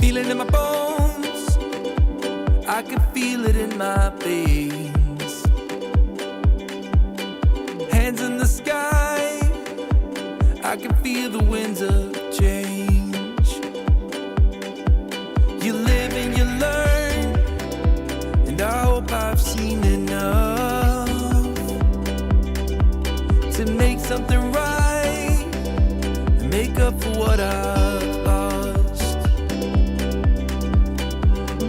feel it in my bones, I can feel it in my veins. Hands in the sky, I can feel the winds of change. You live and you learn, and I hope I've seen enough to make something right and make up for what I've lost.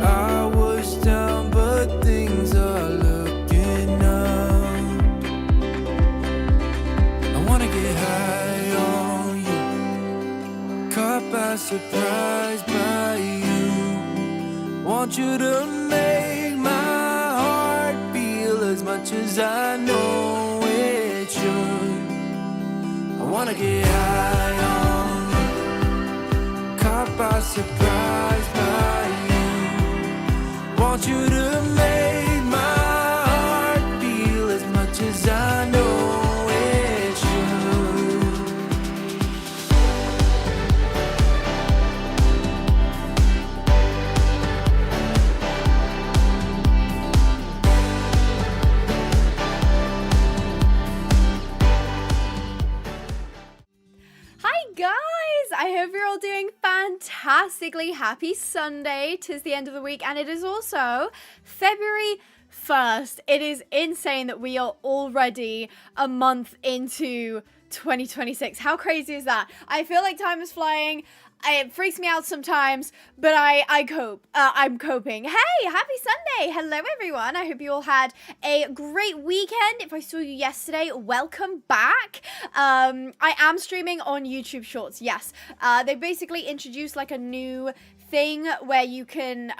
I was down, but things are looking up. I wanna get high on you, caught by surprise by you. Want you to make my heart feel as much as I know it should. I wanna get high on you, caught by surprise by you. Want you to make my heart feel as much as I know it should. Hi guys! I hope you're all doing fantastically. Happy Sunday. 'Tis the end of the week and it is also February 1st. It is insane that we are already a month into 2026. How crazy is that? I feel like time is flying. It freaks me out sometimes, but I cope. I'm coping. Hey, happy Sunday. Hello, everyone. I hope you all had a great weekend. If I saw you yesterday, welcome back. I am streaming on YouTube Shorts. Yes. They basically introduced like a new thing where you can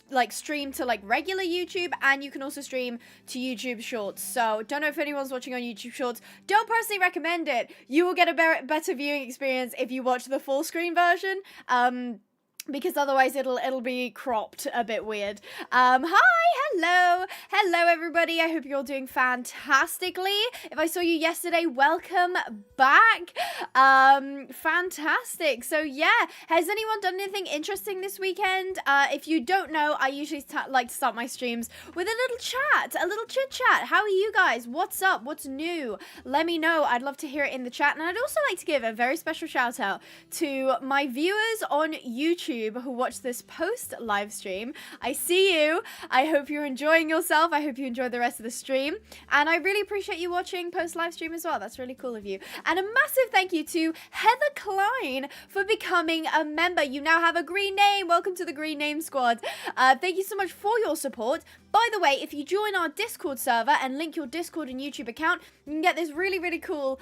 like stream to like regular YouTube, and you can also stream to YouTube Shorts. So don't know if anyone's watching on YouTube Shorts. Don't personally recommend it. You will get a better viewing experience if you watch the full screen version. Because otherwise it'll be cropped a bit weird. Hello everybody. I hope you're all doing fantastically. If I saw you yesterday, welcome back. Fantastic. So yeah, has anyone done anything interesting this weekend? If you don't know, I usually like to start my streams with a little chat, a little chit chat. How are you guys? What's up? What's new? Let me know. I'd love to hear it in the chat. And I'd also like to give a very special shout out to my viewers on YouTube who watch this post live stream. I see you. I hope you're enjoying yourself. I hope you enjoy the rest of the stream, and I really appreciate you watching post live stream as well. That's really cool of you. And a massive thank you to Heather Klein for becoming a member. You now have a green name. Welcome to the green name squad. Thank you so much for your support. By the way, if you join our Discord server and link your Discord and YouTube account, you can get this really cool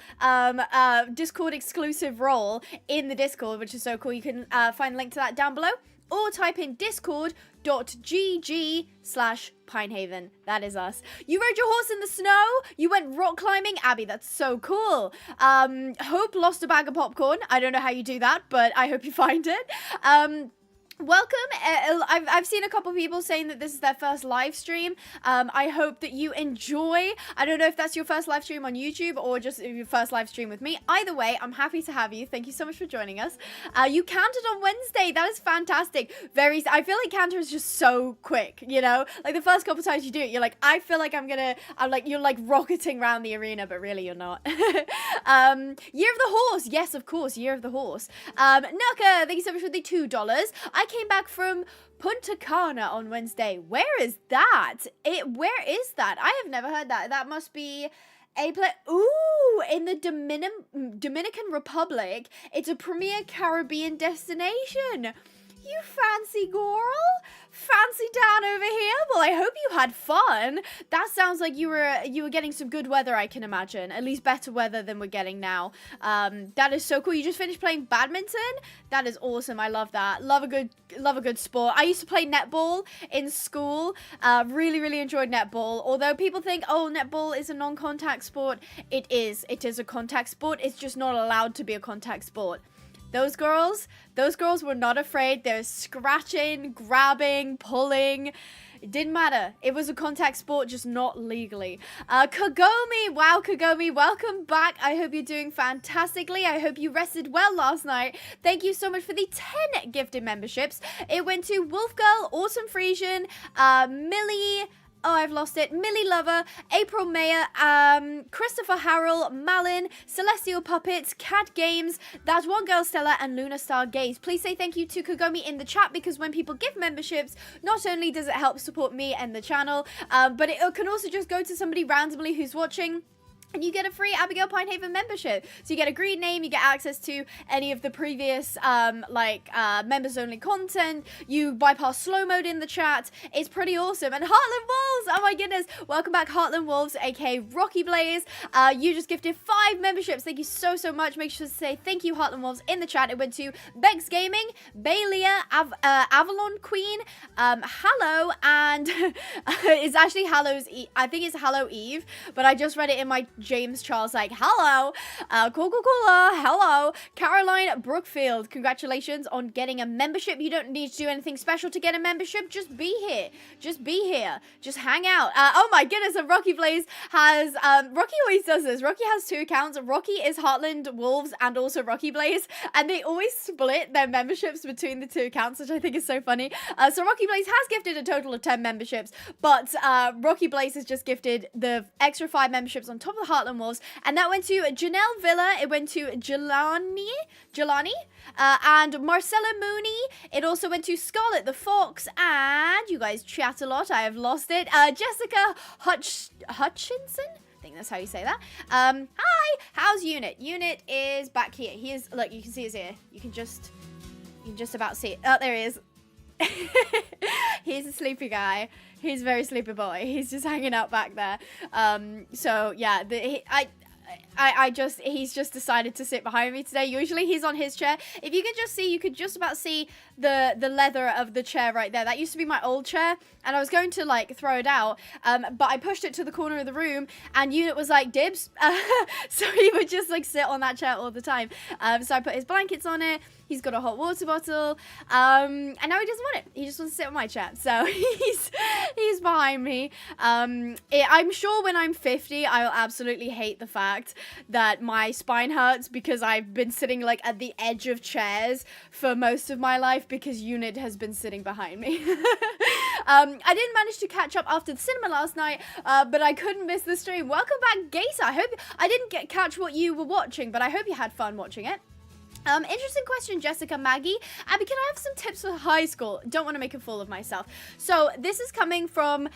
Discord exclusive role in the Discord, which is so cool. You can find a link to that down below, or type in discord.gg/Pinehaven. That is us. You rode your horse in the snow. You went rock climbing. Abby, that's so cool. Hope lost a bag of popcorn. I don't know how you do that, but I hope you find it. Welcome. I've seen a couple people saying that this is their first live stream. I hope that you enjoy. I don't know if that's your first live stream on YouTube or just your first live stream with me. Either way, I'm happy to have you. Thank you so much for joining us. You counted on Wednesday. That is fantastic. I feel like counter is just so quick, you know? Like the first couple times you do it, you're like, I feel like you're like rocketing around the arena, but really you're not. Year of the Horse. Yes, of course. Year of the Horse. Nuka, thank you so much for the $2. I came back from Punta Cana on Wednesday. Where is that? Where is that? I have never heard that. That must be a place. Ooh, in the Dominican Republic. It's a premier Caribbean destination. You fancy girl? Fancy down over here? Well, I hope you had fun. That sounds like you were getting some good weather, I can imagine. At least better weather than we're getting now. That is so cool. You just finished playing badminton? That is awesome. I love that. Love a good sport. I used to play netball in school. Really enjoyed netball. Although people think, oh, netball is a non-contact sport. It is. It is a contact sport. It's just not allowed to be a contact sport. Those girls were not afraid. They're scratching, grabbing, pulling. It didn't matter. It was a contact sport, just not legally. Kagomi, wow, Kagomi, welcome back. I hope you're doing fantastically. I hope you rested well last night. Thank you so much for the 10 gifted memberships. It went to Wolf Girl, Awesome Frisian, Millie... Oh, I've lost it. Millie Lover, April Mayer, Christopher Harrell, Malin, Celestial Puppets, Cat Games, That One Girl Stella, and Luna Star Gaze. Please say thank you to Kagomi in the chat, because when people give memberships, not only does it help support me and the channel, but it can also just go to somebody randomly who's watching. And you get a free Abigail Pinehaven membership. So you get a green name, you get access to any of the previous, members-only content. You bypass slow mode in the chat. It's pretty awesome. And Heartland Wolves! Oh my goodness. Welcome back, Heartland Wolves, aka Rocky Blaze. You just gifted 5 memberships. Thank you so, so much. Make sure to say thank you, Heartland Wolves, in the chat. It went to Bex Gaming, Baylia, Avalon Queen, Hallow, and it's actually I think it's Hallow Eve, but I just read it in my James Charles, like, hello, Coca-Cola, hello, Caroline Brookfield, congratulations on getting a membership. You don't need to do anything special to get a membership, just be here, just hang out. Oh my goodness, and Rocky Blaze has, Rocky always does this. Rocky has 2 accounts. Rocky is Heartland Wolves and also Rocky Blaze, and they always split their memberships between the 2 accounts, which I think is so funny. So Rocky Blaze has gifted a total of 10 memberships, but Rocky Blaze has just gifted the extra 5 memberships on top of the Heartland Wolves, and that went to Janelle Villa, it went to Jelani, and Marcella Mooney. It also went to Scarlett the Fox, and you guys chat a lot, I have lost it, Jessica Hutchinson? I think that's how you say that. Hi, how's Unit? Unit is back here. He is, look, you can see his ear. You can just about see it. Oh, there he is. He's a sleepy guy. He's a very sleepy boy. He's just hanging out back there. So yeah, he's just decided to sit behind me today. Usually he's on his chair. If you can just see, you could just about see the leather of the chair right there. That used to be my old chair, and I was going to like throw it out, but I pushed it to the corner of the room, and Unit was like, dibs. So he would just like sit on that chair all the time. So I put his blankets on it. He's got a hot water bottle, and now he doesn't want it. He just wants to sit on my chair. So he's behind me. I'm sure when I'm 50, I'll absolutely hate the fact that my spine hurts because I've been sitting like at the edge of chairs for most of my life because Unit has been sitting behind me. I didn't manage to catch up after the cinema last night, but I couldn't miss the stream. Welcome back, Gaisa. I hope I didn't catch what you were watching, but I hope you had fun watching it. Interesting question, Jessica Maggie. Abby, can I have some tips for high school? Don't want to make a fool of myself. So this is coming from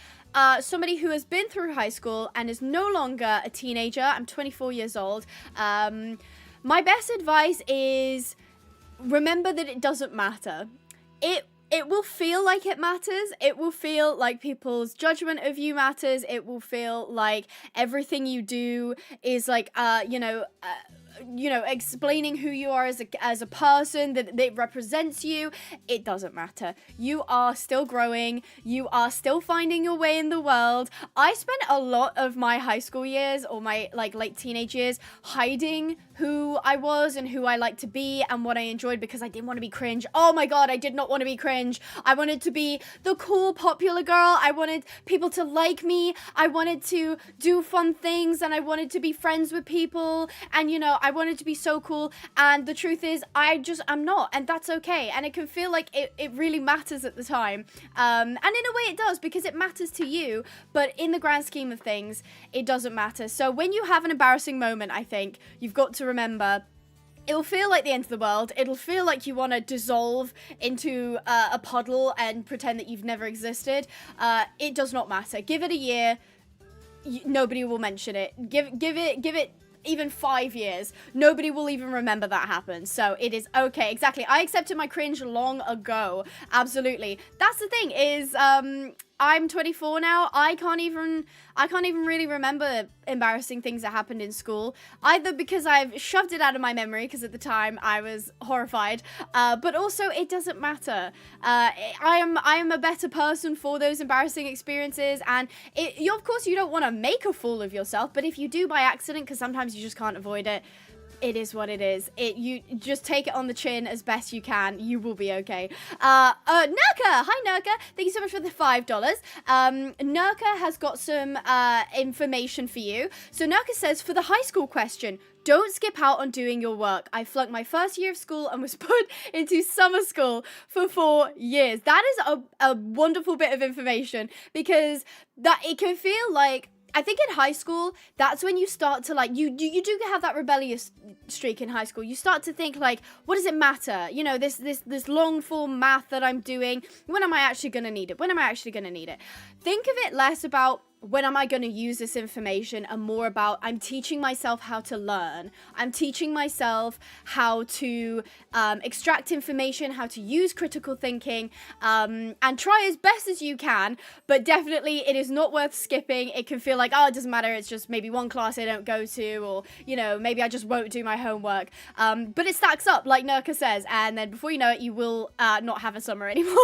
somebody who has been through high school and is no longer a teenager. I'm 24 years old. My best advice is remember that it doesn't matter. It will feel like it matters. It will feel like people's judgment of you matters. It will feel like everything you do is like, explaining who you are as a person, that it represents you. It doesn't matter. You are still growing. You are still finding your way in the world. I spent a lot of my high school years or my like late teenage years hiding who I was and who I liked to be and what I enjoyed because I didn't want to be cringe. Oh my god, I did not want to be cringe. I wanted to be the cool, popular girl. I wanted people to like me. I wanted to do fun things and I wanted to be friends with people and, I wanted to be so cool. And the truth is, I'm not, and that's okay. And it can feel like it really matters at the time. And in a way it does because it matters to you, but in the grand scheme of things, it doesn't matter. So when you have an embarrassing moment, I think you've got to remember it'll feel like the end of the world. It'll feel like you want to dissolve into a puddle and pretend that you've never existed. It does not matter. Give it a year. Nobody will mention it. Give it even 5 years. Nobody will even remember that happened. So it is okay. Exactly. I accepted my cringe long ago. Absolutely. That's the thing is, I'm 24 now. I can't even really remember embarrassing things that happened in school. Either because I've shoved it out of my memory, because at the time I was horrified, but also it doesn't matter. I am a better person for those embarrassing experiences, and of course you don't want to make a fool of yourself, but if you do by accident, because sometimes you just can't avoid it, It is what it is. You just take it on the chin as best you can. You will be okay. Nurka! Hi, Nurka. Thank you so much for the $5. Nurka has got some information for you. So Nurka says, for the high school question, don't skip out on doing your work. I flunked my first year of school and was put into summer school for 4 years. That is a wonderful bit of information, because that it can feel like, I think in high school, that's when you start to, like, you do have that rebellious streak in high school. You start to think, like, what does it matter? You know, this long form math that I'm doing, when am I actually going to need it? When am I actually going to need it? Think of it less about when am I going to use this information, and more about I'm teaching myself how to learn. I'm teaching myself how to extract information, how to use critical thinking, and try as best as you can. But definitely it is not worth skipping. It can feel like, oh, it doesn't matter. It's just maybe one class I don't go to, or, you know, maybe I just won't do my homework. But it stacks up, like Nurka says. And then before you know it, you will not have a summer anymore.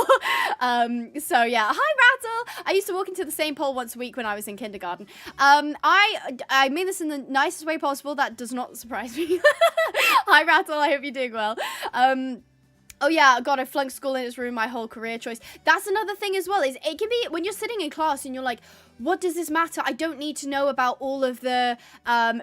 So yeah, hi Rattle. I used to walk into the same pole once a week when I was in kindergarten. I mean this in the nicest way possible. That does not surprise me. Hi Rattle, I hope you're doing well. Oh yeah, God, I flunked school and it's ruined my whole career choice. That's another thing as well, is it can be when you're sitting in class and you're like, what does this matter? I don't need to know about all of the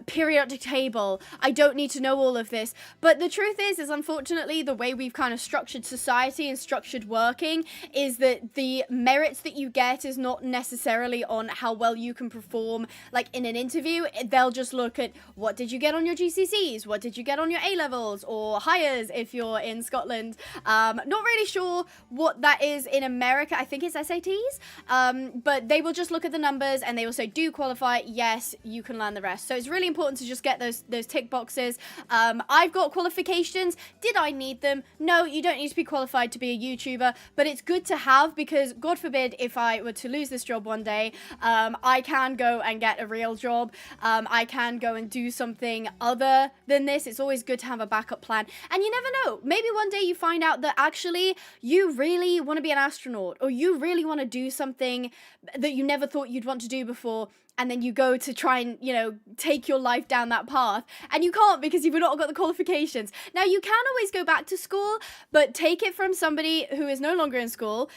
periodic table. I don't need to know all of this. But the truth is unfortunately the way we've kind of structured society and structured working is that the merits that you get is not necessarily on how well you can perform, like in an interview. They'll just look at what did you get on your GCSEs, what did you get on your A-levels or higher if you're in Scotland. Not really sure what that is in America. I think it's SATs. But they will just look at the numbers and they will say, do you qualify? Yes, you can learn the rest. So it's really important to just get those tick boxes. I've got qualifications. Did I need them? No, you don't need to be qualified to be a YouTuber, but it's good to have, because God forbid if I were to lose this job one day, I can go and get a real job. I can go and do something other than this. It's always good to have a backup plan. And you never know, maybe one day you find out that actually you really want to be an astronaut, or you really want to do something that you never thought you'd want to do before, and then you go to try and, you know, take your life down that path, and you can't because you've not got the qualifications. Now, you can always go back to school, but take it from somebody who is no longer in school.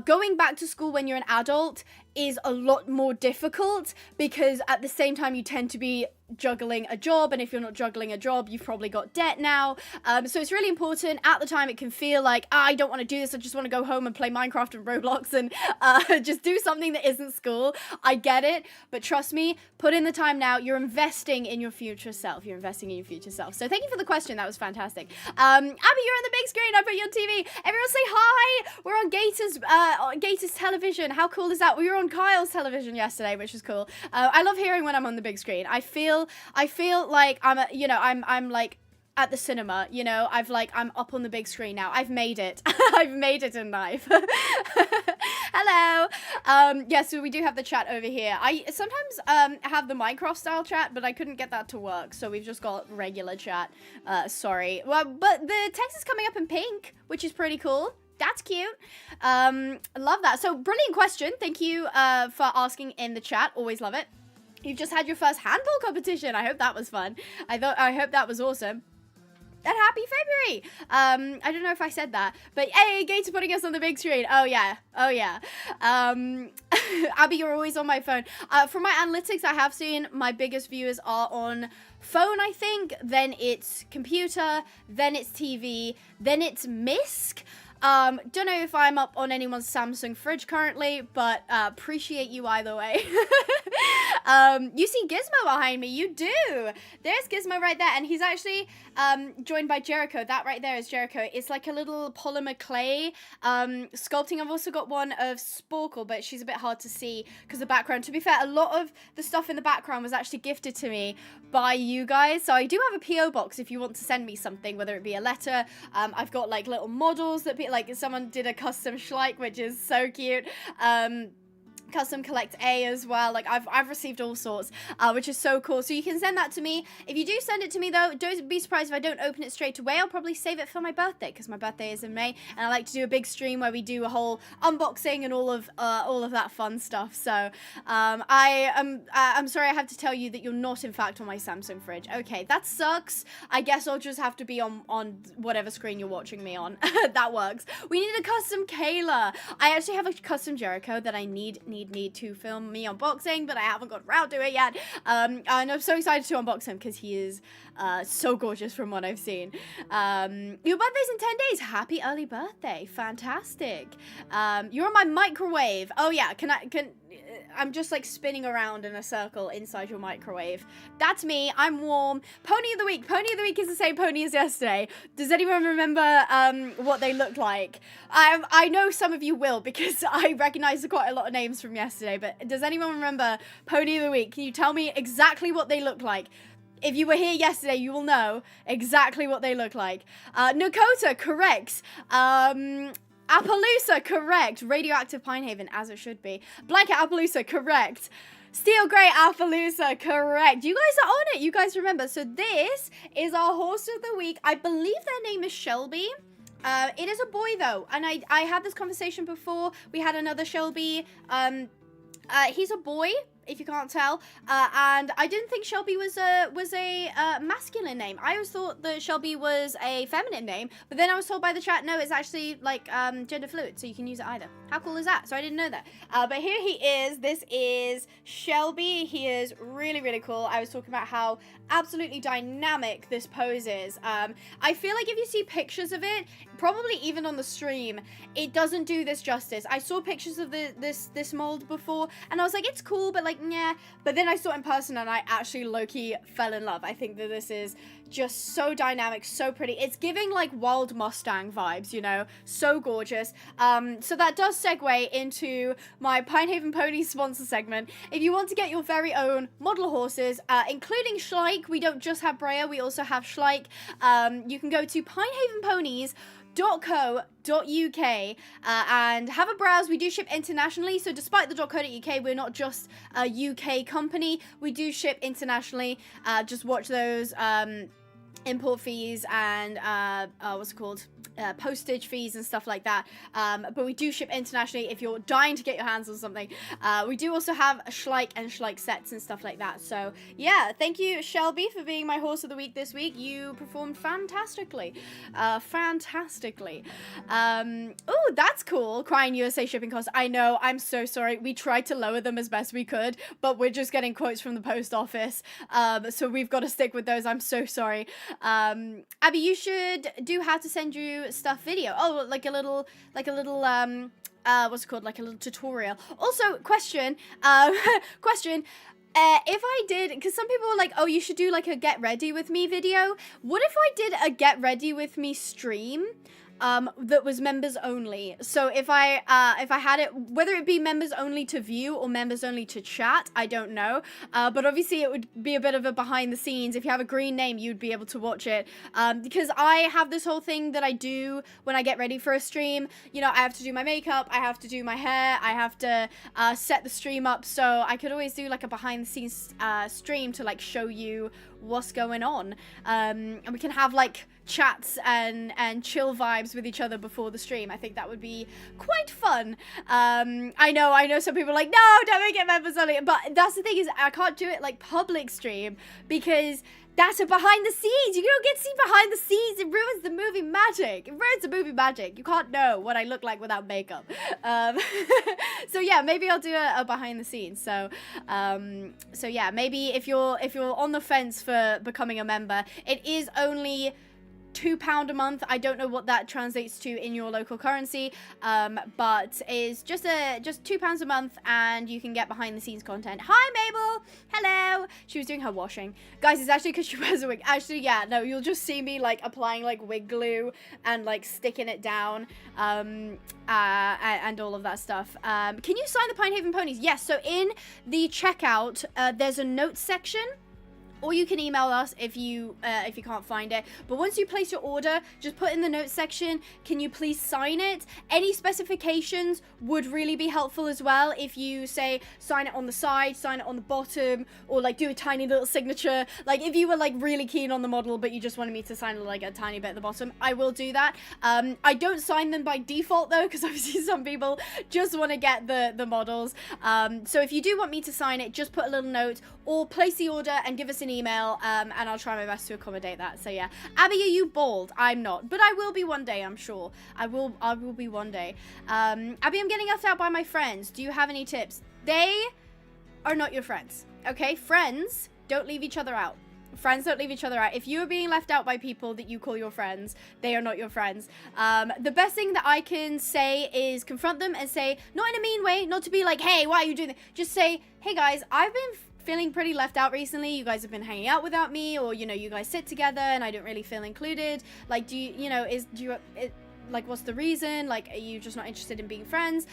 Going back to school when you're an adult is a lot more difficult, because at the same time you tend to be juggling a job, and if you're not juggling a job, you've probably got debt now. So it's really important. At the time it can feel like, I don't want to do this, I just want to go home and play Minecraft and Roblox and just do something that isn't school. I get it, but trust me, put in the time now. You're investing in your future self. You're investing in your future self. So thank you for the question. That was fantastic. Abby, you're on the big screen. I put you on TV. Everyone say hi. We're on Gators television. How cool is that? We were on Kyle's television yesterday, which was cool. I love hearing when I'm on the big screen. I feel like I'm like at the cinema, you know. I'm up on the big screen now. I've made it. I've made it in life. Hello. Yeah, so we do have the chat over here. I sometimes have the Minecraft style chat, but I couldn't get that to work, so we've just got regular chat. Sorry. Well, but the text is coming up in pink, which is pretty cool. That's cute. Love that. So brilliant question. Thank you for asking in the chat. Always love it. You've just had your first handball competition. I hope that was fun. I hope that was awesome. And happy February. I don't know if I said that, but hey, Gates putting us on the big screen. Oh yeah. Abby, you're always on my phone. From my analytics, I have seen my biggest viewers are on phone, I think. Then it's computer. Then it's TV. Then it's MISC. Don't know if I'm up on anyone's Samsung fridge currently, but appreciate you either way. You see Gizmo behind me. You do. There's Gizmo right there, and he's actually joined by Jericho. That right there is Jericho. It's like a little polymer clay sculpting. I've also got one of Sporkle, but she's a bit hard to see because the background. To be fair, a lot of the stuff in the background was actually gifted to me by you guys, so I do have a PO box if you want to send me something, whether it be a letter. I've got like little models that like someone did a custom Schleich, which is so cute. Custom Collect A as well. Like I've received all sorts, which is so cool. So you can send that to me. If you do send it to me though, don't be surprised if I don't open it straight away. I'll probably save it for my birthday because my birthday is in May, and I like to do a big stream where we do a whole unboxing and all of that fun stuff. So I'm sorry I have to tell you that you're not in fact on my Samsung fridge. Okay, that sucks. I guess I'll just have to be on whatever screen you're watching me on. That works. We need a custom Kayla. I actually have a custom Jericho that I need to film me unboxing, but I haven't got around to it yet. And I'm so excited to unbox him because he is so gorgeous from what I've seen. Your birthday's in 10 days. Happy early birthday. Fantastic. You're on my microwave. Oh yeah, I'm just like spinning around in a circle inside your microwave. That's me. I'm warm. Pony of the week. Pony of the week is the same pony as yesterday. Does anyone remember what they look like? I know some of you will because I recognize quite a lot of names from yesterday, but does anyone remember Pony of the week? Can you tell me exactly what they look like? If you were here yesterday, you will know exactly what they look like. Nakota, correct. Appaloosa, correct. Radioactive Pinehaven, as it should be. Blanket Appaloosa, correct. Steel Grey Appaloosa, correct. You guys are on it. You guys remember. So this is our horse of the week. I believe their name is Shelby. It is a boy, though. And I had this conversation before. We had another Shelby. He's a boy, if you can't tell, and I didn't think Shelby was a masculine name. I always thought that Shelby was a feminine name, but then I was told by the chat, no, it's actually like gender fluid, so you can use it either. How cool is that? So I didn't know that. But here he is. This is Shelby. He is really, really cool. I was talking about how absolutely dynamic this pose is. I feel like if you see pictures of it, probably even on the stream, it doesn't do this justice. I saw pictures of this mold before, and I was like, it's cool, but like, yeah. But then I saw it in person, and I actually low-key fell in love. I think that this is just so dynamic, so pretty. It's giving like Wild Mustang vibes, you know, so gorgeous. So that does segue into my Pinehaven Pony sponsor segment. If you want to get your very own model horses, including Schleich, we don't just have Breyer, we also have Schleich. You can go to pinehavenponies.co.uk and have a browse. We do ship internationally, so despite the .co.uk, we're not just a UK company. We do ship internationally. Just watch those import fees and what's it called? Postage fees and stuff like that. But we do ship internationally if you're dying to get your hands on something. We do also have Schleich and Schleich sets and stuff like that. So yeah, thank you, Shelby, for being my horse of the week this week. You performed fantastically. Oh, that's cool. Crying USA shipping costs. I know, I'm so sorry. We tried to lower them as best we could, but we're just getting quotes from the post office. So we've got to stick with those. I'm so sorry. Abby, you should do how to send you stuff video. Oh, like a little what's it called, like a little tutorial. Also, question if I did, because some people were like, oh, you should do like a get ready with me video. What if I did a get ready with me stream that was members only? So if I had it, whether it be members only to view or members only to chat, I don't know, but obviously it would be a bit of a behind the scenes. If you have a green name, you'd be able to watch it, because I have this whole thing that I do when I get ready for a stream. You know, I have to do my makeup, I have to do my hair, I have to set the stream up, so I could always do like a behind the scenes stream to like show you what's going on, and we can have like chats and chill vibes with each other before the stream. I think that would be quite fun. I know some people are like, no, don't make it members only, but that's the thing, is I can't do it like public stream because that's a behind the scenes. You don't get to see behind the scenes. It ruins the movie magic. You can't know what I look like without makeup. So yeah, maybe I'll do a behind the scenes. So yeah, maybe if you're on the fence for becoming a member, it is only £2 a month. I don't know what that translates to in your local currency, but it's just £2 a month, and you can get behind the scenes content. Hi Mabel, hello. She was doing her washing, guys. It's actually because she wears a wig. Actually, yeah, no, you'll just see me like applying like wig glue and like sticking it down, and all of that stuff. Can you sign the Pinehaven ponies? Yes. So in the checkout, there's a notes section. or you can email us if you can't find it. But once you place your order, just put in the notes section, can you please sign it? Any specifications would really be helpful as well. If you say sign it on the side, sign it on the bottom, or like do a tiny little signature. Like if you were like really keen on the model but you just wanted me to sign like a tiny bit at the bottom, I will do that. I don't sign them by default though, because obviously some people just want to get the models. So if you do want me to sign it, just put a little note or place the order and give us an email, and I'll try my best to accommodate that. So yeah, Abby, are you bald? I'm not, but I will be one day, I'm sure. I will be one day. Abby, I'm getting left out by my friends. Do you have any tips? They are not your friends, okay? Friends don't leave each other out. Friends don't leave each other out. If you are being left out by people that you call your friends, they are not your friends. The best thing that I can say is confront them and say, not in a mean way, not to be like, hey, why are you doing that? Just say, hey guys, I've been feeling pretty left out recently. You guys have been hanging out without me, or, you know, you guys sit together and I don't really feel included. Like, like, what's the reason? Like, are you just not interested in being friends?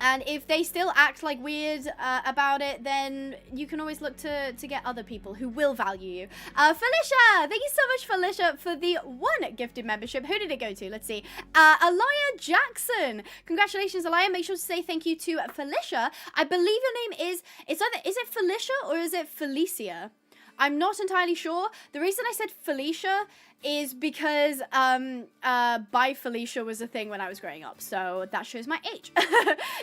And if they still act like weird about it, then you can always look to get other people who will value you. Felicia! Thank you so much, Felicia, for the 1 gifted membership. Who did it go to? Let's see. Alaya Jackson. Congratulations, Alaya. Make sure to say thank you to Felicia. I believe your name is it Felicia or is it Felicia? I'm not entirely sure. The reason I said Felicia is because Bye Felicia was a thing when I was growing up, so that shows my age.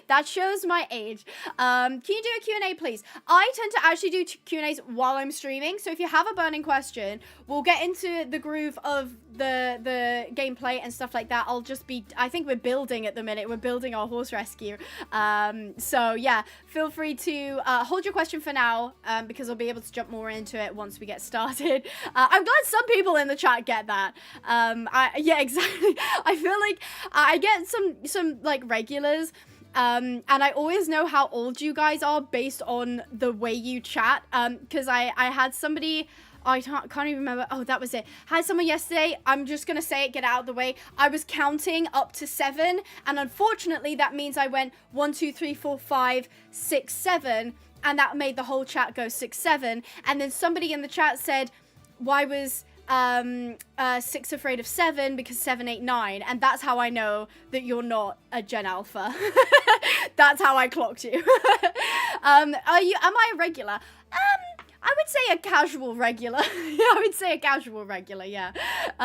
That shows my age. Can you do a Q&A, please? I tend to actually do Q&As while I'm streaming, so if you have a burning question, we'll get into the groove of the gameplay and stuff like that. I think we're building at the minute. We're building our horse rescue. So yeah, feel free to hold your question for now, because I'll be able to jump more into it once we get started. I'm glad some people in the chat get that. Yeah, exactly. I feel like I get some like regulars, and I always know how old you guys are based on the way you chat, because I had somebody, I can't even remember. Oh, that was it. Had someone yesterday. I'm just going to say it, get out of the way. I was counting up to 7. And unfortunately, that means I went 1, 2, 3, 4, 5, 6, 7. And that made the whole chat go 6, 7. And then somebody in the chat said, why was 6 afraid of 7? Because 7, 8, 9. And that's how I know that you're not a Gen Alpha. That's how I clocked you. Am I a regular? I would say a casual regular. Yeah, I would say a casual regular, yeah. If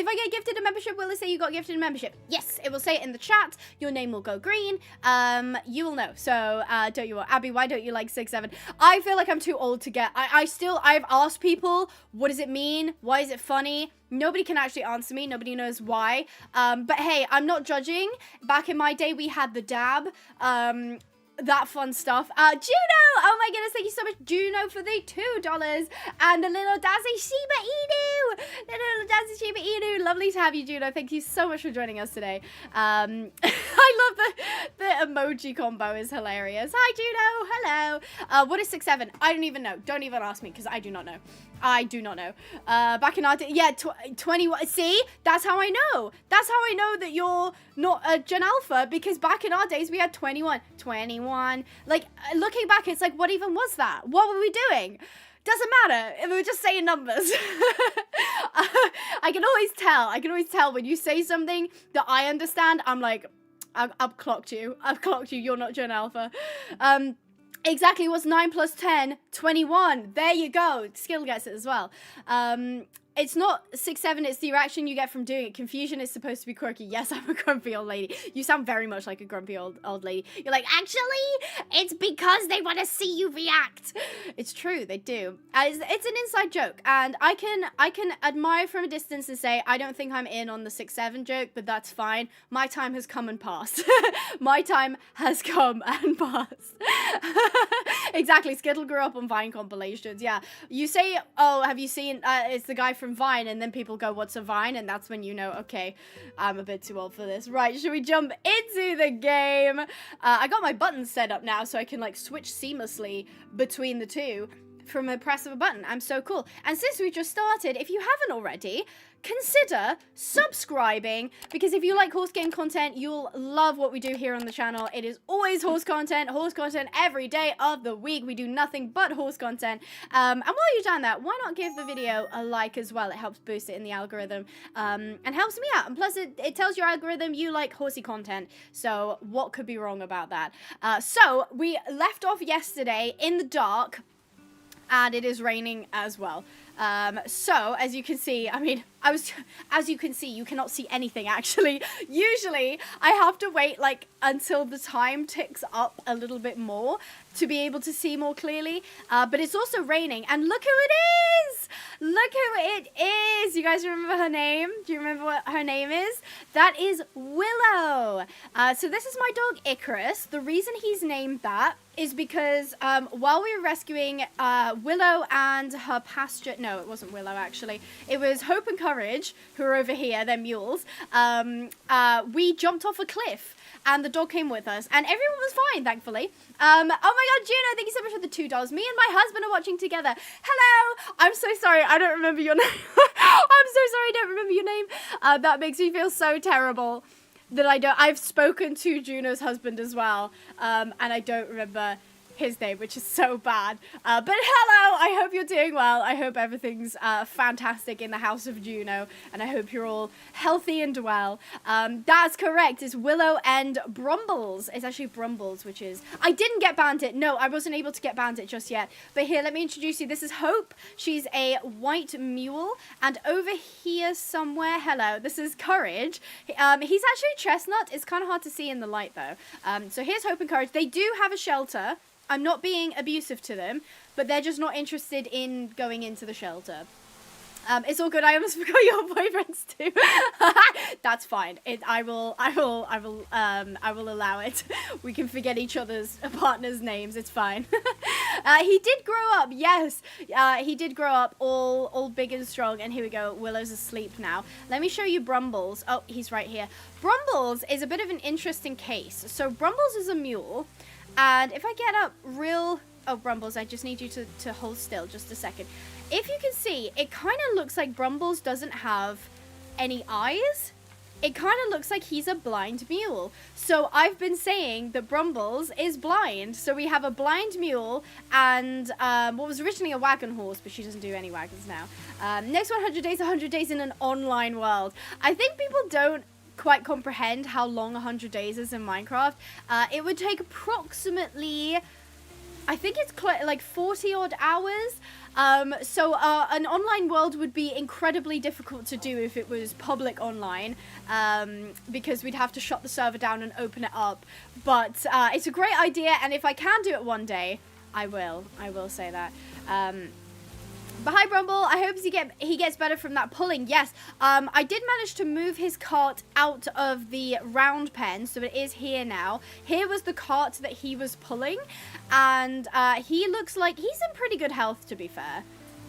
I get gifted a membership, will it say you got gifted a membership? Yes, it will say it in the chat. Your name will go green. You will know. So, don't you worry. Abby, why don't you like 6, 7? I feel like I'm too old to get... I've asked people, what does it mean? Why is it funny? Nobody can actually answer me. Nobody knows why. But hey, I'm not judging. Back in my day, we had the dab. That fun stuff. Juno! Oh my goodness, thank you so much, Juno, for the $2. And a little Dazzy Shiba Inu! Little Dazzy Shiba Inu. Lovely to have you, Juno. Thank you so much for joining us today. I love the emoji combo is hilarious. Hi, Juno. Hello. What is 6, 7? I don't even know. Don't even ask me, because I do not know. I do not know. Back in our day, yeah, 21. See? That's how I know. That's how I know that you're not a Gen Alpha, because back in our days, we had 21. 21. Like, looking back, it's like, what even was that? What were we doing? Doesn't matter. We were just saying numbers. I can always tell when you say something that I understand. I'm like, I've clocked you. I've clocked you. You're not Gen Alpha. Exactly, what's 9 plus 10? 21. There you go. Skill gets it as well. It's not 6, 7, it's the reaction you get from doing it. Confusion is supposed to be quirky. Yes, I'm a grumpy old lady. You sound very much like a grumpy old lady. You're like, actually, it's because they want to see you react. It's true, they do. It's an inside joke, and I can admire from a distance and say, I don't think I'm in on the 6, 7 joke, but that's fine. My time has come and passed. My time has come and passed. Exactly, Skittle grew up on Vine compilations, yeah. You say, oh, have you seen, it's the guy from Vine, and then people go, what's a Vine? And that's when you know, okay, I'm a bit too old for this. Right, should we jump into the game? I got my buttons set up now so I can like switch seamlessly between the two. from a press of a button. I'm so cool. And since we just started, if you haven't already, consider subscribing, because if you like horse game content, you'll love what we do here on the channel. It is always horse content every day of the week. We do nothing but horse content. And while you're down there, why not give the video a like as well? It helps boost it in the algorithm, and helps me out. And plus, it tells your algorithm you like horsey content. So what could be wrong about that? So we left off yesterday in the dark, and it is raining as well. So as you can see, I mean, as you can see, you cannot see anything actually. Usually I have to wait like until the time ticks up a little bit more to be able to see more clearly. But it's also raining, and look who it is! Look who it is! You guys remember her name? Do you remember what her name is? That is Willow. So this is my dog Icarus. The reason he's named that is because while we were rescuing Willow and her pasture, no, it wasn't Willow actually, it was Hope and Courage, who are over here, they're mules, we jumped off a cliff, and the dog came with us, and everyone was fine, thankfully. Oh my god, Juno, thank you so much for the $2. Me and my husband are watching together. Hello! I'm so sorry, I don't remember your name. I'm so sorry, I don't remember your name. That makes me feel so terrible that I've spoken to Juno's husband as well, and I don't remember his name, which is so bad. But hello, I hope you're doing well. I hope everything's fantastic in the house of Juno, and I hope you're all healthy and well. That's correct, it's Willow and Brumbles. It's actually Brumbles, which is... I didn't get Bandit. No, I wasn't able to get Bandit just yet. But here, let me introduce you. This is Hope. She's a white mule. And over here somewhere, hello, this is Courage. He's actually Chestnut. It's kind of hard to see in the light, though. So here's Hope and Courage. They do have a shelter. I'm not being abusive to them, but they're just not interested in going into the shelter. It's all good. I almost forgot your boyfriends too. That's fine. I will allow it. We can forget each other's partners' names. It's fine. He did grow up. Yes, he did grow up all big and strong. And here we go. Willow's asleep now. Let me show you Brumbles. Oh, he's right here. Brumbles is a bit of an interesting case. So Brumbles is a mule. And if I get up real... Oh, Brumbles, I just need you to hold still just a second. If you can see, it kind of looks like Brumbles doesn't have any eyes. It kind of looks like he's a blind mule. So I've been saying that Brumbles is blind. So we have a blind mule and what was originally a wagon horse, but she doesn't do any wagons now. Next 100 days in an online world. I think people don't quite comprehend how long 100 days is in Minecraft. It would take approximately, I think it's like 40 odd hours. So an online world would be incredibly difficult to do if it was public online, because we'd have to shut the server down and open it up. But it's a great idea, and if I can do it one day, I will say that. But hi, Brumble. I hope he gets better from that pulling. Yes, I did manage to move his cart out of the round pen, so it is here now. Here was the cart that he was pulling, and he looks like he's in pretty good health, to be fair.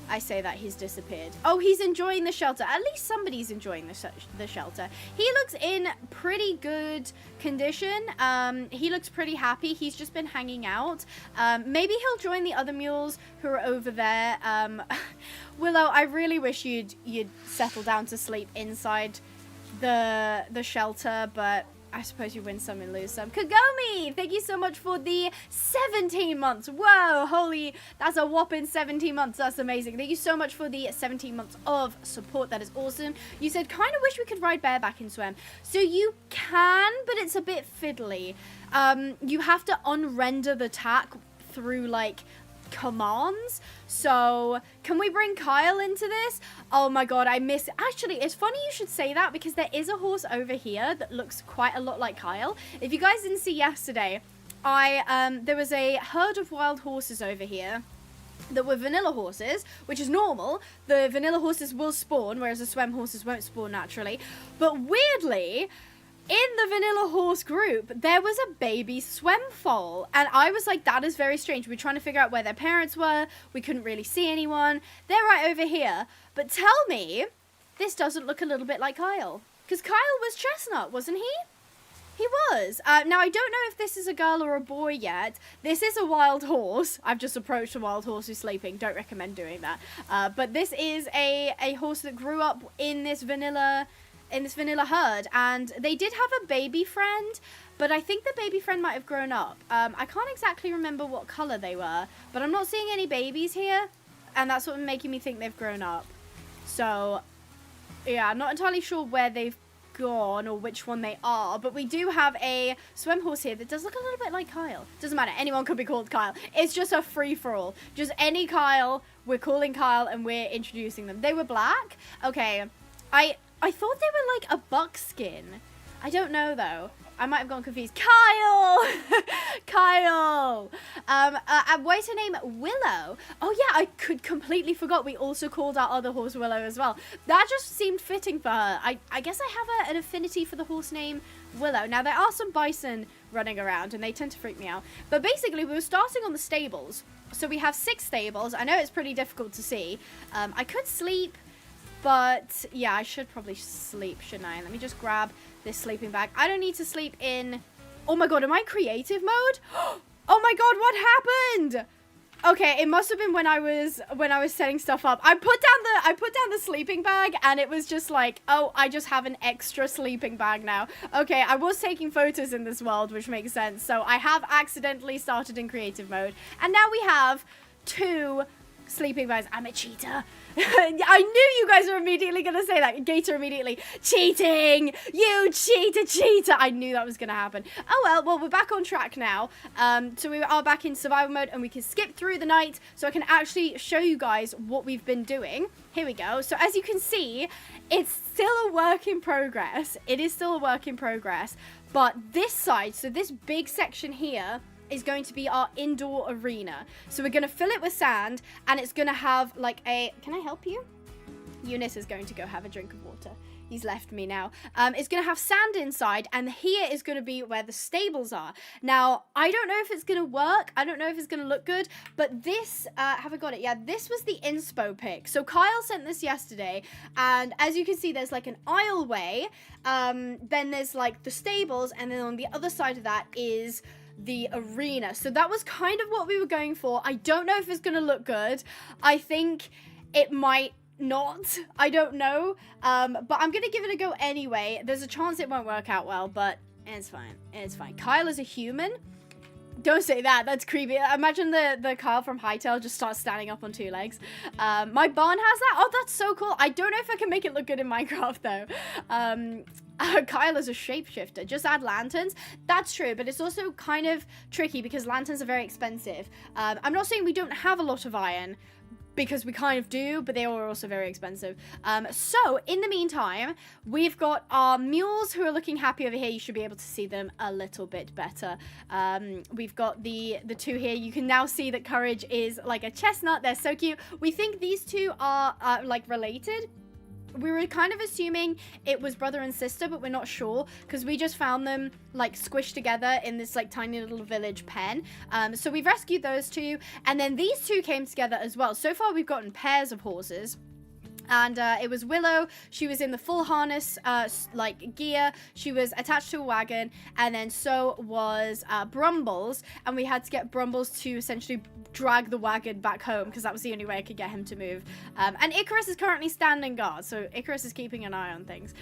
I say that he's disappeared. Oh, he's enjoying the shelter. At least somebody's enjoying the shelter. He looks in pretty good condition. He looks pretty happy. He's just been hanging out. Maybe he'll join the other mules who are over there. Willow, I really wish you'd settle down to sleep inside the shelter, but I suppose you win some and lose some. Kagome, thank you so much for the 17 months. Whoa, holy, that's a whopping 17 months. That's amazing. Thank you so much for the 17 months of support. That is awesome. You said, kind of wish we could ride bareback in swem. So you can, but it's a bit fiddly. You have to unrender the tack through, like, commands. So can we bring Kyle into this? Oh my god, I miss it. Actually, it's funny you should say that, because there is a horse over here that looks quite a lot like Kyle. If you guys didn't see yesterday, there was a herd of wild horses over here that were vanilla horses, which is normal. The vanilla horses will spawn, whereas the swem horses won't spawn naturally. But weirdly, in the vanilla horse group, there was a baby swem foal, and I was like, that is very strange. We were trying to figure out where their parents were. We couldn't really see anyone. They're right over here. But tell me, this doesn't look a little bit like Kyle. Because Kyle was Chestnut, wasn't he? He was. Now, I don't know if this is a girl or a boy yet. This is a wild horse. I've just approached a wild horse who's sleeping. Don't recommend doing that. But this is a horse that grew up in this vanilla herd. And they did have a baby friend, but I think the baby friend might have grown up. I can't exactly remember what color they were, but I'm not seeing any babies here. And that's what making me think they've grown up. So, yeah, I'm not entirely sure where they've gone or which one they are, but we do have a swem horse here that does look a little bit like Kyle. Doesn't matter, anyone could be called Kyle. It's just a free-for-all. Just any Kyle, we're calling Kyle and we're introducing them. They were black. Okay, I thought they were like a buckskin. I don't know though. I might have gone confused. Kyle! Kyle! What's her name? Willow. Oh yeah, I completely forgot. We also called our other horse Willow as well. That just seemed fitting for her. I guess I have an affinity for the horse name Willow. Now, there are some bison running around, and they tend to freak me out. But basically, we were starting on the stables. So we have 6 stables. I know it's pretty difficult to see. I could sleep, but yeah, I should probably sleep, shouldn't I? Let me just grab this sleeping bag. I don't need to sleep in... Oh my god, am I in creative mode? Oh my god, what happened? Okay, it must have been when I was setting stuff up. I put down the sleeping bag and it was just like, oh, I just have an extra sleeping bag now. Okay, I was taking photos in this world, which makes sense. So I have accidentally started in creative mode. And now we have 2 sleeping bags. I'm a cheater. I knew you guys were immediately going to say that. Gator immediately. Cheating! You cheater! I knew that was going to happen. Oh, well, we're back on track now. So we are back in survival mode and we can skip through the night so I can actually show you guys what we've been doing. Here we go. So as you can see, it's still a work in progress. It is still a work in progress. But this side, so this big section here, is going to be our indoor arena. So we're going to fill it with sand and it's going to have like a... Can I help you? Eunice is going to go have a drink of water. He's left me now. It's going to have sand inside and here is going to be where the stables are. Now, I don't know if it's going to work. I don't know if it's going to look good, but this, have I got it? Yeah, this was the inspo pic. So Kyle sent this yesterday and as you can see, there's like an aisleway. Then there's like the stables and then on the other side of that is the arena. So that was kind of what we were going for. I don't know if it's going to look good. I think it might not. I don't know. But I'm going to give it a go anyway. There's a chance it won't work out well, but it's fine. It's fine. Kyle is a human. Don't say that. That's creepy. Imagine the Kyle from Hightail just starts standing up on 2 legs. My barn has that. Oh, that's so cool. I don't know if I can make it look good in Minecraft, though. Kyle is a shapeshifter. Just add lanterns. That's true, but it's also kind of tricky because lanterns are very expensive. I'm not saying we don't have a lot of iron, because we kind of do, but they are also very expensive. So, in the meantime, we've got our mules who are looking happy over here. You should be able to see them a little bit better. We've got the 2 here. You can now see that Courage is like a chestnut. They're so cute. We think these 2 are like related. We were kind of assuming it was brother and sister, but we're not sure because we just found them like squished together in this like tiny little village pen. So we've rescued those 2 and then these 2 came together as well. So far we've gotten pairs of horses. And it was Willow. She was in the full harness, like gear. She was attached to a wagon, and then so was Brumbles. And we had to get Brumbles to essentially drag the wagon back home because that was the only way I could get him to move. And Icarus is currently standing guard, so Icarus is keeping an eye on things.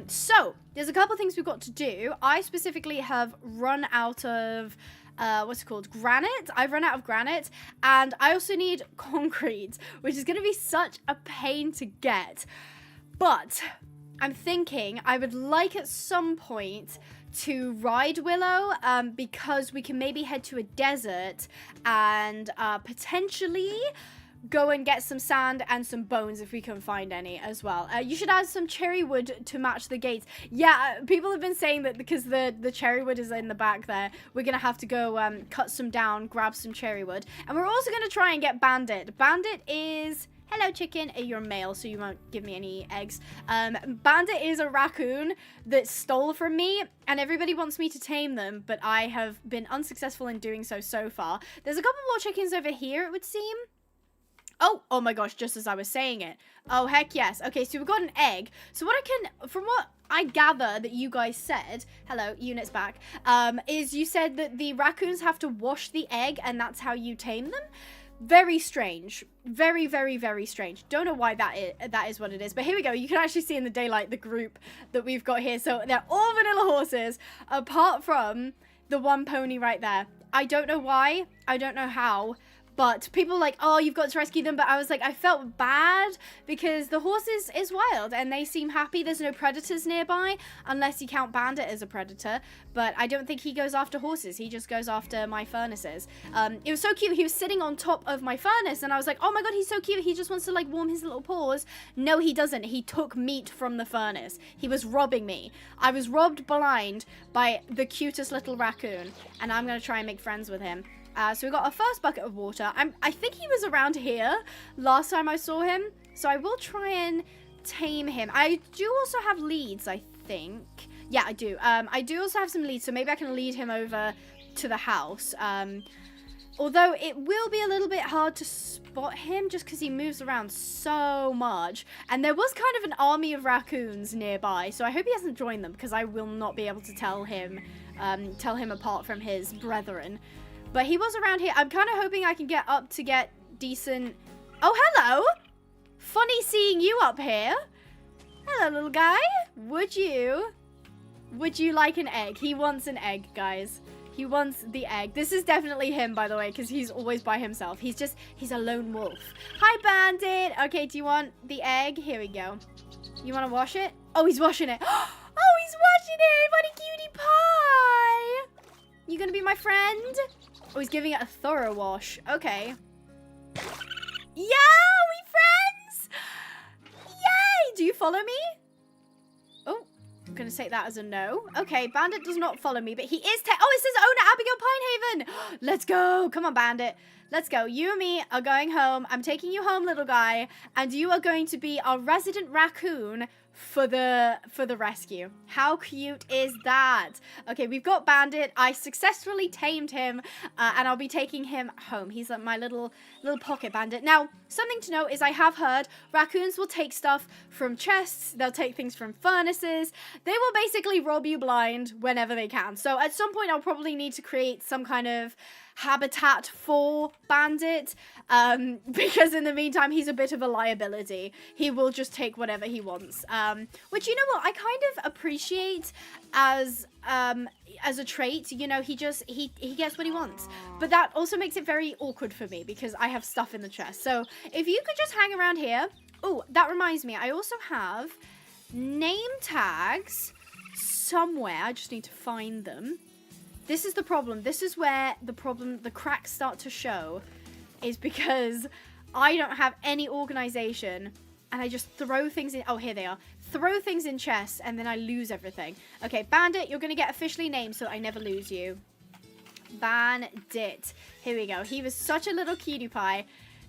So there's a couple things we've got to do. I specifically have run out of what's it called? Granite. I've run out of granite and I also need concrete, which is going to be such a pain to get. But I'm thinking I would like at some point to ride Willow because we can maybe head to a desert and potentially go and get some sand and some bones if we can find any as well. You should add some cherry wood to match the gates. Yeah, people have been saying that because the cherry wood is in the back there, we're going to have to go cut some down, grab some cherry wood. And we're also going to try and get Bandit. Bandit is... Hello, chicken. You're male, so you won't give me any eggs. Bandit is a raccoon that stole from me, and everybody wants me to tame them, but I have been unsuccessful in doing so far. There's a couple more chickens over here, it would seem. Oh my gosh, just as I was saying it. Oh, heck yes. Okay, so we've got an egg. So from what I gather that you guys said, hello, Unit's back, is you said that the raccoons have to wash the egg and that's how you tame them? Very strange. Very, very, very strange. Don't know why that is what it is. But here we go. You can actually see in the daylight the group that we've got here. So they're all vanilla horses, apart from the one pony right there. I don't know why. I don't know how. But people like, oh, you've got to rescue them. But I was like, I felt bad because the horse is wild and they seem happy. There's no predators nearby unless you count Bandit as a predator. But I don't think he goes after horses. He just goes after my furnaces. It was so cute. He was sitting on top of my furnace and I was like, oh my God, he's so cute. He just wants to like warm his little paws. No, he doesn't. He took meat from the furnace. He was robbing me. I was robbed blind by the cutest little raccoon and I'm going to try and make friends with him. So we got our first bucket of water. I think he was around here last time I saw him. So I will try and tame him. I do also have leads, I think. Yeah, I do. I do also have some leads. So maybe I can lead him over to the house. Although it will be a little bit hard to spot him just because he moves around so much. And there was kind of an army of raccoons nearby. So I hope he hasn't joined them because I will not be able to tell him apart from his brethren. But he was around here. I'm kind of hoping I can get up to get decent... Oh, hello! Funny seeing you up here. Hello, little guy. Would you like an egg? He wants an egg, guys. He wants the egg. This is definitely him, by the way, because he's always by himself. He's a lone wolf. Hi, Bandit. Okay, do you want the egg? Here we go. You want to wash it? Oh, he's washing it. Oh, he's washing it. What a cutie pie. You gonna be my friend? Oh, he's giving it a thorough wash. Okay. Yeah, we friends? Yay! Do you follow me? Oh, I'm gonna take that as a no. Okay, Bandit does not follow me, but he is oh, it says owner Abigail Pinehaven. Let's go. Come on, Bandit. Let's go. You and me are going home. I'm taking you home, little guy, and you are going to be our resident raccoon for the rescue. How cute is that? Okay, we've got Bandit. I successfully tamed him, and I'll be taking him home. He's like my little pocket bandit. Now, something to note is I have heard raccoons will take stuff from chests. They'll take things from furnaces. They will basically rob you blind whenever they can. So at some point, I'll probably need to create some kind of habitat for Bandit, because in the meantime he's a bit of a liability. He will just take whatever he wants, which, you know what, I kind of appreciate as a trait. You know, he gets what he wants, but that also makes it very awkward for me because I have stuff in the chest. So if you could just hang around here. Oh, that reminds me, I also have name tags somewhere. I just need to find them. This is the problem. This is where the cracks start to show, is because I don't have any organization and I just throw things in. Oh, here they are. Throw things in chests and then I lose everything. Okay, Bandit, you're going to get officially named so I never lose you. Bandit. Here we go. He was such a little cutie pie.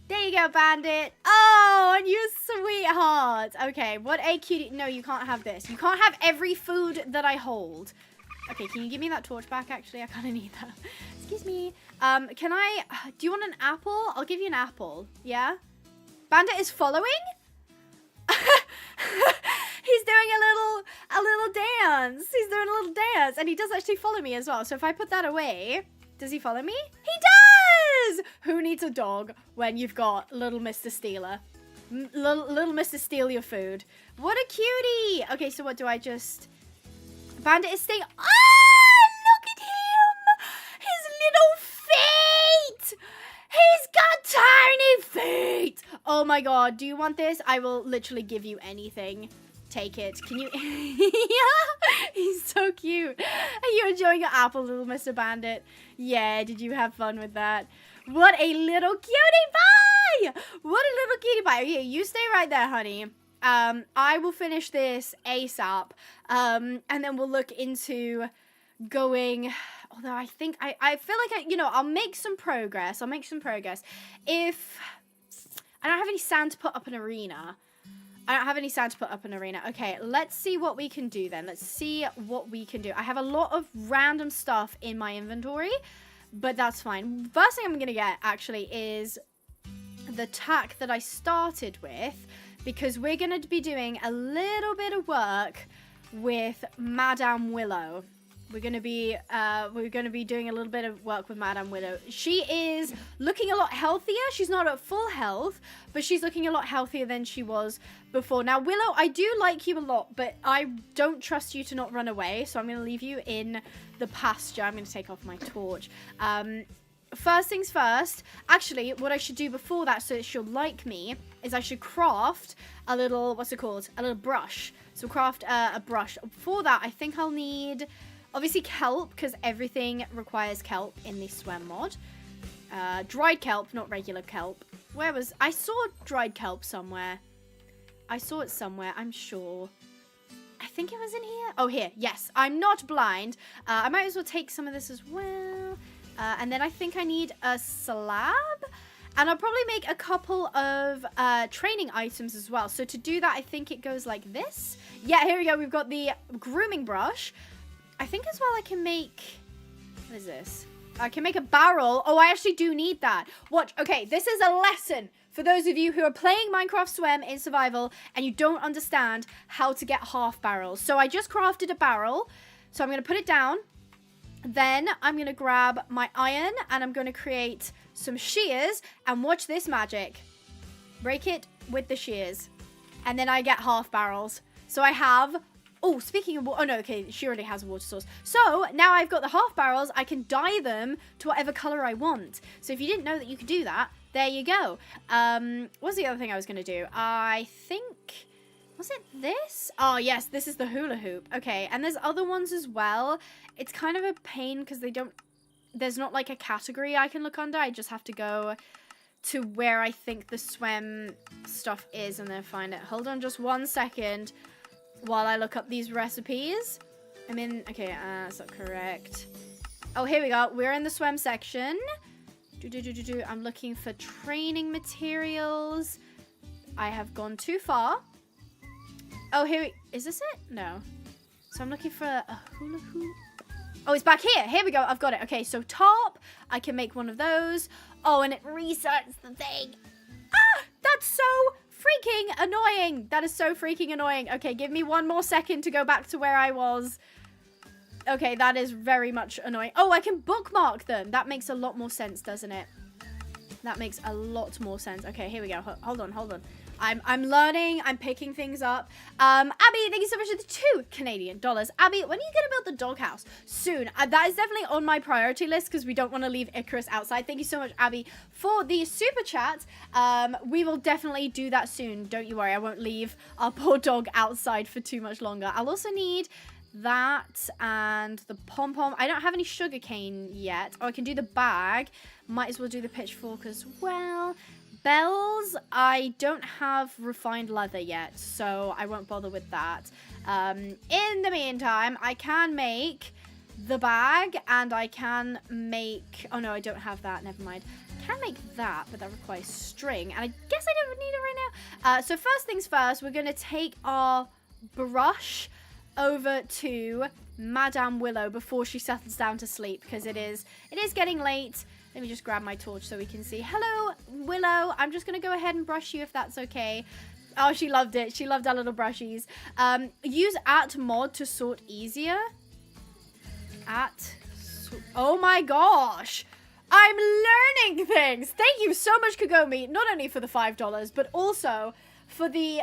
There you go, Bandit. Oh, and you sweetheart. Okay, what a cutie. No, you can't have this. You can't have every food that I hold. Okay, can you give me that torch back, actually? I kind of need that. Excuse me. Do you want an apple? I'll give you an apple. Yeah? Bandit is following? He's doing a little dance. He's doing a little dance. And he does actually follow me as well. So if I put that away, does he follow me? He does! Who needs a dog when you've got little Mr. Stealer? Little Mr. Steal your food. What a cutie! Okay, so what do I just... Bandit is staying... Ah! Look at him! His little feet! He's got tiny feet! Oh my god, do you want this? I will literally give you anything. Take it. Can you... Yeah! He's so cute. Are you enjoying your apple, little Mr. Bandit? Yeah, did you have fun with that? What a little cutie pie! What a little cutie pie. Okay, you stay right there, honey. I will finish this ASAP, and then we'll look into going, although I think, I feel like, I'll make some progress. If, I don't have any sand to put up an arena. Okay, let's see what we can do then. I have a lot of random stuff in my inventory, but that's fine. First thing I'm going to get, actually, is the tack that I started with, because we're going to be doing a little bit of work with Madame Willow. We're going to be doing a little bit of work with Madame Willow. She is looking a lot healthier. She's not at full health, but she's looking a lot healthier than she was before. Now, Willow, I do like you a lot, but I don't trust you to not run away, so I'm going to leave you in the pasture. I'm going to take off my torch. First things first, actually, what I should do before that so that she'll like me is I should craft a little, what's it called? A little brush. So craft a brush. For that, I think I'll need... obviously kelp, because everything requires kelp in the swem mod. Dried kelp, not regular kelp. I saw dried kelp somewhere. I saw it somewhere, I'm sure. I think it was in here. Oh, here, yes. I'm not blind. I might as well take some of this as well. And then I think I need a slab. And I'll probably make a couple of training items as well. So to do that, I think it goes like this. Yeah, here we go. We've got the grooming brush. I think as well I can make... what is this? I can make a barrel. Oh, I actually do need that. Watch. Okay, this is a lesson for those of you who are playing Minecraft Swem in survival and you don't understand how to get half barrels. So I just crafted a barrel. So I'm going to put it down. Then I'm going to grab my iron and I'm going to create some shears. And watch this magic. Break it with the shears. And then I get half barrels. So I have... oh, speaking of... oh, no, okay, she already has a water source. So, now I've got the half barrels, I can dye them to whatever color I want. So, if you didn't know that you could do that, there you go. What's the other thing I was going to do? I think... was it this? Oh, yes, this is the hula hoop. Okay, and there's other ones as well. It's kind of a pain because they don't... there's not, like, a category I can look under. I just have to go to where I think the swem stuff is and then find it. Hold on just 1 second. While I look up these recipes. I'm in... okay, that's not correct. Oh, here we go. We're in the swem section. I'm looking for training materials. I have gone too far. Oh, here we... is this it? No. So I'm looking for a hula hoop. Oh, it's back here. Here we go. I've got it. Okay, so top. I can make one of those. Oh, and it resets the thing. Ah! That's so... freaking annoying. That is so freaking annoying. Okay, give me 1 more second to go back to where I was. Okay, that is very much annoying. Oh, I can bookmark them. That makes a lot more sense, doesn't it? That makes a lot more sense. Okay, here we go. Hold on. I'm learning. I'm picking things up. Abby, thank you so much for the 2 Canadian dollars. Abby, when are you going to build the doghouse? Soon. That is definitely on my priority list because we don't want to leave Icarus outside. Thank you so much, Abby, for the super chat. We will definitely do that soon. Don't you worry. I won't leave our poor dog outside for too much longer. I'll also need that and the pom-pom. I don't have any sugarcane yet. Oh, I can do the bag. Might as well do the pitchfork as well. Bells, I don't have refined leather yet, so I won't bother with that. In the meantime, I can make the bag, and I can make... oh, no, I don't have that. Never mind. I can make that, but that requires string, and I guess I don't need it right now. So first things first, we're going to take our brush over to Madame Willow before she settles down to sleep, because it is getting late. Let me just grab my torch so we can see. Hello, Willow. I'm just going to go ahead and brush you if that's okay. Oh, she loved it. She loved our little brushies. Use @mod to sort easier. Oh my gosh. I'm learning things. Thank you so much, Kagome. Not only for the $5, but also for the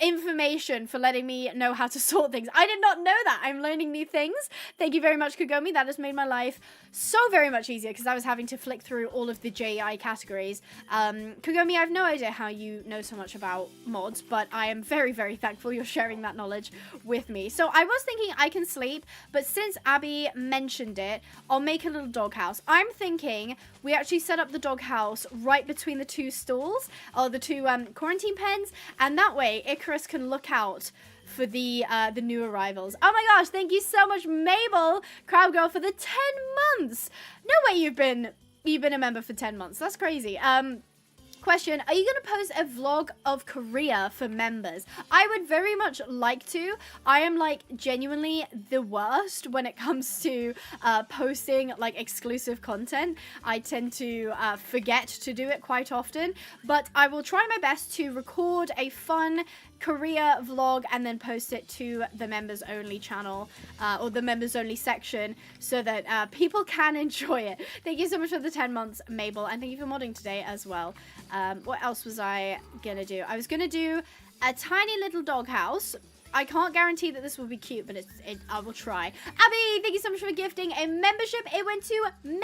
information, for letting me know how to sort things. I did not know that. I'm learning new things. Thank you very much, Kagome. That has made my life so very much easier because I was having to flick through all of the JI categories. Kagome, I have no idea how you know so much about mods, but I am very, very thankful you're sharing that knowledge with me. So I was thinking I can sleep, but since Abby mentioned it, I'll make a little doghouse. I'm thinking we actually set up the doghouse right between the 2 stalls, or the 2 quarantine pens, and that way Icarus can look out for the new arrivals. Oh my gosh, thank you so much, Mabel Crowd Girl, for the 10 months. No way you've been a member for 10 months. That's crazy. Question, are you going to post a vlog of Korea for members? I would very much like to. I am like genuinely the worst when it comes to posting like exclusive content. I tend to forget to do it quite often, but I will try my best to record a fun Korea vlog and then post it to the members only channel or the members only section so that people can enjoy it. Thank you so much for the 10 months, Mabel, and thank you for modding today as well. What else was I gonna do? I was gonna do a tiny little doghouse. I can't guarantee that this will be cute, but I will try. Abby, thank you so much for gifting a membership. It went to Mary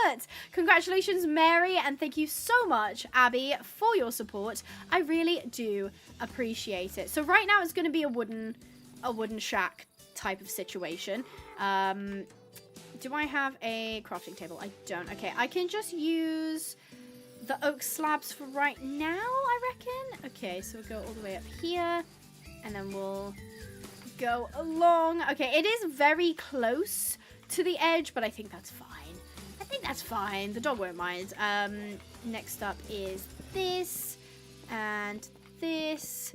Lambert. Congratulations, Mary, and thank you so much, Abby, for your support. I really do appreciate it. So right now it's going to be a wooden shack type of situation. Do I have a crafting table? I don't. Okay, I can just use the oak slabs for right now, I reckon. Okay, so we'll go all the way up here. And then we'll go along. Okay, it is very close to the edge, but I think that's fine. I think that's fine. The dog won't mind. Next up is this, and this,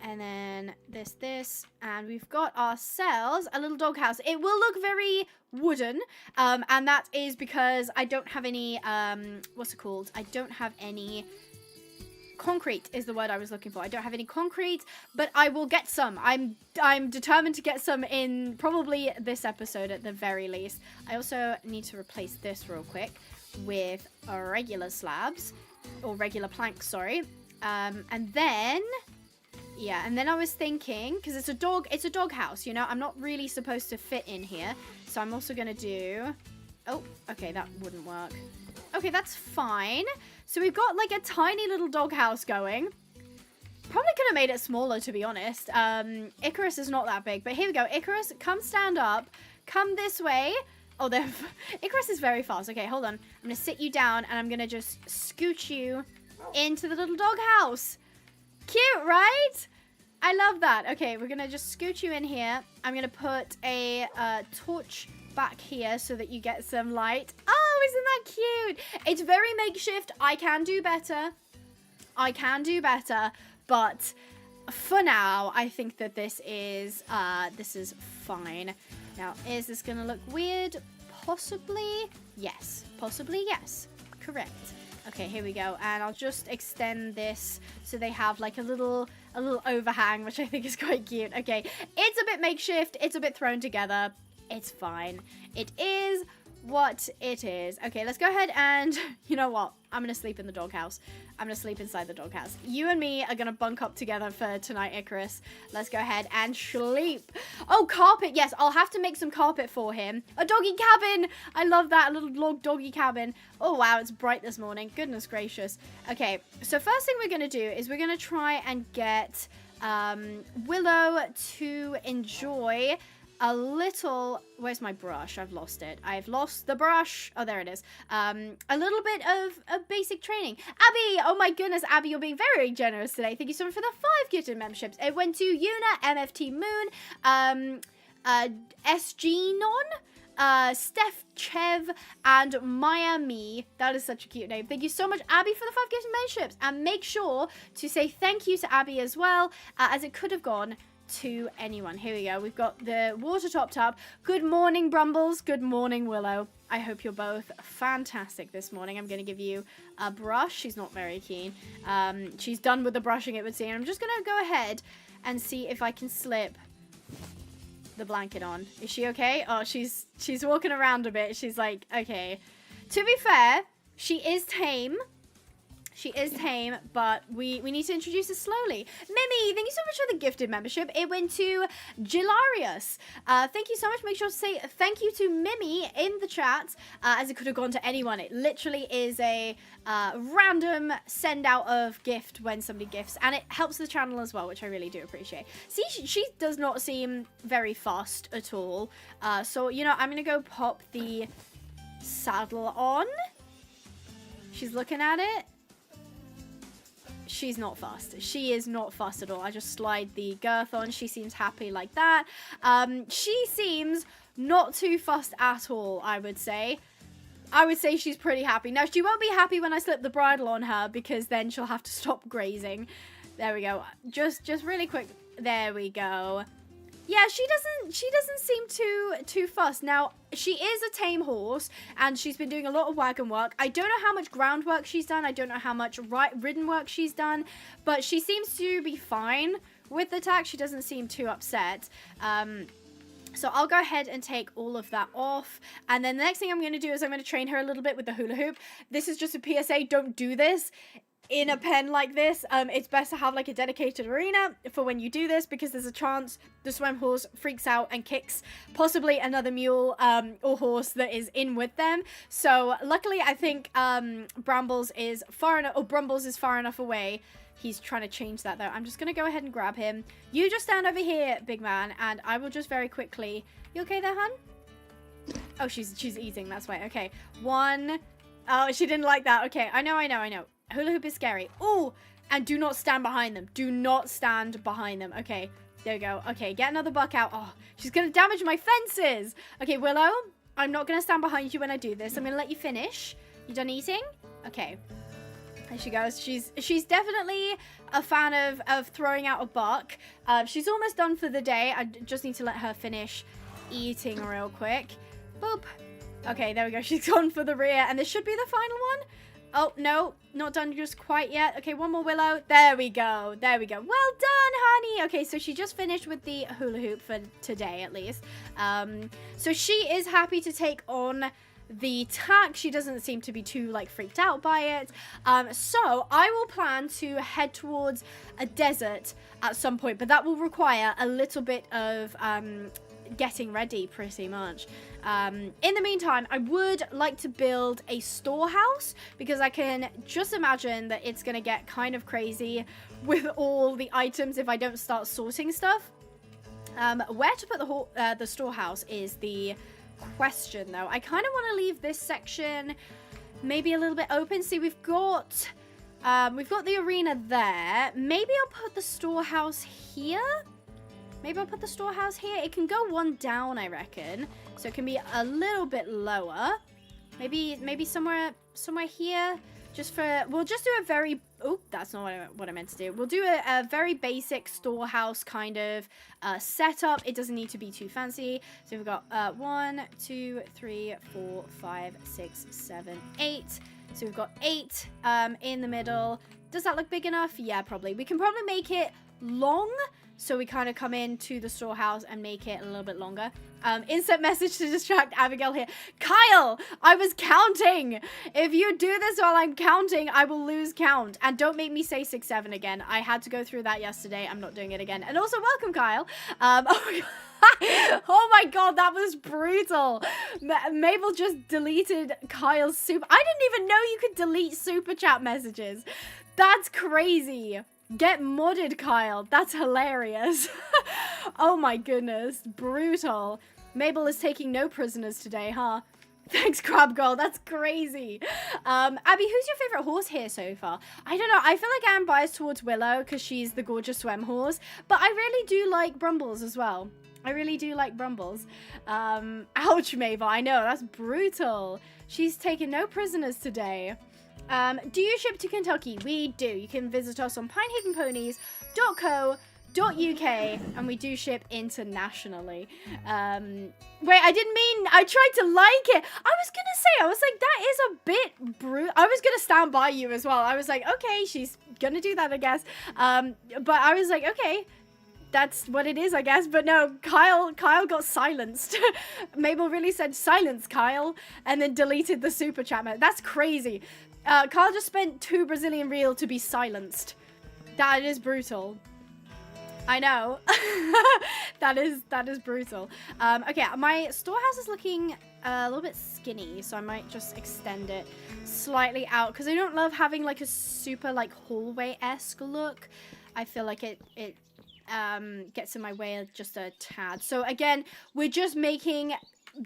and then this, and we've got ourselves a little doghouse. It will look very wooden, and that is because I don't have any, what's it called? I don't have any... Concrete is the word I was looking for. I don't have any concrete, but I will get some. I'm determined to get some in probably this episode at the very least. I also need to replace this real quick with regular slabs or regular planks, sorry. And then I was thinking, because it's a dog house, you know, I'm not really supposed to fit in here. So I'm also gonna do, oh, okay, that wouldn't work. Okay, that's fine. So we've got like a tiny little doghouse going. Probably could have made it smaller, to be honest. Icarus is not that big, but here we go. Icarus, come stand up. Come this way. Oh, Icarus is very fast. Okay, hold on. I'm going to sit you down and I'm going to just scooch you into the little doghouse. Cute, right? I love that. Okay, we're going to just scooch you in here. I'm going to put a torch back here so that you get some light. Oh, isn't that cute? It's very makeshift. I can do better. But for now, I think that this is fine. Now, is this gonna look weird? Possibly yes. Correct. Okay, here we go. And I'll just extend this so they have like a little overhang, which I think is quite cute. Okay, it's a bit makeshift. It's a bit thrown together. It's fine. It is what it is. Okay, let's go ahead and, you know what? I'm going to sleep in the doghouse. I'm going to sleep inside the doghouse. You and me are going to bunk up together for tonight, Icarus. Let's go ahead and sleep. Oh, carpet. Yes, I'll have to make some carpet for him. A doggy cabin. I love that. A little log doggy cabin. Oh, wow. It's bright this morning. Goodness gracious. Okay, so first thing we're going to do is we're going to try and get Willow to enjoy a little, where's my brush? I've lost it. I've lost the brush. Oh, there it is. A little bit of basic training. Abby, oh my goodness, Abby, you're being very generous today. Thank you so much for the 5 gifted memberships. It went to Yuna, MFT Moon, SG Non, Steph Chev, and Maya Me. That is such a cute name. Thank you so much, Abby, for the 5 gifted memberships. And make sure to say thank you to Abby as well, as it could have gone to anyone. Here we go. We've got the water topped up. Good morning, Brumbles. Good morning, Willow. I hope you're both fantastic this morning. I'm going to give you a brush. She's not very keen. She's done with the brushing, it would seem. I'm just going to go ahead and see if I can slip the blanket on. Is she okay? Oh, she's walking around a bit. She's like, okay. To be fair, she is tame. She is tame, but we need to introduce her slowly. Mimi, thank you so much for the gifted membership. It went to Gilarius. Thank you so much. Make sure to say thank you to Mimi in the chat, as it could have gone to anyone. It literally is a random send out of gift when somebody gifts, and it helps the channel as well, which I really do appreciate. See, she does not seem very fast at all. So, you know, I'm going to go pop the saddle on. She's looking at it. She's not fast. She is not fast at all. I just slide the girth on. She seems happy like that. She seems not too fussed at all, I would say. I would say she's pretty happy. Now, she won't be happy when I slip the bridle on her because then she'll have to stop grazing. There we go. Just really quick. There we go. Yeah, she doesn't seem too fussed. Now, she is a tame horse, and she's been doing a lot of wagon work. I don't know how much groundwork she's done. I don't know how much ridden work she's done, but she seems to be fine with the tack. She doesn't seem too upset. So I'll go ahead and take all of that off. And then the next thing I'm going to do is I'm going to train her a little bit with the hula hoop. This is just a PSA. Don't do this in a pen like this. It's best to have like a dedicated arena for when you do this, because there's a chance the swem horse freaks out and kicks possibly another mule or horse that is in with them. So luckily I think Brambles is far enough, or Brumbles is far enough away. He's trying to change that though. I'm just gonna go ahead and grab him. You just stand over here, big man, and I will just very quickly. You okay there, hun? Oh, she's eating, that's why. Okay, one. Oh, she didn't like that. Okay, I know. Hula hoop is scary. Oh, and do not stand behind them. Do not stand behind them. Okay, there we go. Okay, get another buck out. Oh, she's gonna damage my fences. Okay, Willow, I'm not gonna stand behind you when I do this. I'm gonna let you finish. You done eating? Okay. There she goes. She's definitely a fan of throwing out a buck. She's almost done for the day. I just need to let her finish eating real quick. Boop. Okay, there we go. She's gone for the rear, and this should be the final one. Oh, no, not done just quite yet. Okay, one more Willow. There we go. There we go. Well done, honey. Okay, so she just finished with the hula hoop for today, at least. So she is happy to take on the tack. She doesn't seem to be too like freaked out by it. So I will plan to head towards a desert at some point, but that will require a little bit of getting ready pretty much. In the meantime, I would like to build a storehouse, because I can just imagine that it's gonna get kind of crazy with all the items if I don't start sorting stuff. Where to put the storehouse is the question though. I kind of want to leave this section maybe a little bit open. See, we've got the arena there. Maybe I'll put the storehouse here. It can go one down, I reckon, so it can be a little bit lower. Maybe somewhere here. We'll just do a very, oh, that's not what I meant to do. We'll do a very basic storehouse kind of setup. It doesn't need to be too fancy. So we've got 1, 2, 3, 4, 5, 6, 7, 8. So we've got 8 in the middle. Does that look big enough? Yeah, probably. We can probably make it long, so we kind of come into the storehouse and make it a little bit longer. Insert message to distract Abigail here. Kyle, I was counting. If you do this while I'm counting, I will lose count. And don't make me say 6, 7 again. I had to go through that yesterday. I'm not doing it again. And also, welcome, Kyle. Oh my god, that was brutal. Mabel just deleted Kyle's super. I didn't even know you could delete super chat messages. That's crazy. Get modded, Kyle. That's hilarious. Oh my goodness. Brutal. Mabel is taking no prisoners today, huh? Thanks, Crab Girl. That's crazy. Abby, who's your favorite horse here so far? I don't know. I feel like I'm biased towards Willow because she's the gorgeous swem horse. But I really do like Brumbles as well. I really do like Brumbles. Ouch, Mabel. I know. That's brutal. She's taken no prisoners today. Do you ship to Kentucky? We do. You can visit us on pinehavenponies.co.uk, and we do ship internationally. Wait, I didn't mean, I tried to like it. I was like, that is a bit brutal. I was gonna stand by you as well. I was like, okay, she's gonna do that, I guess. But I was like, okay, that's what it is, I guess. But no, Kyle got silenced. Mabel really said, silence, Kyle, and then deleted the super chat. That's crazy. Kyle just spent 2 Brazilian real to be silenced. That is brutal. I know. that is brutal. Okay, my storehouse is looking a little bit skinny, so I might just extend it slightly out, because I don't love having like a super like hallway-esque look. I feel like it gets in my way just a tad. So again, we're just making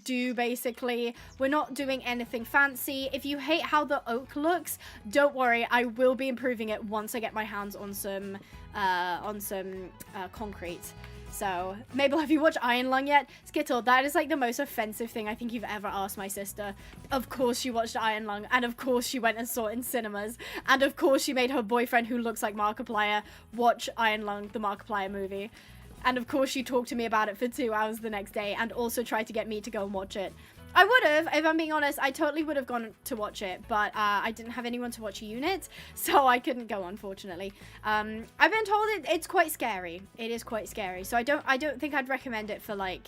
do, basically. We're not doing anything fancy. If you hate how the oak looks, don't worry, I will be improving it once I get my hands on some concrete. So, Mabel, have you watched Iron Lung yet? Skittle, that is like the most offensive thing I think you've ever asked my sister. Of course she watched Iron Lung, and of course she went and saw it in cinemas, and of course she made her boyfriend, who looks like Markiplier, watch Iron Lung, the Markiplier movie. And of course she talked to me about it for 2 hours the next day, and also tried to get me to go and watch it. I would have, if I'm being honest, I totally would have gone to watch it, but I didn't have anyone to watch Unit, so I couldn't go, unfortunately. I've been told it's quite scary. It is quite scary, so I don't think I'd recommend it for, like,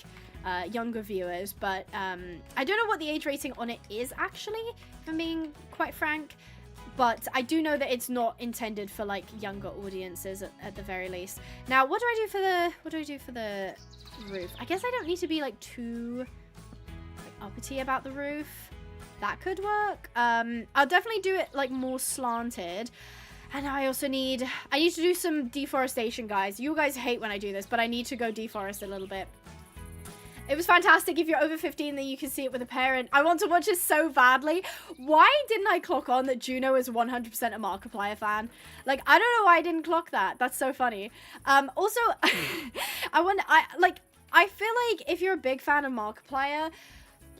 younger viewers, but I don't know what the age rating on it is, actually, if I'm being quite frank, but I do know that it's not intended for, like, younger audiences at the very least. Now, what do I do for the roof? I guess I don't need to be, like, too uppity about the roof. That could work. I'll definitely do it like more slanted, and I need to do some deforestation, guys. You guys hate when I do this, but I need to go deforest a little bit. It was fantastic. If you're over 15, then you can see it with a parent. I want to watch this so badly. Why didn't I clock on that Juno is 100% a Markiplier fan? Like, I don't know why I didn't clock that. That's so funny. Also, I feel like if you're a big fan of Markiplier,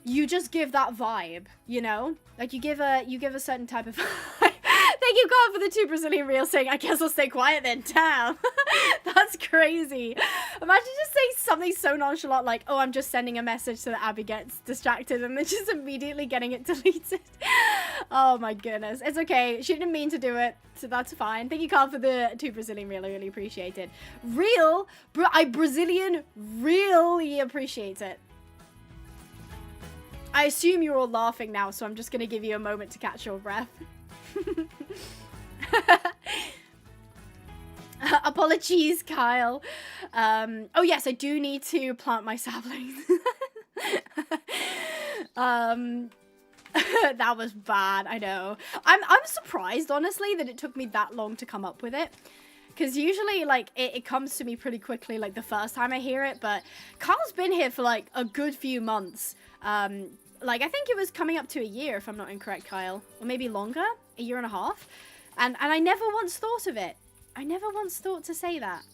you just give that vibe, you know? Like, you give a certain type of vibe. Thank you, God, for the 2 Brazilian reels saying, I guess I'll stay quiet then. Damn. That's crazy. Imagine just saying something so nonchalant like, oh, I'm just sending a message so that Abby gets distracted, and then just immediately getting it deleted. Oh, my goodness. It's okay. She didn't mean to do it, so that's fine. Thank you, Carl, for the 2 Brazilian reel. I really appreciate it. I Brazilian really appreciate it. I assume you're all laughing now, so I'm just going to give you a moment to catch your breath. Apologies, Kyle. Oh, yes, I do need to plant my saplings. That was bad, I know. I'm surprised, honestly, that it took me that long to come up with it. Because usually, like, it comes to me pretty quickly, like, the first time I hear it. But Carl's been here for, like, a good few months. Like, I think it was coming up to a year, if I'm not incorrect, Kyle. Or maybe longer? A year and a half? And I never once thought of it. I never once thought to say that.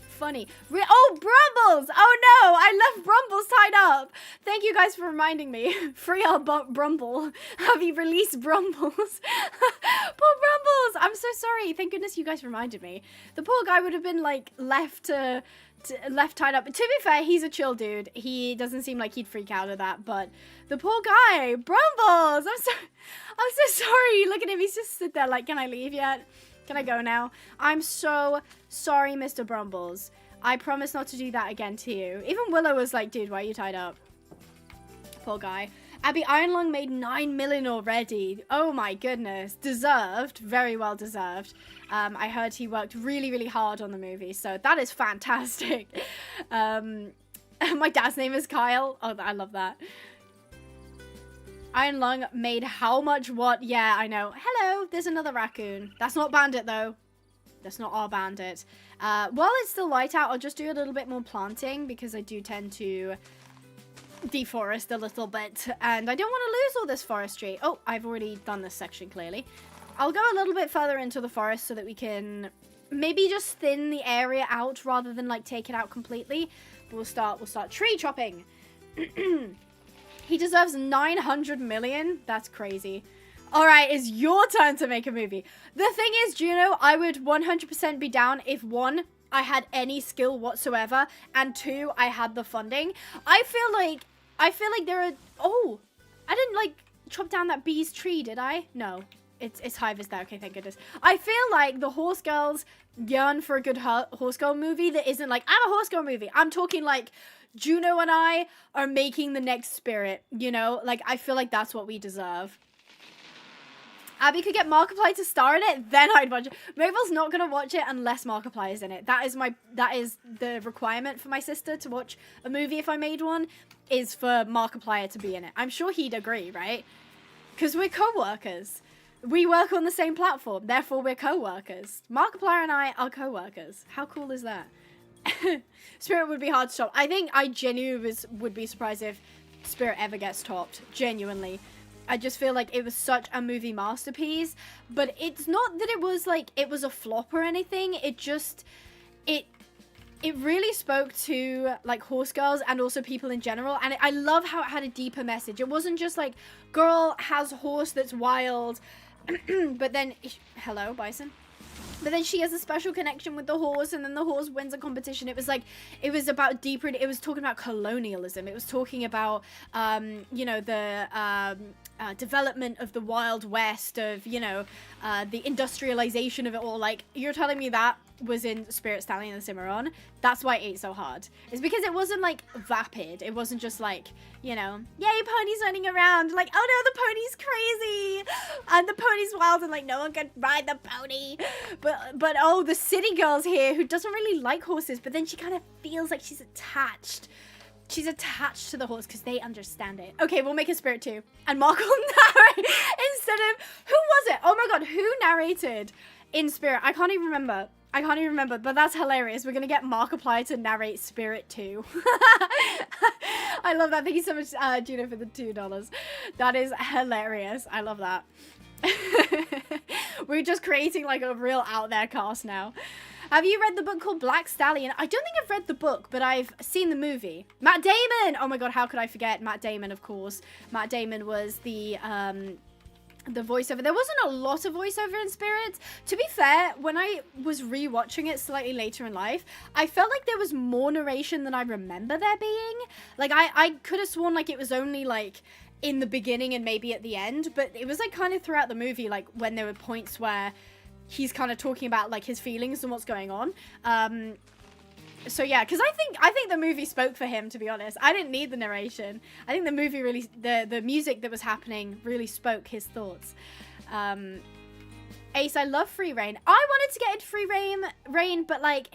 Funny. Oh, Brumbles! Oh, no! I left Brumbles tied up! Thank you guys for reminding me. Free our Brumble. Have you released Brumbles? Poor Brumbles! I'm so sorry. Thank goodness you guys reminded me. The poor guy would have been, like, left tied up. To be fair, he's a chill dude. He doesn't seem like he'd freak out at that, but the poor guy, Brumbles! I'm so sorry. Look at him. He's just sit there like, can I leave yet? Can I go now? I'm so sorry, Mr. Brumbles. I promise not to do that again to you. Even Willow was like, dude, why are you tied up? Poor guy. Abby, Iron Lung made 9 million already. Oh my goodness. Deserved. Very well deserved. I heard he worked really, really hard on the movie, so that is fantastic. My dad's name is Kyle. Oh, I love that. Iron Lung made how much what? Yeah, I know. Hello, there's another raccoon. That's not Bandit, though. That's not our Bandit. While it's still light out, I'll just do a little bit more planting, because I do tend to deforest a little bit, and I don't want to lose all this forestry. Oh, I've already done this section, clearly. I'll go a little bit further into the forest so that we can maybe just thin the area out rather than, like, take it out completely. But we'll start tree chopping. He deserves 900 million. That's crazy. All right, it's your turn to make a movie. The thing is, Juno, I would 100% be down if, 1, I had any skill whatsoever, and 2, I had the funding. I feel like there are... Oh, I didn't, like, chop down that bee's tree, did I? No. It's Hive is there. Okay, thank goodness. I feel like the horse girls yearn for a good horse girl movie that isn't like, I'm a horse girl movie. I'm talking like Juno and I are making the next Spirit, you know? Like, I feel like that's what we deserve. Abby could get Markiplier to star in it, then I'd watch it. Mabel's not going to watch it unless Markiplier is in it. That is the requirement for my sister to watch a movie if I made one, is for Markiplier to be in it. I'm sure he'd agree, right? Because we're co-workers. We work on the same platform, therefore we're co-workers. Markiplier and I are co-workers. How cool is that? Spirit would be hard to top. I think I genuinely would be surprised if Spirit ever gets topped. Genuinely. I just feel like it was such a movie masterpiece. But it's not that it was like, it was a flop or anything. It it really spoke to like horse girls and also people in general, and I love how it had a deeper message. It wasn't just like girl has horse that's wild but then hello bison, but then she has a special connection with the horse, and then the horse wins a competition. It was like, it was about deeper, it was talking about colonialism, it was talking about you know, the development of the Wild West, of, you know, the industrialization of it all. Like, you're telling me that was in Spirit Stallion and Cimarron? That's why it ate so hard. It's because it wasn't like vapid. It wasn't just like, you know, yay, ponies running around, like, oh no, the pony's crazy and the pony's wild and like no one can ride the pony. But oh, the city girl's here who doesn't really like horses, but then she kind of feels like she's attached. She's attached to the horse because they understand it. Okay, we'll make a Spirit too. And Mark will narrate instead of... Who was it? Oh my god, who narrated in Spirit? I can't even remember. But that's hilarious. We're going to get Markiplier to narrate Spirit 2. I love that. Thank you so much, Juno, for the $2. That is hilarious. I love that. We're just creating like a real out there cast now. Have you read the book called Black Stallion? I don't think I've read the book, but I've seen the movie. Matt Damon! Oh my god, how could I forget Matt Damon, of course. Matt Damon was the voiceover. There wasn't a lot of voiceover in Spirit. To be fair, when I was rewatching it slightly later in life, I felt like there was more narration than I remember there being. Like, I could have sworn like it was only like in the beginning and maybe at the end, but it was like kind of throughout the movie, like when there were points where he's kind of talking about like his feelings and what's going on. So yeah, because I think the movie spoke for him, to be honest. I didn't need the narration. I think the movie really, the music that was happening really spoke his thoughts. Ace, I love Free Reign. I wanted to get into Free Reign, but like,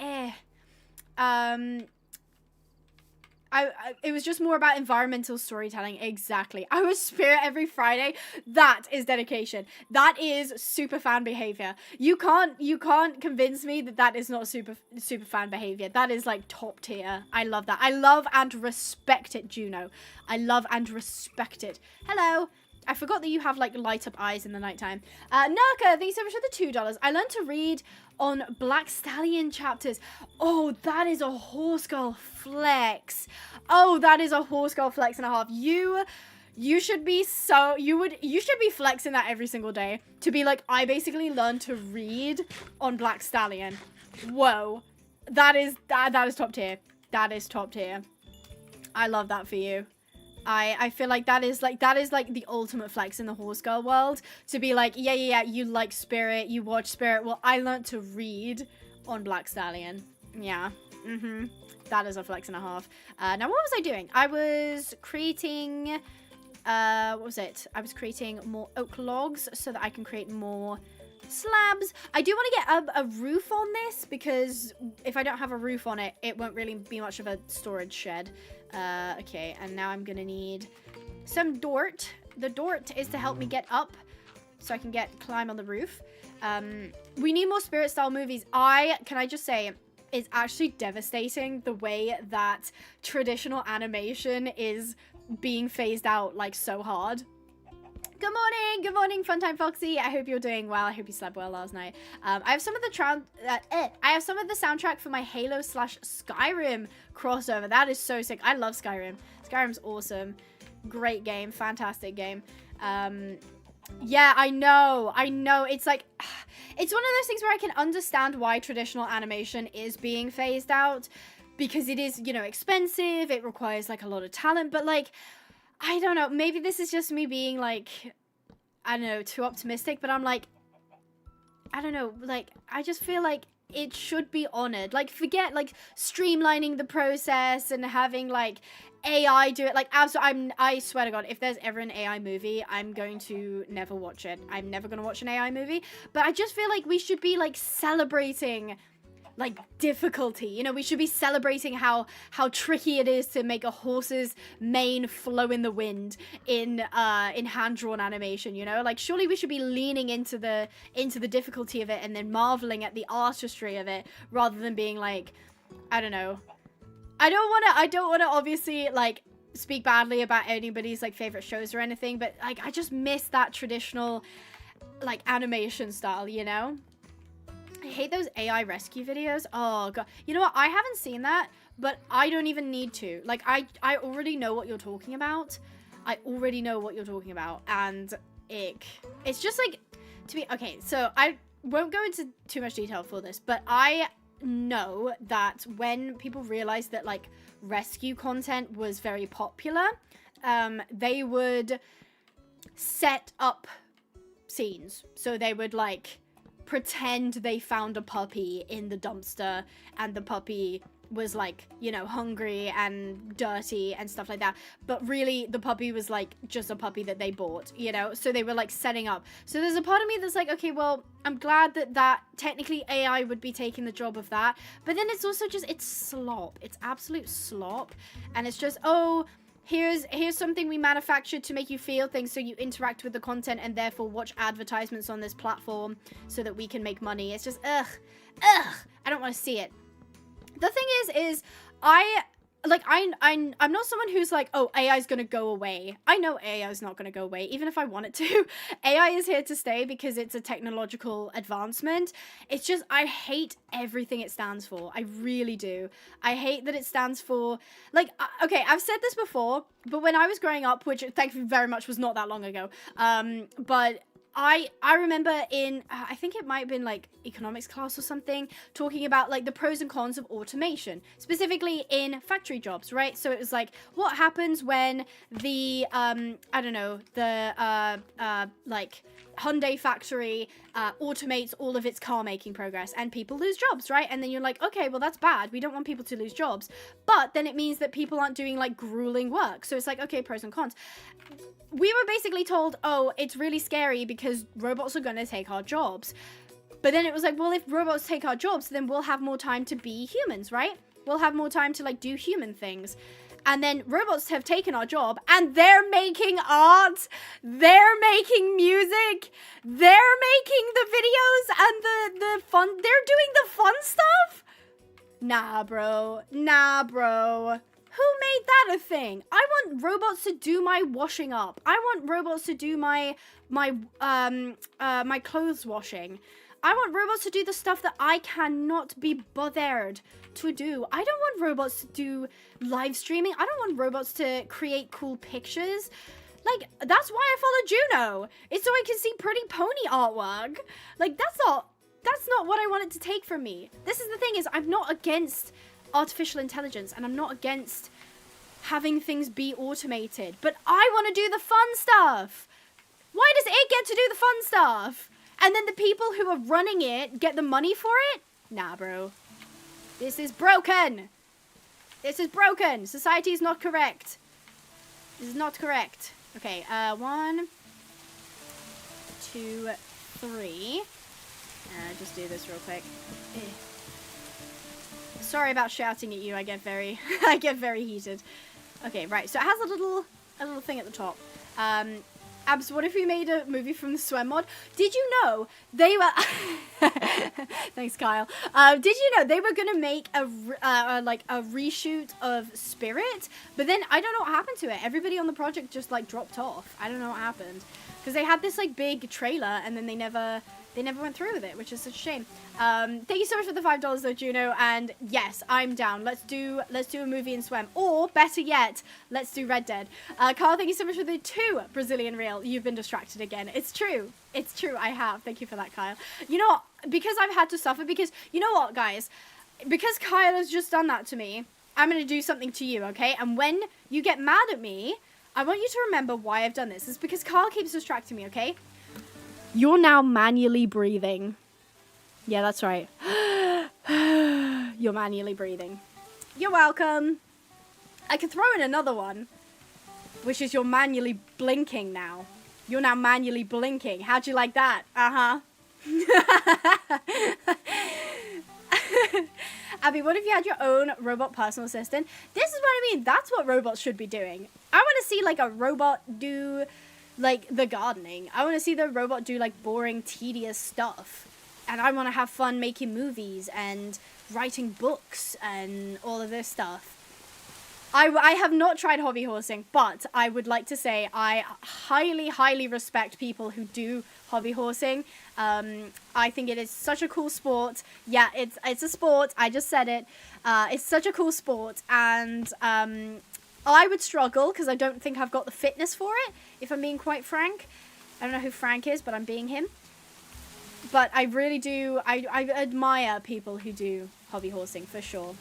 it was just more about environmental storytelling. Exactly. I was Spirit every Friday. That is dedication. That is super fan behavior. You can't convince me that that is not super fan behavior. That is like top tier. I love that. I love and respect it, Juno. I love and respect it. Hello. I forgot that you have like light up eyes in the nighttime. Naka, thanks so much for the $2. I learned to read on Black Stallion chapters. Oh, that is a horse girl flex. Oh, that is a horse girl flex and a half. You should be flexing that every single day to be like, I basically learned to read on Black Stallion. Whoa. That is top tier. That is top tier. I love that for you. I feel like that is like the ultimate flex in the horse girl world, to be like, yeah, you like Spirit, you watch Spirit. Well, I learned to read on Black Stallion. Yeah. That is a flex and a half. Now what was I doing? I was creating what was it? I was creating more oak logs so that I can create more slabs. I do want to get a roof on this, because if I don't have a roof on it, it won't really be much of a storage shed. Okay, and now I'm gonna need some dirt. The dirt is to help me get up so I can climb on the roof. We need more Spirit style movies. Can I just say, it's actually devastating the way that traditional animation is being phased out like so hard. Good morning, Funtime Foxy. I hope you're doing well. I hope you slept well last night. I have some of the soundtrack for my Halo/Skyrim crossover. That is so sick. I love Skyrim. Skyrim's awesome. Great game. Fantastic game. Yeah, I know. It's like, it's one of those things where I can understand why traditional animation is being phased out, because it is, you know, expensive. It requires like a lot of talent, but like, I don't know, maybe this is just me being like, I don't know, too optimistic, but I'm like, I don't know, like, I just feel like it should be honored. Like, forget like streamlining the process and having like AI do it. Like, absolutely, I swear to God, if there's ever an AI movie, I'm going to never watch it. I'm never going to watch an AI movie, but I just feel like we should be like celebrating like difficulty, you know. We should be celebrating how tricky it is to make a horse's mane flow in the wind in hand-drawn animation, you know. Like, surely we should be leaning into the difficulty of it and then marveling at the artistry of it, rather than being like, I don't know. I don't want to obviously like speak badly about anybody's like favorite shows or anything, but like, I just miss that traditional like animation style, you know. I hate those AI rescue videos. Oh god. You know what? I haven't seen that, but I don't even need to. Like I already know what you're talking about. I already know what you're talking about, and it's just like to be okay. So I won't go into too much detail for this, but I know that when people realized that like rescue content was very popular, they would set up scenes. So they would like pretend they found a puppy in the dumpster, and the puppy was like, you know, hungry and dirty and stuff like that, but really the puppy was like just a puppy that they bought, you know. So they were like setting up. So there's a part of me that's like, okay, well, I'm glad that technically AI would be taking the job of that, but then it's also just, it's slop. It's absolute slop. And it's just, oh, here's something we manufactured to make you feel things, so you interact with the content and therefore watch advertisements on this platform so that we can make money. It's just ugh, I don't want to see it. The thing is I'm not someone who's like, oh, AI is gonna go away. I know AI is not gonna go away, even if I want it to. AI is here to stay because it's a technological advancement. It's just, I hate everything it stands for. I really do. I hate that it stands for, like, okay, I've said this before, but when I was growing up, which thank you very much was not that long ago, but I remember in, I think it might have been like economics class or something, talking about like the pros and cons of automation, specifically in factory jobs, right? So it was like, what happens when the, I don't know, the, like Hyundai factory automates all of its car making progress and people lose jobs, right? And then you're like, okay, well, that's bad. We don't want people to lose jobs. But then it means that people aren't doing like grueling work. So it's like, okay, pros and cons. We were basically told, oh, it's really scary because robots are going to take our jobs. But then it was like, well, if robots take our jobs, then we'll have more time to be humans, right? We'll have more time to like do human things. And then robots have taken our job and they're making art. They're making music. They're making the videos and the fun. They're doing the fun stuff. Nah, bro. Nah, bro. Who made that a thing? I want robots to do my washing up. I want robots to do my clothes washing. I want robots to do the stuff that I cannot be bothered to do. I don't want robots to do live streaming. I don't want robots to create cool pictures. Like, that's why I follow Juno. It's so I can see pretty pony artwork. Like, that's not what I want it to take from me. This is the thing, is I'm not against artificial intelligence, and I'm not against having things be automated, but I want to do the fun stuff. Why does it get to do the fun stuff? And then the people who are running it get the money for it? Nah, bro. This is broken. This is broken. Society is not correct. This is not correct. Okay, 1, 2, 3. Just do this real quick. Sorry about shouting at you. I get very heated. Okay, right. So it has a little thing at the top. Abs, what if we made a movie from the Swem mod? Did you know they were... Thanks, Kyle. Did you know they were going to make a reshoot of Spirit? But then I don't know what happened to it. Everybody on the project just like dropped off. I don't know what happened. Because they had this like big trailer and then they never went through with it, which is such a shame. Thank you so much for the $5 though, Juno. And yes, I'm down. Let's do a movie in Swem. Or better yet, let's do Red Dead. Carl, thank you so much for the 2 Brazilian real. You've been distracted again. It's true. It's true. I have. Thank you for that, Kyle. You know what? Because I've had to suffer, because you know what, guys? Because Kyle has just done that to me, I'm going to do something to you, okay? And when you get mad at me, I want you to remember why I've done this. It's because Carl keeps distracting me, okay? You're now manually breathing. Yeah, that's right. You're manually breathing. You're welcome. I could throw in another one, which is you're manually blinking now. You're now manually blinking. How'd you like that? Uh-huh. Abby, what if you had your own robot personal assistant? This is what I mean. That's what robots should be doing. I want to see like a robot do like the gardening. I want to see the robot do like boring, tedious stuff. And I want to have fun making movies and writing books and all of this stuff. I have not tried hobby horsing, but I would like to say I highly, highly respect people who do hobby horsing. I think it is such a cool sport. Yeah, it's a sport. I just said it. It's such a cool sport, and I would struggle because I don't think I've got the fitness for it, if I'm being quite frank. I don't know who Frank is, but I'm being him. But I really do, I admire people who do hobby horsing, for sure.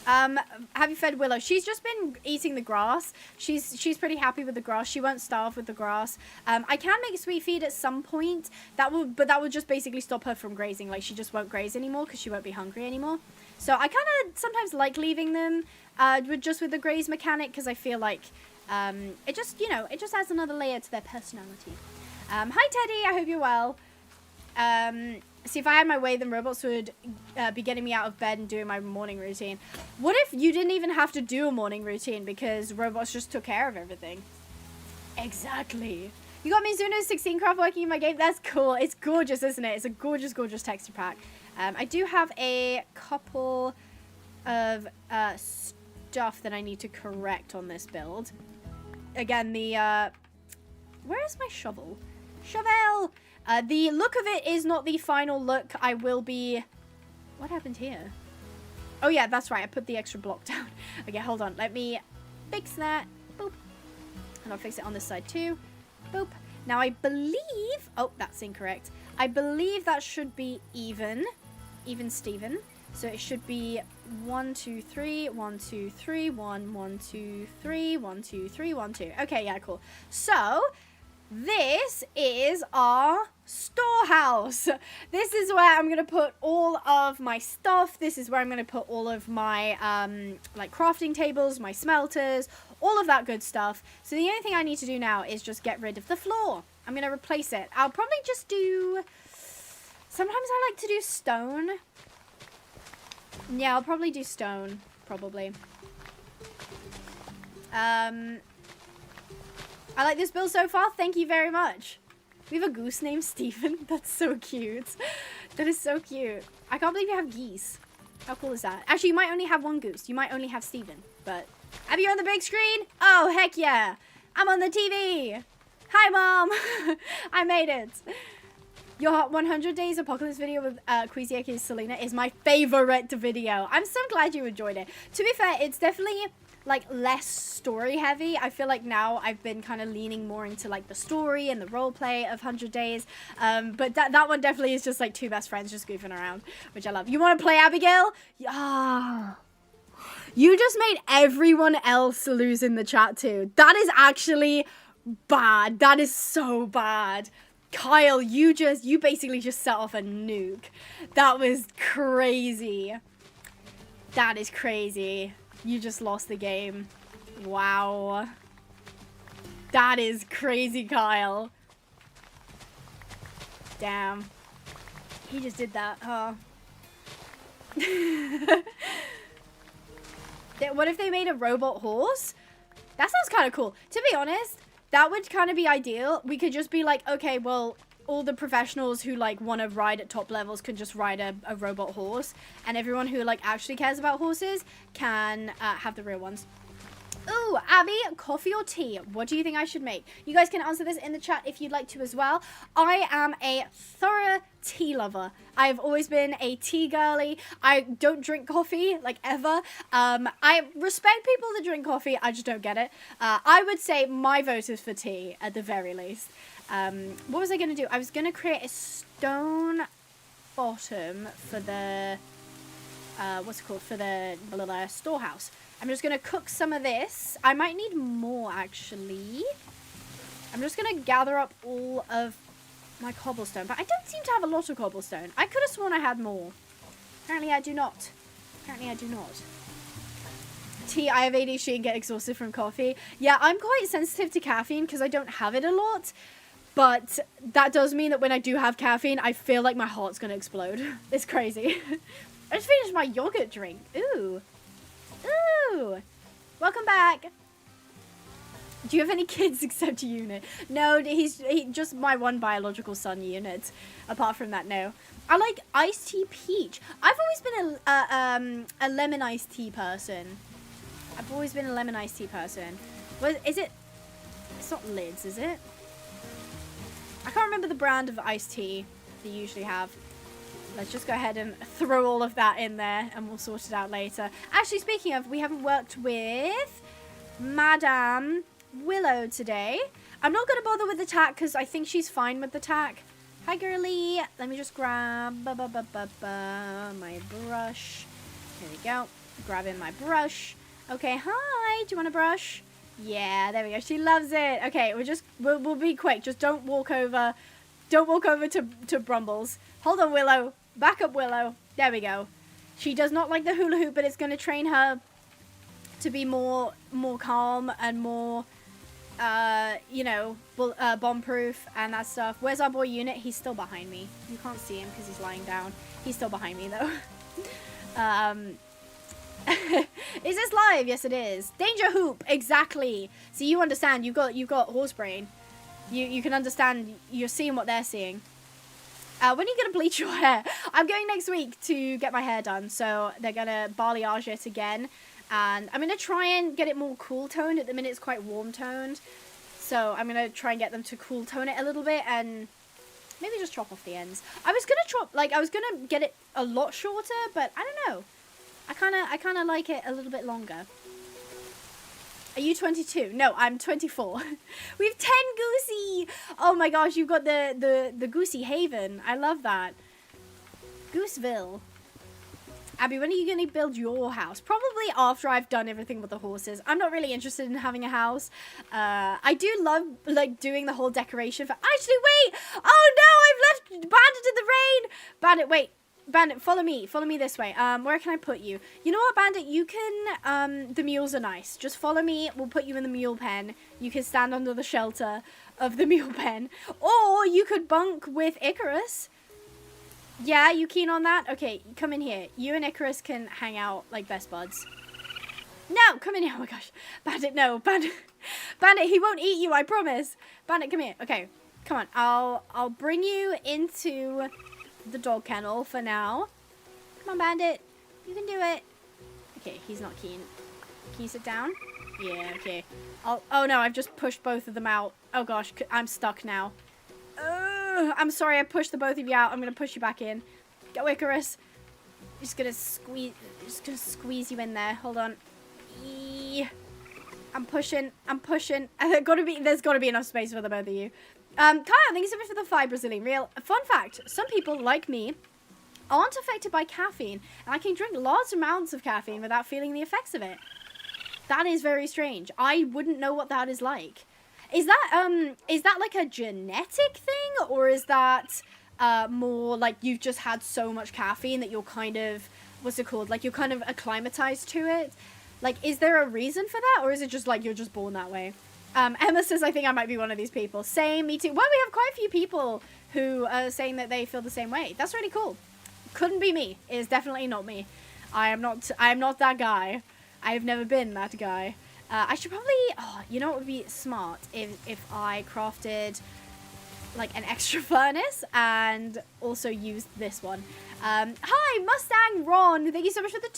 Have you fed Willow? She's just been eating the grass. She's pretty happy with the grass. She won't starve with the grass. I can make sweet feed at some point. But that would just basically stop her from grazing. Like, she just won't graze anymore because she won't be hungry anymore. So I kind of sometimes like leaving them with the graze mechanic because I feel like it just, you know, it just adds another layer to their personality. Hi Teddy, I hope you're well. See, if I had my way, then robots would be getting me out of bed and doing my morning routine. What if you didn't even have to do a morning routine because robots just took care of everything? Exactly. You got Mizunos 16 craft working in my game? That's cool. It's gorgeous, isn't it? It's a gorgeous, gorgeous texture pack. I do have a couple of stuff that I need to correct on this build. Again, where is my shovel? Shovel! The look of it is not the final look. I will be... What happened here? Oh, yeah, that's right. I put the extra block down. Okay, hold on. Let me fix that. Boop. And I'll fix it on this side, too. Boop. Now, I believe... Oh, that's incorrect. I believe that should be even. Even Steven. So it should be 1, 2, 3, 1, 2, 3, 1, 1, 2, 3, 1, 2, 3, 1, 2. Okay, yeah, cool. So... This is our storehouse. This is where I'm going to put all of my stuff. This is where I'm going to put all of my, like, crafting tables, my smelters, all of that good stuff. So the only thing I need to do now is just get rid of the floor. I'm going to replace it. I'll probably just do... Sometimes I like to do stone. Yeah, I'll probably do stone, probably. I like this build so far. Thank you very much. We have a goose named Stephen. That's so cute. That is so cute. I can't believe you have geese. How cool is that? Actually, you might only have one goose. You might only have Stephen. But have you on the big screen? Oh, heck yeah. I'm on the TV. Hi, Mom. I made it. Your 100 Days Apocalypse video with Queasy Selena is my favorite video. I'm so glad you enjoyed it. To be fair, it's definitely... like less story heavy. I feel like now I've been kind of leaning more into like the story and the role play of 100 Days. But that one definitely is just like two best friends just goofing around, which I love. You want to play Abigail? Yeah. You just made everyone else lose in the chat too. That is actually bad. That is so bad. Kyle, you basically just set off a nuke. That was crazy. That is crazy. You just lost the game. Wow. That is crazy, Kyle. Damn. He just did that, huh? What if they made a robot horse? That sounds kind of cool. To be honest, that would kind of be ideal. We could just be like, okay, well... all the professionals who like want to ride at top levels can just ride a robot horse, and everyone who like actually cares about horses can have the real ones. Ooh, Abby, coffee or tea? What do you think I should make? You guys can answer this in the chat if you'd like to as well. I am a thorough tea lover. I've always been a tea girly. I don't drink coffee, like, ever. I respect people that drink coffee. I just don't get it. I would say my vote is for tea, at the very least. What was I going to do? I was going to create a stone bottom for the, what's it called? For the storehouse. I'm just going to cook some of this. I might need more, actually. I'm just going to gather up all of my cobblestone. But I don't seem to have a lot of cobblestone. I could have sworn I had more. Apparently I do not. Apparently I do not. Tea, I have ADHD and get exhausted from coffee. Yeah, I'm quite sensitive to caffeine because I don't have it a lot. But that does mean that when I do have caffeine, I feel like my heart's going to explode. It's crazy. I just finished my yogurt drink. Ooh. Ooh. Welcome back. Do you have any kids except Unit? No, he's just my one biological son, Unit. Apart from that, no. I like iced tea peach. I've always been a lemon iced tea person. I've always been a lemon iced tea person. What is it? It's not Lids, is it? I can't remember the brand of iced tea they usually have. Let's just go ahead and throw all of that in there and we'll sort it out later. Actually, speaking of, we haven't worked with Madame Willow today. I'm not going to bother with the tack because I think she's fine with the tack. Hi, girly. Let me just grab my brush. There we go. Grabbing my brush. Okay, hi. Do you want a brush? Yeah, there we go. She loves it. Okay, we'll be quick. Just don't walk over. Don't walk over to Brumbles. Hold on, Willow. Back up, Willow. There we go. She does not like the hula hoop, but it's going to train her to be more calm and more, you know, bomb-proof and that stuff. Where's our boy Unit? He's still behind me. You can't see him because he's lying down. He's still behind me, though. Is this live? Yes, it is. Danger hoop. Exactly. So you understand. You've got horse brain. You can understand. You're seeing what they're seeing. When are you going to bleach your hair? I'm going next week to get my hair done. So they're going to balayage it again. And I'm going to try and get it more cool toned. At the minute it's quite warm toned. So I'm going to try and get them to cool tone it a little bit. And maybe just chop off the ends. I was going to get it a lot shorter. But I don't know. I kind of like it a little bit longer. Are you 22? No, I'm 24. We have 10 Goosey. Oh my gosh, you've got the Goosey Haven. I love that. Gooseville. Abby, when are you going to build your house? Probably after I've done everything with the horses. I'm not really interested in having a house. I do love, like, doing the whole decoration for... Actually, wait! Oh no, I've left Bandit in the rain! Bandit, wait. Bandit, follow me. Follow me this way. Where can I put you? You know what, Bandit? You can, the mules are nice. Just follow me. We'll put you in the mule pen. You can stand under the shelter of the mule pen. Or you could bunk with Icarus. Yeah, you keen on that? Okay, come in here. You and Icarus can hang out like best buds. No, come in here. Oh my gosh. Bandit, no. Bandit, Bandit, he won't eat you, I promise. Bandit, come here. Okay, come on. I'll bring you into... the dog kennel for now. Come on, Bandit. You can do it. Okay, he's not keen. Can you sit down? Yeah, okay. Oh no, I've just pushed both of them out. Oh gosh, I'm stuck now. I'm sorry, I pushed the both of you out. I'm gonna push you back in. Go, Icarus. Just gonna squeeze you in there. Hold on. I'm pushing. There's gotta be enough space for the both of you. Kyle, thank you so much for the 5 Brazilian Real. Fun fact, some people, like me, aren't affected by caffeine, and I can drink large amounts of caffeine without feeling the effects of it. That is very strange. I wouldn't know what that is like. Is that like a genetic thing, or is that more like you've just had so much caffeine that you're kind of, what's it called, like you're kind of acclimatized to it? Like, is there a reason for that, or is it just like you're just born that way? Emma says, I think I might be one of these people. Same, me too. Well, we have quite a few people who are saying that they feel the same way. That's really cool. Couldn't be me. It is definitely not me. I am not that guy. I've never been that guy. I should probably, you know what would be smart? If I crafted, like, an extra furnace and also used this one. Hi, Mustang Ron. Thank you so much for the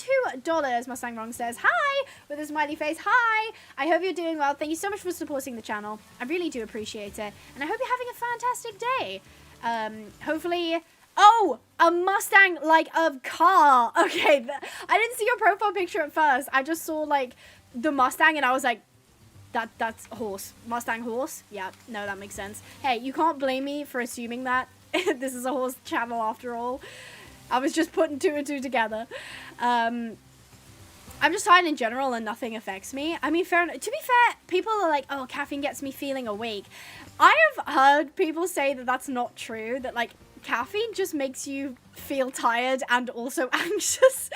$2. Mustang Ron says, hi, with a smiley face. Hi, I hope you're doing well. Thank you so much for supporting the channel. I really do appreciate it. And I hope you're having a fantastic day. Hopefully... Oh, a Mustang, like, a car. Okay, I didn't see your profile picture at first. I just saw, like, the Mustang, and I was like, that's a horse. Mustang horse? Yeah, no, that makes sense. Hey, you can't blame me for assuming that. This is a horse channel after all. I was just putting 2 and 2 together. I'm just fine in general and nothing affects me. I mean, to be fair, people are like, oh, caffeine gets me feeling awake. I have heard people say that that's not true, that, like, caffeine just makes you feel tired and also anxious.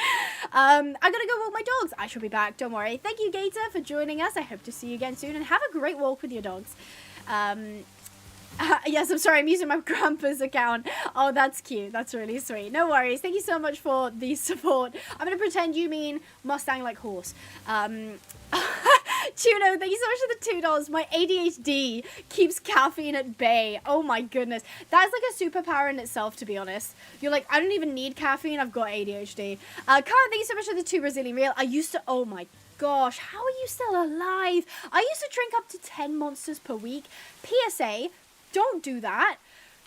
I gotta go walk my dogs. I shall be back, don't worry. Thank you, Gator, for joining us. I hope to see you again soon, and have a great walk with your dogs. Yes, I'm sorry, I'm using my grandpa's account. Oh, that's cute. That's really sweet. No worries. Thank you so much for the support. I'm going to pretend you mean Mustang like horse. Tuno, thank you so much for the $2. My ADHD keeps caffeine at bay. Oh my goodness. That's like a superpower in itself, to be honest. You're like, I don't even need caffeine. I've got ADHD. Karen, thank you so much for the 2 Brazilian Real. I used to, oh my gosh, how are you still alive? I used to drink up to 10 monsters per week. PSA, don't do that.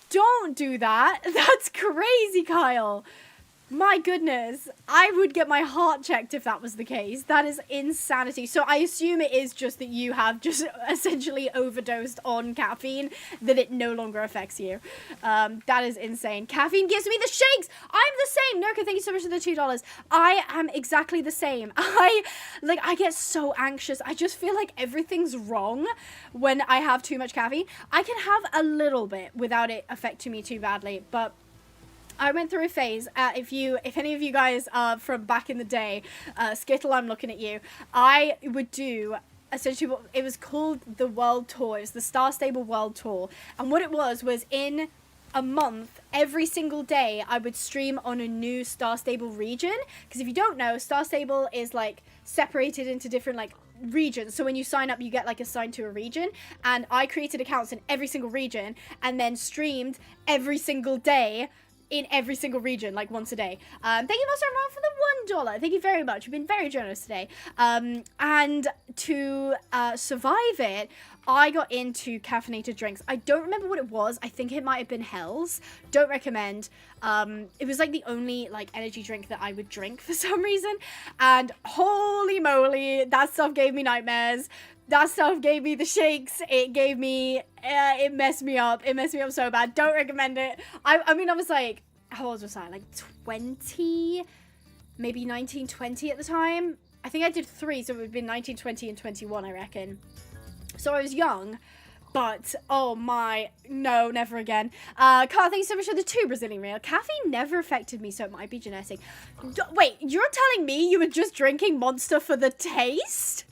Don't do that. That's crazy, Kyle. My goodness, I would get my heart checked if that was the case. That is insanity. So I assume it is just that you have just essentially overdosed on caffeine, that it no longer affects you. That is insane. Caffeine gives me the shakes. I'm the same. Nurka, thank you so much for the $2. I am exactly the same. I get so anxious. I just feel like everything's wrong when I have too much caffeine. I can have a little bit without it affecting me too badly, but I went through a phase, if any of you guys are from back in the day, Skittle, I'm looking at you, I would do, essentially, it was called the World Tour. It was the Star Stable World Tour. And what it was in a month, every single day, I would stream on a new Star Stable region. Because if you don't know, Star Stable is, like, separated into different, like, regions. So when you sign up, you get, like, assigned to a region. And I created accounts in every single region and then streamed every single day in every single region, like once a day. Thank you, Monster Ron, for the $1. Thank you very much. You've been very generous today. And to survive it, I got into caffeinated drinks. I don't remember what it was. I think it might have been Hell's. Don't recommend. It was like the only like energy drink that I would drink for some reason. And holy moly, that stuff gave me nightmares. That stuff gave me the shakes. It gave me, it messed me up. It messed me up so bad. Don't recommend it. I mean, I was like, how old was I? Like 20? Maybe 19, 20 at the time. I think I did 3, so it would have been 19, 20, and 21, I reckon. So I was young, but oh my, no, never again. Carl, thank you so much for the 2 Brazilian real. Caffeine never affected me, so it might be genetic. Wait, you're telling me you were just drinking Monster for the taste?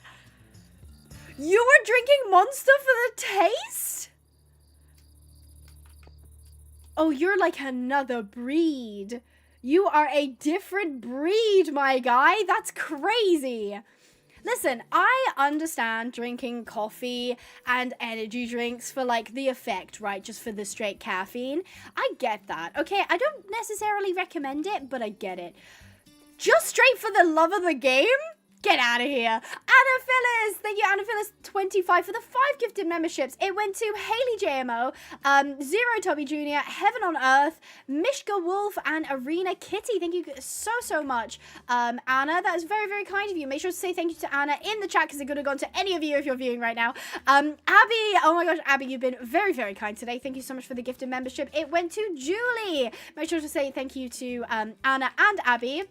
You were drinking Monster for the taste? Oh, you're like another breed. You are a different breed, my guy. That's crazy. Listen, I understand drinking coffee and energy drinks for, like, the effect, right? Just for the straight caffeine. I get that, okay? I don't necessarily recommend it, but I get it. Just straight for the love of the game? Get out of here. Anna Phyllis. Thank you, Anna Phyllis 25 for the 5 gifted memberships. It went to Haley JMO, Zero Toby Jr., Heaven on Earth, Mishka Wolf, and Arena Kitty. Thank you so much. Anna, that is very, very kind of you. Make sure to say thank you to Anna in the chat because it could have gone to any of you if you're viewing right now. Abby, oh my gosh, Abby, you've been very, very kind today. Thank you so much for the gifted membership. It went to Julie. Make sure to say thank you to Anna and Abby.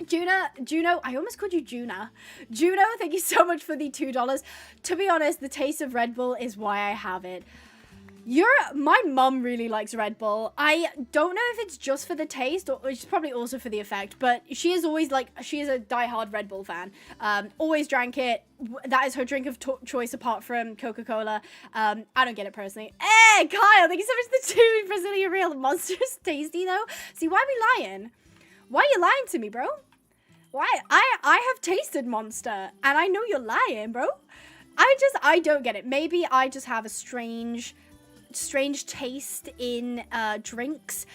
Juno, I almost called you Juna. Juno, thank you so much for the $2. To be honest, the taste of Red Bull is why I have it. My mum really likes Red Bull. I don't know if it's just for the taste or it's probably also for the effect, but she is always like, she is a diehard Red Bull fan. Always drank it. That is her drink of choice apart from Coca-Cola. I don't get it personally. Hey, Kyle, thank you so much for the 2 Brazilian real. Monster's tasty though. See, why are we lying? Why are you lying to me, bro? Why? I have tasted Monster, and I know you're lying, bro. I don't get it. Maybe I just have a strange taste in drinks.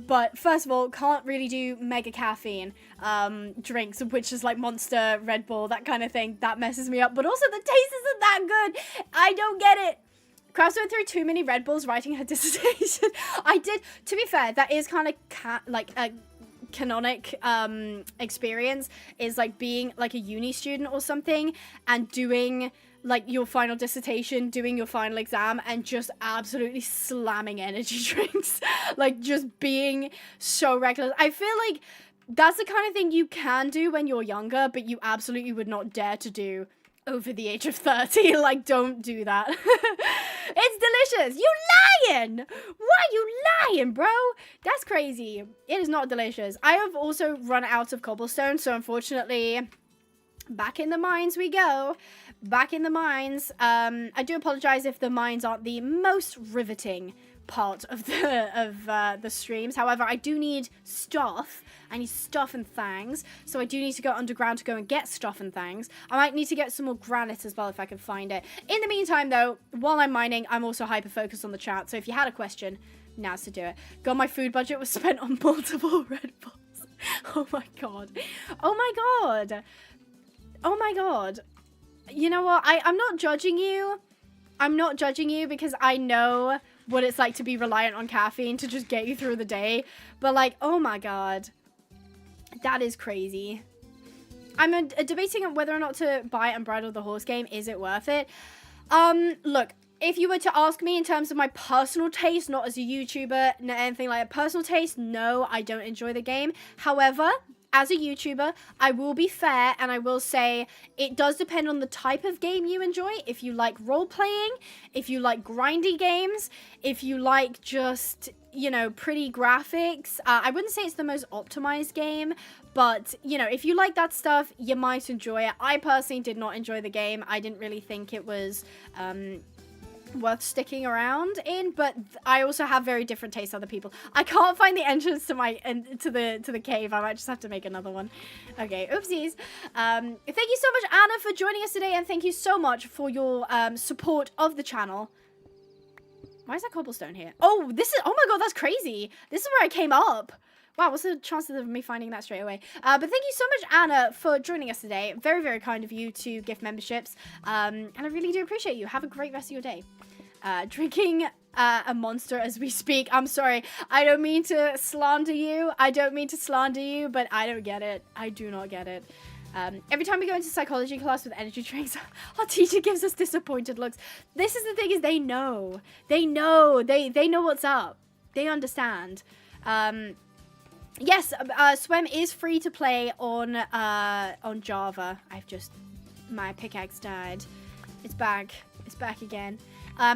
But first of all, can't really do mega caffeine drinks, which is like Monster, Red Bull, that kind of thing. That messes me up. But also the taste isn't that good. I don't get it. Krauss went through too many Red Bulls writing her dissertation. I did. To be fair, that is kind of like a canonic experience is like being like a uni student or something and doing like your final dissertation, doing your final exam and just absolutely slamming energy drinks, like just being so reckless. I feel like that's the kind of thing you can do when you're younger, but you absolutely would not dare to do over the age of 30. Like, don't do that. It's delicious. You lying. Why you lying, bro? That's crazy. It is not delicious. I have also run out of cobblestone, so unfortunately, back in the mines we go. Back in the mines. I do apologize if the mines aren't the most riveting part of the streams. However, I do need stuff. I need stuff and things, so I do need to go underground to go and get stuff and things. I might need to get some more granite as well if I can find it. In the meantime, though, while I'm mining, I'm also hyper-focused on the chat, so if you had a question, now's to do it. God, my food budget was spent on multiple Red Bulls. Oh my god. Oh my god. Oh my god. You know what? I'm not judging you. I'm not judging you because I know what it's like to be reliant on caffeine to just get you through the day. But like, oh my god. That is crazy. I'm debating on whether or not to buy Unbridled the Horse game. Is it worth it? Look, if you were to ask me in terms of my personal taste, not as a YouTuber, anything like a personal taste, no, I don't enjoy the game. However, as a YouTuber, I will be fair and I will say it does depend on the type of game you enjoy. If you like role-playing, if you like grindy games, if you like just, you know, pretty graphics. I wouldn't say it's the most optimized game, but, you know, if you like that stuff, you might enjoy it. I personally did not enjoy the game. I didn't really think it was worth sticking around in, but I also have very different tastes than other people. I can't find the entrance to my to the cave. I might just have to make another one. Okay, oopsies. Thank you so much, Anna, for joining us today, and thank you so much for your support of the channel. Why is that cobblestone here? Oh, this is, oh my god, that's crazy. This is where I came up. Wow, what's the chances of me finding that straight away? But thank you so much, Anna, for joining us today. Very, very kind of you to gift memberships. And I really do appreciate you. Have a great rest of your day. Drinking a monster as we speak. I'm sorry. I don't mean to slander you. I don't mean to slander you, but I don't get it. I do not get it. Every time we go into psychology class with energy drinks, our teacher gives us disappointed looks. This is the thing, is they know. They know. They know what's up. They understand. Yes, Swem is free to play on Java. My pickaxe died. It's back. It's back again.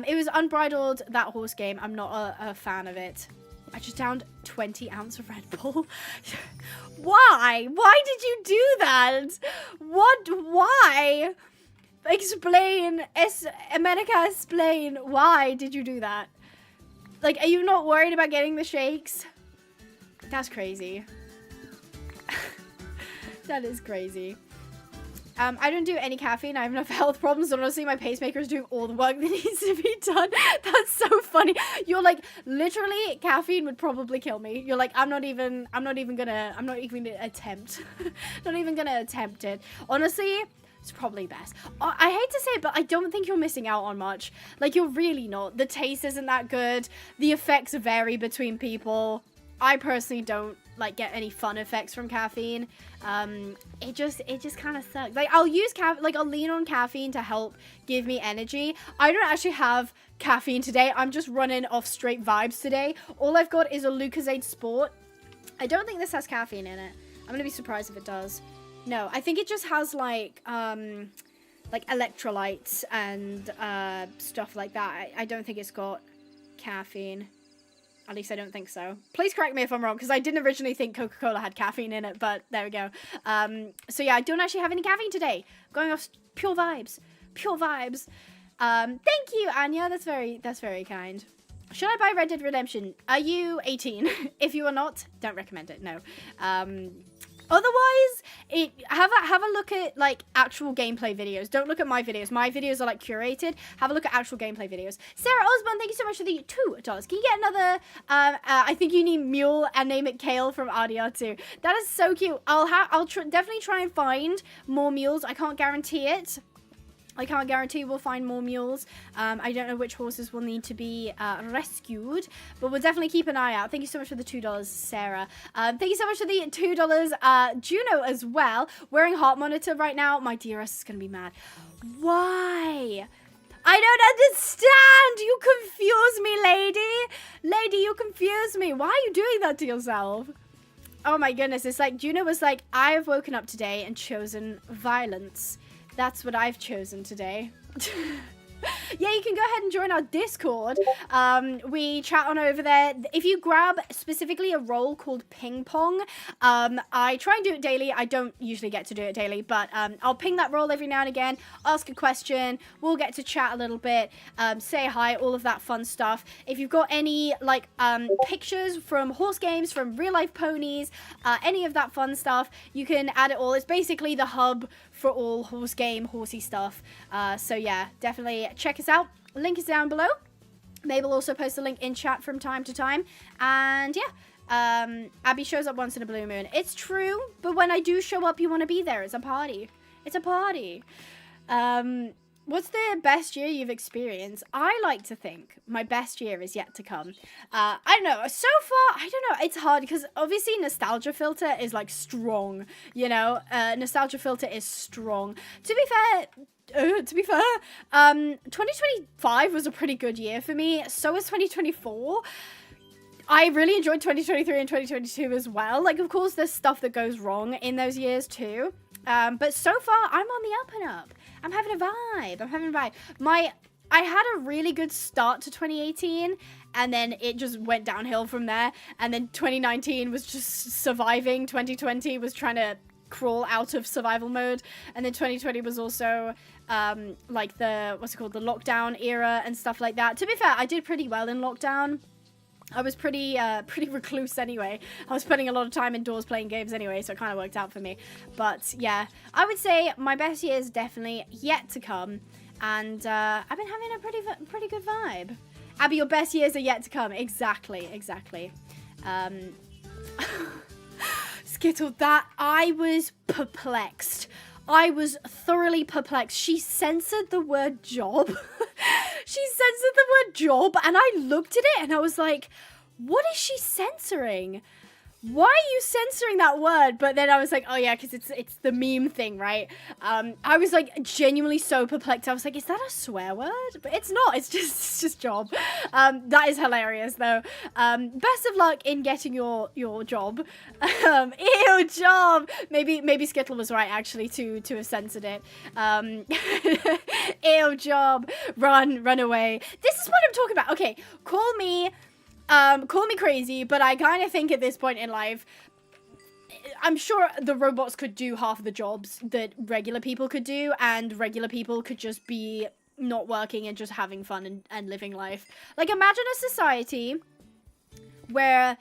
It was Unbridled, that horse game. I'm not a fan of it. I just downed 20 ounces of Red Bull. Why? Why did you do that? What? Why? Explain. America, explain. Why did you do that? Like, are you not worried about getting the shakes? That's crazy. That is crazy. I don't do any caffeine. I have enough health problems. Honestly, my pacemaker is doing all the work that needs to be done. That's so funny. You're like, literally, caffeine would probably kill me. You're like, I'm not even gonna attempt. Not even gonna attempt it. Honestly, it's probably best. I hate to say it, but I don't think you're missing out on much. Like, you're really not. The taste isn't that good. The effects vary between people. I personally don't like get any fun effects from caffeine. It just kind of sucks. Like, I'll use I'll lean on caffeine to help give me energy. I don't actually have caffeine today. I'm just running off straight vibes today. All I've got is a Lucozade Sport. I don't think this has caffeine in it. I'm gonna be surprised if it does. No, I think it just has like electrolytes and stuff like that. I don't think it's got caffeine. At least I don't think so. Please correct me if I'm wrong, because I didn't originally think Coca-Cola had caffeine in it, but there we go. So yeah, I don't actually have any caffeine today. Going off pure vibes. Pure vibes. Thank you, Anya. That's very kind. Should I buy Red Dead Redemption? Are you 18? If you are not, don't recommend it, no. Otherwise, have a look at like actual gameplay videos. Don't look at my videos. My videos are like curated. Have a look at actual gameplay videos. Sarah Osborne, thank you so much for the $2. Can you get another? I think you need mule and name it Kale from RDR2. That is so cute. I'll definitely try and find more mules. I can't guarantee it. I can't guarantee we'll find more mules. I don't know which horses will need to be rescued, but we'll definitely keep an eye out. Thank you so much for the $2, Sarah. Thank you so much for the $2, Juno, as well. Wearing heart monitor right now. My DRS is going to be mad. Why? I don't understand. You confuse me, lady. Lady, you confuse me. Why are you doing that to yourself? Oh my goodness. It's like Juno was like, I have woken up today and chosen violence. That's what I've chosen today. Yeah, you can go ahead and join our Discord. We chat on over there. If you grab specifically a role called Ping Pong, I try and do it daily. I don't usually get to do it daily, but I'll ping that role every now and again, ask a question, we'll get to chat a little bit, say hi, all of that fun stuff. If you've got any like pictures from horse games, from real life ponies, any of that fun stuff, you can add it all. It's basically the hub for all horse game, horsey stuff. So yeah, definitely check us out. Link is down below. Mabel also posts a link in chat from time to time. And yeah, Abby shows up once in a blue moon. It's true, but when I do show up, you want to be there. It's a party. It's a party. What's the best year you've experienced? I like to think my best year is yet to come. I don't know. So far, I don't know. It's hard because obviously nostalgia filter is like strong, you know? Nostalgia filter is strong. To be fair, 2025 was a pretty good year for me. So was 2024. I really enjoyed 2023 and 2022 as well. Like, of course, there's stuff that goes wrong in those years too. But so far, I'm on the up and up. I'm having a vibe. I had a really good start to 2018, and then it just went downhill from there. And then 2019 was just surviving. 2020 was trying to crawl out of survival mode. And then 2020 was also, like the lockdown era and stuff like that. To be fair, I did pretty well in lockdown. I was pretty recluse anyway. I was spending a lot of time indoors playing games anyway, so it kind of worked out for me. But yeah, I would say my best year is definitely yet to come, and I've been having a pretty good vibe. Abby, your best years are yet to come. Exactly. Skittle, that I was perplexed. I was thoroughly perplexed. She censored the word job. And I looked at it and I was like, what is she censoring? Why are you censoring that word? But then I was like, oh yeah, because it's the meme thing, right? I was like genuinely so perplexed. I was like, is that a swear word? But it's not. It's just job. That is hilarious though. Best of luck in getting your job. Ew, job. Maybe Skittle was right actually to have censored it. Ew, job. Run away. This is what I'm talking about. Okay, call me crazy, but I kind of think at this point in life, I'm sure the robots could do half of the jobs that regular people could do, and regular people could just be not working and just having fun and living life. Like, imagine a society where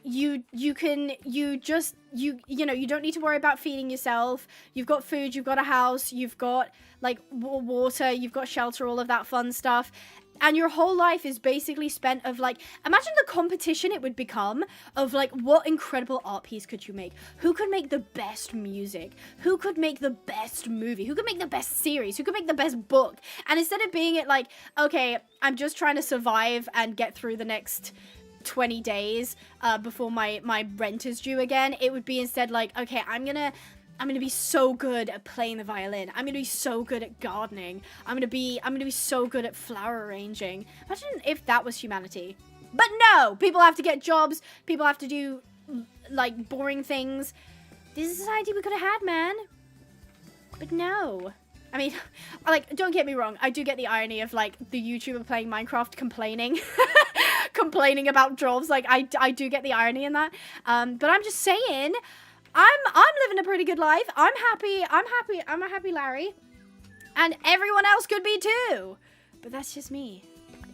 you don't need to worry about feeding yourself. You've got food, you've got a house, you've got like water, you've got shelter, all of that fun stuff. And your whole life is basically spent of like, imagine the competition it would become of like, what incredible art piece could you make? Who could make the best music? Who could make the best movie? Who could make the best series? Who could make the best book? And instead of being it like, okay, I'm just trying to survive and get through the next 20 days before my rent is due again, it would be instead like, okay, I'm gonna be so good at playing the violin. I'm gonna be so good at gardening. I'm gonna be so good at flower arranging. Imagine if that was humanity. But no, people have to get jobs. People have to do like boring things. This is a society we could have had, man. But no. I mean, like, don't get me wrong. I do get the irony of like the YouTuber playing Minecraft complaining, complaining about jobs. Like, I do get the irony in that. But I'm just saying. I'm living a pretty good life. I'm happy. I'm a happy Larry. And everyone else could be too. But that's just me.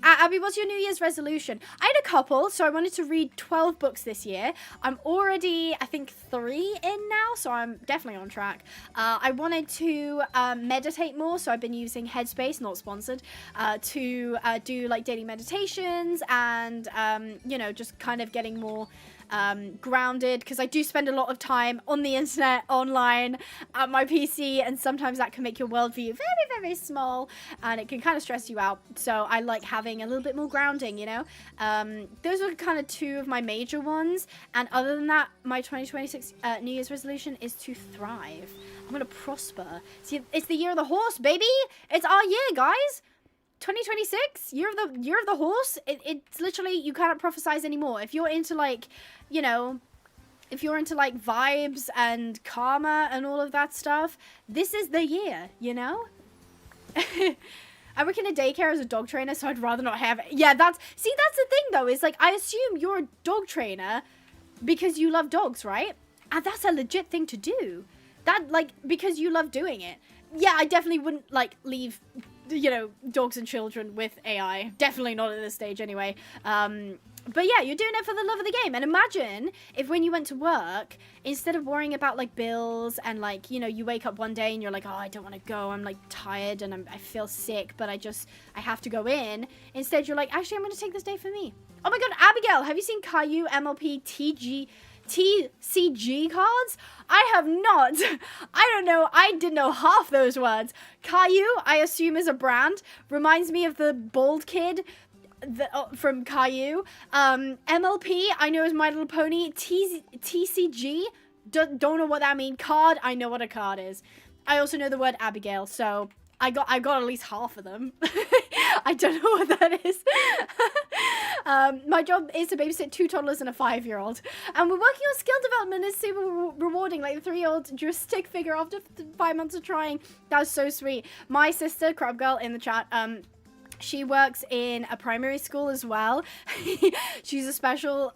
Abby, what's your New Year's resolution? I had a couple, so I wanted to read 12 books this year. I'm already, I think, 3 in now, so I'm definitely on track. I wanted to meditate more, so I've been using Headspace, not sponsored, to do like daily meditations and, just kind of getting more grounded, because I do spend a lot of time on the internet, online, at my PC, and sometimes that can make your worldview very, very small, and it can kind of stress you out. So I like having a little bit more grounding, you know? Those are kind of 2 of my major ones, and other than that, my 2026 New Year's resolution is to thrive. I'm gonna prosper. See, it's the year of the horse, baby! It's our year, guys! 2026, year of the horse. It's literally, you can't prophesize anymore. If you're into like, if you're into like vibes and karma and all of that stuff, this is the year, you know? I work in a daycare as a dog trainer, so I'd rather not have it. Yeah, that's the thing though, is like, I assume you're a dog trainer because you love dogs, right? And that's a legit thing to do. That, like, because you love doing it. Yeah, I definitely wouldn't like leave dogs and children with AI. Definitely not at this stage anyway. But yeah, you're doing it for the love of the game. And imagine if when you went to work, instead of worrying about like bills and like, you wake up one day and you're like, oh, I don't want to go. I'm like tired and I feel sick, but I have to go in. Instead, you're like, actually, I'm going to take this day for me. Oh my God, Abigail, have you seen Caillou MLP TCG cards? I have not. I don't know. I didn't know half those words. Caillou, I assume, is a brand. Reminds me of the bald kid from Caillou. MLP, I know is My Little Pony. TCG, don't know what that means. Card, I know what a card is. I also know the word Abigail, so I got at least half of them. I don't know what that is. My job is to babysit 2 toddlers and a 5-year-old. And we're working on skill development. It's super rewarding. Like the 3-year-old drew a stick figure after 5 months of trying. That was so sweet. My sister, Crab Girl in the chat, she works in a primary school as well. She's a special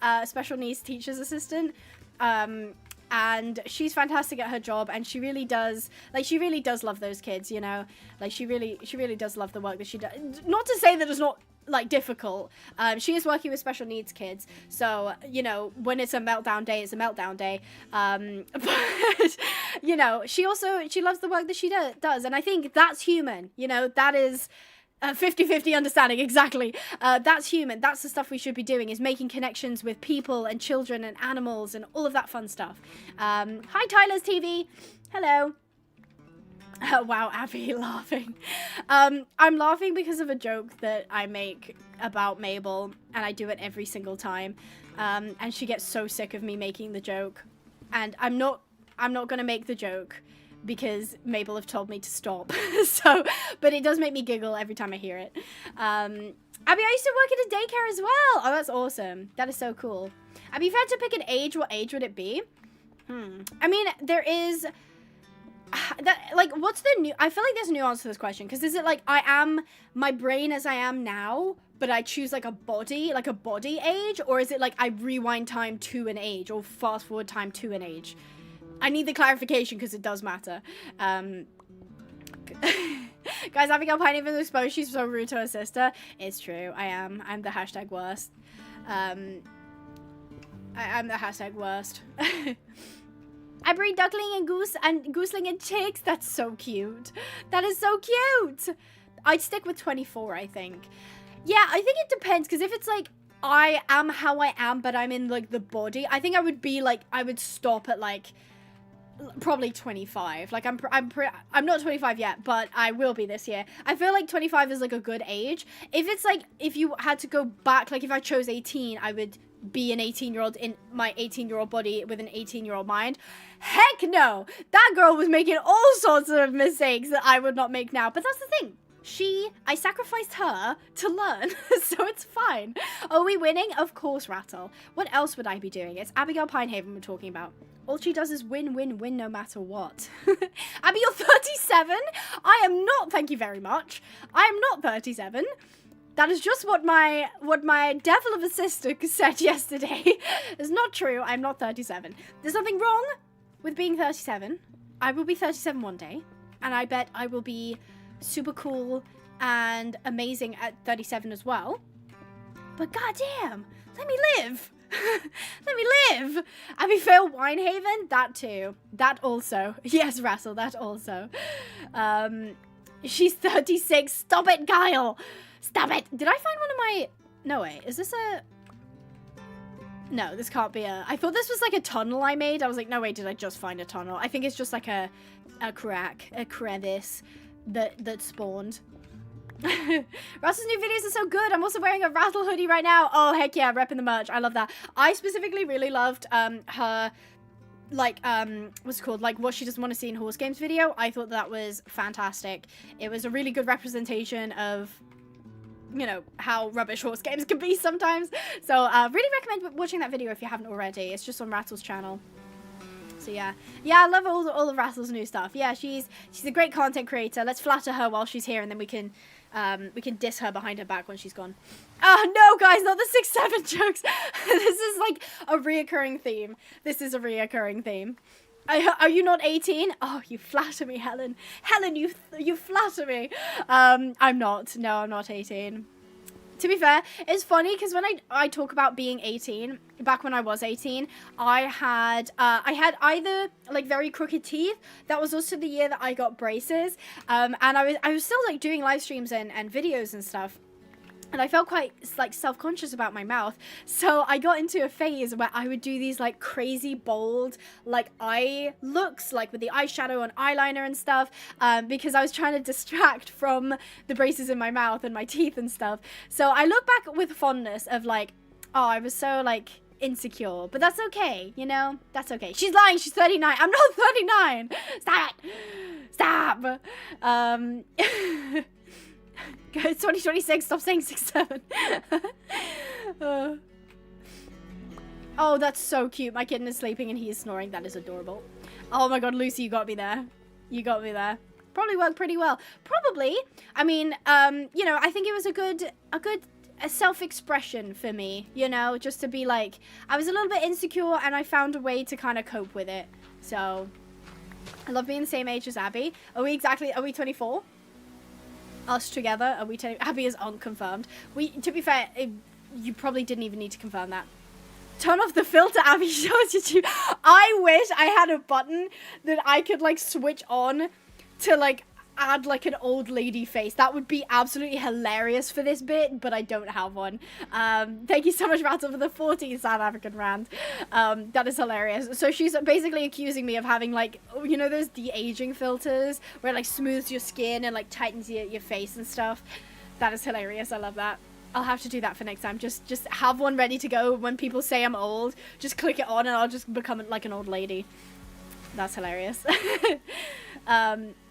needs teacher's assistant. And she's fantastic at her job, and she really does love those kids, you know? Like, she really does love the work that she does. Not to say that it's not, like, difficult. She is working with special needs kids, so, you know, when it's a meltdown day, it's a meltdown day. But, you know, she loves the work that she does, and I think that's human, you know? That is 50-50 understanding, exactly. That's human. That's the stuff we should be doing, is making connections with people and children and animals and all of that fun stuff. Hi, Tyler's TV. Hello. Wow, Abby laughing. I'm laughing because of a joke that I make about Mabel, and I do it every single time. And she gets so sick of me making the joke. And I'm not gonna make the joke, because Mabel have told me to stop. But it does make me giggle every time I hear it. Abby, I used to work at a daycare as well. Oh, that's awesome. That is so cool. Abby, if you had to pick an age, what age would it be? I mean, there is... what's the new... I feel like there's a nuance to this question, because is it like, I am my brain as I am now, but I choose like a body age? Or is it like I rewind time to an age, or fast forward time to an age? I need the clarification because it does matter. Guys, Abigail Pinehaven exposed. She's so rude to her sister. It's true. I am. I'm the hashtag worst. I'm the hashtag worst. I breed duckling and gooseling and chicks. That's so cute. That is so cute. I'd stick with 24, I think. Yeah, I think it depends, because if it's like, I am how I am, but I'm in like the body, I think I would be like, I would stop at like, probably 25. Like, I'm not 25 yet, but I will be this year. I feel like 25 is like a good age. If it's like, if you had to go back, like if I chose 18, I would be an 18-year-old in my 18-year-old body with an 18-year-old mind. Heck no! That girl was making all sorts of mistakes that I would not make now. But that's the thing. I sacrificed her to learn, so it's fine. Are we winning? Of course, Rattle. What else would I be doing? It's Abigail Pinehaven we're talking about. All she does is win, win, win no matter what. Abby, you're 37? I am not, thank you very much. I am not 37. That is just what my devil of a sister said yesterday. It's not true. I'm not 37. There's nothing wrong with being 37. I will be 37 one day, and I bet I will be super cool and amazing at 37 as well. But goddamn, let me live. Let me live. Abigail Pinehaven, that too. That also. Yes, Russell, that also. She's 36. Stop it, Kyle. Stop it. Did I find one of my... No, wait. Is this a... No, this can't be a... I thought this was like a tunnel I made. I was like, no, wait, did I just find a tunnel? I think it's just like a crevice that spawned. Russell's new videos are so good. I'm also wearing a Rattle hoodie right now. Oh, heck yeah, repping the merch. I love that. I specifically really loved her, like, what's it called? Like, what she doesn't want to see in horse games video. I thought that was fantastic. It was a really good representation of, you know, how rubbish horse games can be sometimes. So, really recommend watching that video if you haven't already. It's just on Rattle's channel. So yeah, I love all of Rattle's new stuff. Yeah, she's a great content creator. Let's flatter her while she's here, and then we can diss her behind her back when she's gone. Oh no, guys, not the 6-7 jokes. This is like a reoccurring theme. This is a reoccurring theme. Are you not 18? Oh, you flatter me, Helen. Helen, you flatter me. I'm not. No, I'm not 18. To be fair, it's funny because when I talk about being 18, back when I was 18, I had either like very crooked teeth. That was also the year that I got braces. And I was still like doing live streams and videos and stuff. And I felt quite like self-conscious about my mouth. So I got into a phase where I would do these like crazy bold like eye looks, like with the eyeshadow and eyeliner and stuff, because I was trying to distract from the braces in my mouth and my teeth and stuff. So I look back with fondness of like, oh, I was so like insecure, but that's okay, you know, that's okay. She's lying, she's 39. I'm not 39. Stop it. Stop. It's 2026, stop saying 6'7". Oh, that's so cute. My kitten is sleeping and he is snoring. That is adorable. Oh my god, Lucy, you got me there. You got me there. Probably worked pretty well. Probably. I mean, you know, I think it was a good self-expression for me, you know, just to be like, I was a little bit insecure and I found a way to kind of cope with it. So, I love being the same age as Abby. Are we 24? Us together? Are we Abby is unconfirmed. To be fair, you probably didn't even need to confirm that. Turn off the filter, Abby shows you. I wish I had a button that I could like switch on to like add like an old lady face. That would be absolutely hilarious for this bit, but I don't have one. Thank you so much, Rattle, for the 14 South African rand. That is hilarious. So she's basically accusing me of having like, you know, those de-aging filters where it like smooths your skin and like tightens your face and stuff. That is hilarious. I love that. I'll have to do that for next time. Just have one ready to go when people say I'm old. Just click it on and I'll just become like an old lady. That's hilarious.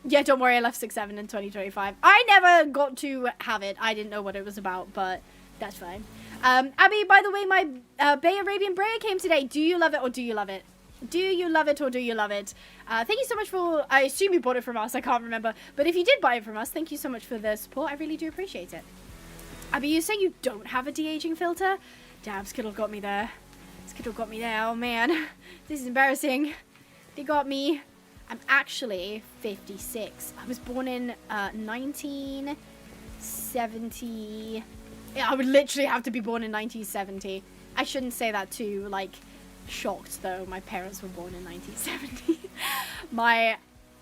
Yeah, don't worry, I left 6'7" in 2025. I never got to have it. I didn't know what it was about, but that's fine. Abby, by the way, my Bay Arabian Brayer came today. Do you love it or do you love it? Do you love it or do you love it? Thank you so much for... I assume you bought it from us. I can't remember. But if you did buy it from us, thank you so much for the support. I really do appreciate it. Abby, you say you don't have a de-aging filter? Damn, Skittle got me there. Skittle got me there. Oh, man. This is embarrassing. They got me. I'm actually 56. I was born in 1970. Yeah, I would literally have to be born in 1970. I shouldn't say that too, like, shocked, though. My parents were born in 1970. My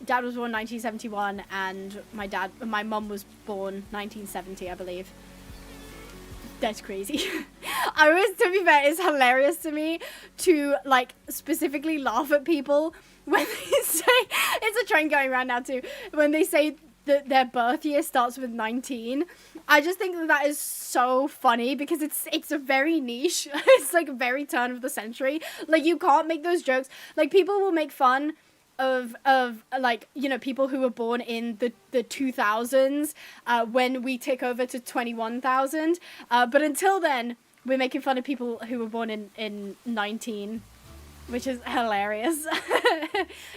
dad was born in 1971, and my mum was born 1970, I believe. That's crazy. To be fair, it's hilarious to me to, like, specifically laugh at people when they say, it's a trend going around now too, when they say that their birth year starts with 19. I just think that is so funny because it's a very niche. It's like a very turn of the century. Like, you can't make those jokes. Like, people will make fun of like, you know, people who were born in the 2000s when we take over to 21,000. But until then, we're making fun of people who were born in 19. Which is hilarious.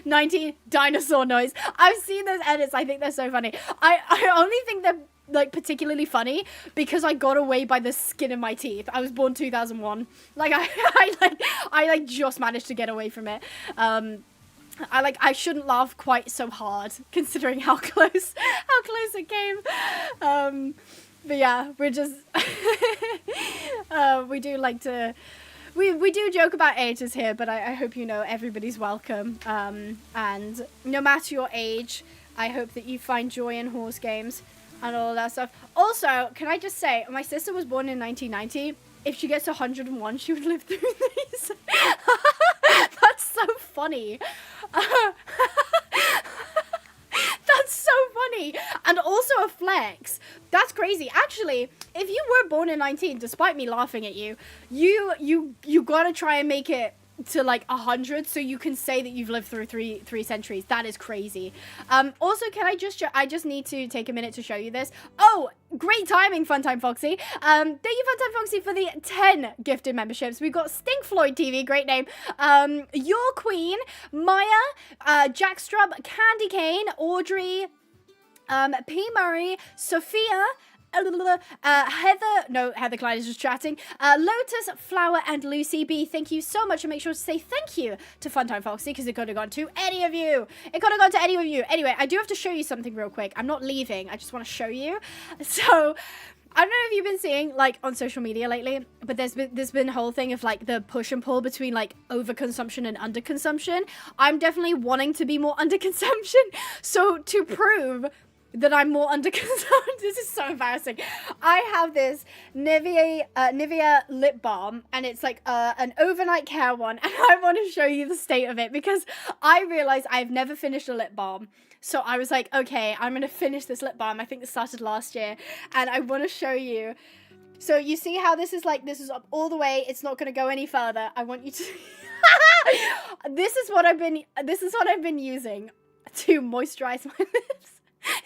19 dinosaur noise. I've seen those edits. I think they're so funny. I only think they're like particularly funny because I got away by the skin of my teeth. I was born 2001. Like I just managed to get away from it. I shouldn't laugh quite so hard considering how close it came. But yeah, we're just we do like to. We do joke about ages here, but I hope you know everybody's welcome. And no matter your age, I hope that you find joy in horse games and all that stuff. Also, can I just say, my sister was born in 1990. If she gets 101, she would live through these. That's so funny. That's so funny. And also a flex. That's crazy. Actually, if you were born in 19, despite me laughing at you, you gotta try and make it to like 100 so you can say that you've lived through three centuries. That is crazy. Also, can I just need to take a minute to show you this. Oh, great timing, Funtime Foxy. Thank you, Funtime Foxy, for the 10 gifted memberships. We've got Stink Floyd TV, great name. Your Queen, Maya, Jack Strub, Candy Cane, Audrey, P. Murray, Sophia, Heather Clyde is just chatting. Lotus, Flower, and Lucy B. Thank you so much, and make sure to say thank you to Funtime Foxy because it could have gone to any of you. Anyway, I do have to show you something real quick. I'm not leaving. I just want to show you. So, I don't know if you've been seeing, like, on social media lately, but there's been a whole thing of, like, the push and pull between, like, overconsumption and underconsumption. I'm definitely wanting to be more underconsumption. So, to prove that I'm more under This is so embarrassing. I have this Nivea lip balm, and it's like an overnight care one, and I want to show you the state of it because I realized I've never finished a lip balm. So I was like, okay, I'm going to finish this lip balm. I think this started last year, and I want to show you. So you see how this is up all the way. It's not going to go any further. I want you to This is what I've been using to moisturize my lips.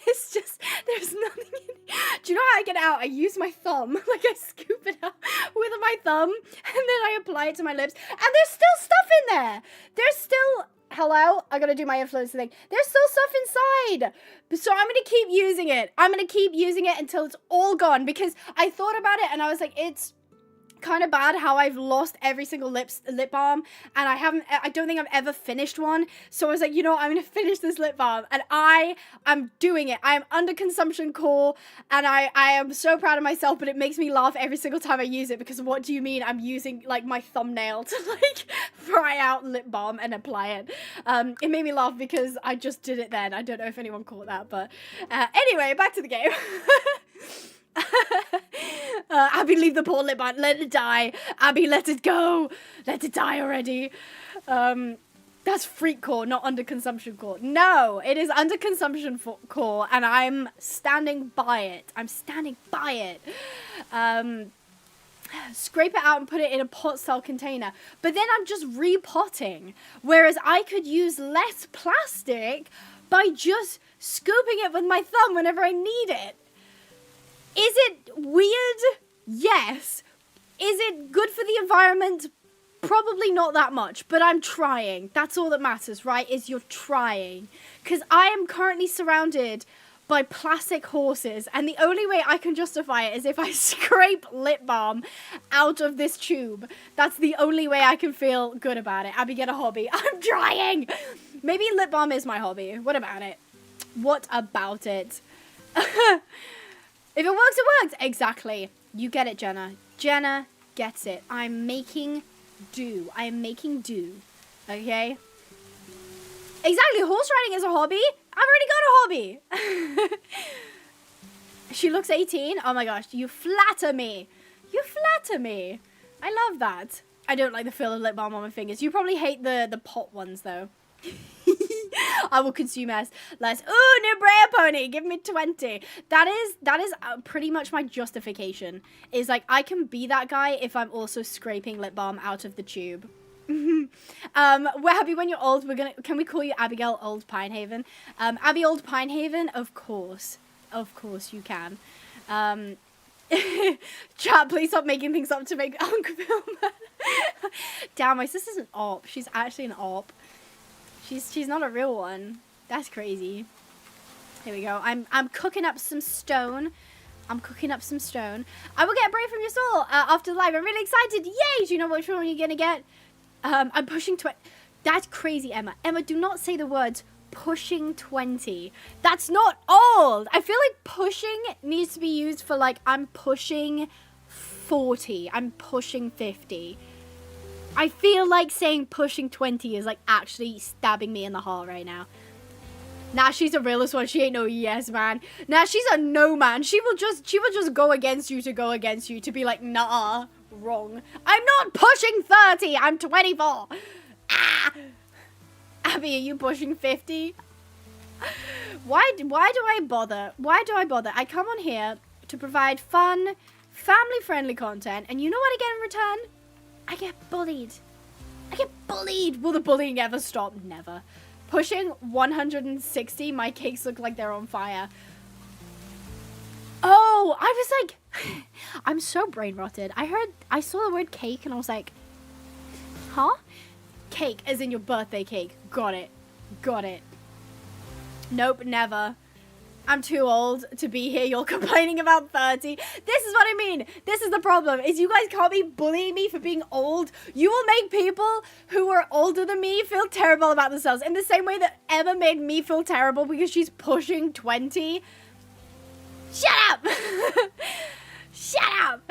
It's just, there's nothing in it. Do you know how I get it out? I use my thumb. Like, I scoop it out with my thumb, and then I apply it to my lips. And there's still stuff in there. There's still, hello? I gotta do my influencer thing. There's still stuff inside. So I'm gonna keep using it. I'm gonna keep using it until it's all gone, because I thought about it, and I was like, it's kind of bad how I've lost every single lip balm, and I don't think I've ever finished one. So I was like, you know what, I'm gonna finish this lip balm, and I'm doing it. I am under consumption core, and I am so proud of myself, but it makes me laugh every single time I use it, because what do you mean I'm using like my thumbnail to like pry out lip balm and apply it? It made me laugh because I just did it then. I don't know if anyone caught that, but anyway, back to the game. Abby, leave the poor lip balm. Let it die. Abby, let it go. Let it die already. That's freak core, not under consumption core. No, it is under consumption core, and I'm standing by it. I'm standing by it. Scrape it out and put it in a pot style container. But then I'm just repotting. Whereas I could use less plastic by just scooping it with my thumb whenever I need it. Is it weird? Yes. Is it good for the environment? Probably not that much, but I'm trying. That's all that matters, right? Is you're trying. Because I am currently surrounded by plastic horses, and the only way I can justify it is if I scrape lip balm out of this tube. That's the only way I can feel good about it. Abby, get a hobby. I'm trying. Maybe lip balm is my hobby. What about it? What about it? If it works, it works. Exactly. You get it, Jenna. Jenna gets it. I'm making do. I am making do. Okay? Exactly. Horse riding is a hobby. I've already got a hobby. She looks 18. Oh my gosh. You flatter me. You flatter me. I love that. I don't like the feel of lip balm on my fingers. You probably hate the pot ones, though. I will consume less. Ooh, new Brea pony. Give me 20. That is pretty much my justification. Is like, I can be that guy if I'm also scraping lip balm out of the tube. We're happy when you're old. Can we call you Abigail Old Pinehaven? Abby Old Pinehaven? Of course you can. Chat, please stop making things up to make Uncle Bill mad. Damn, my sister's an op. She's actually an op. She's not a real one. That's crazy. Here we go. I'm cooking up some stone. I will get a break from your soul after the live. I'm really excited. Yay! Do you know which one you're gonna get? I'm pushing 20. That's crazy, Emma. Emma, do not say the words pushing 20. That's not old. I feel like pushing needs to be used for like, I'm pushing 40. I'm pushing 50. I feel like saying pushing 20 is like actually stabbing me in the heart right now. Nah, she's a realist one. She ain't no yes man. Nah, she's a no man. She will just go against you to be like, nah, wrong. I'm not pushing 30. I'm 24. Ah. Abby, are you pushing 50? Why do I bother? I come on here to provide fun, family-friendly content, and you know what I get in return? I get bullied. Will the bullying ever stop? Never. Pushing 160, my cakes look like they're on fire. Oh, I was like, I'm so brain rotted. I saw the word cake and I was like, huh? Cake, as in your birthday cake. Got it. Nope, never. I'm too old to be here. You're complaining about 30. This is what I mean. This is the problem, is you guys can't be bullying me for being old. You will make people who are older than me feel terrible about themselves in the same way that Emma made me feel terrible because she's pushing 20. Shut up! Shut up!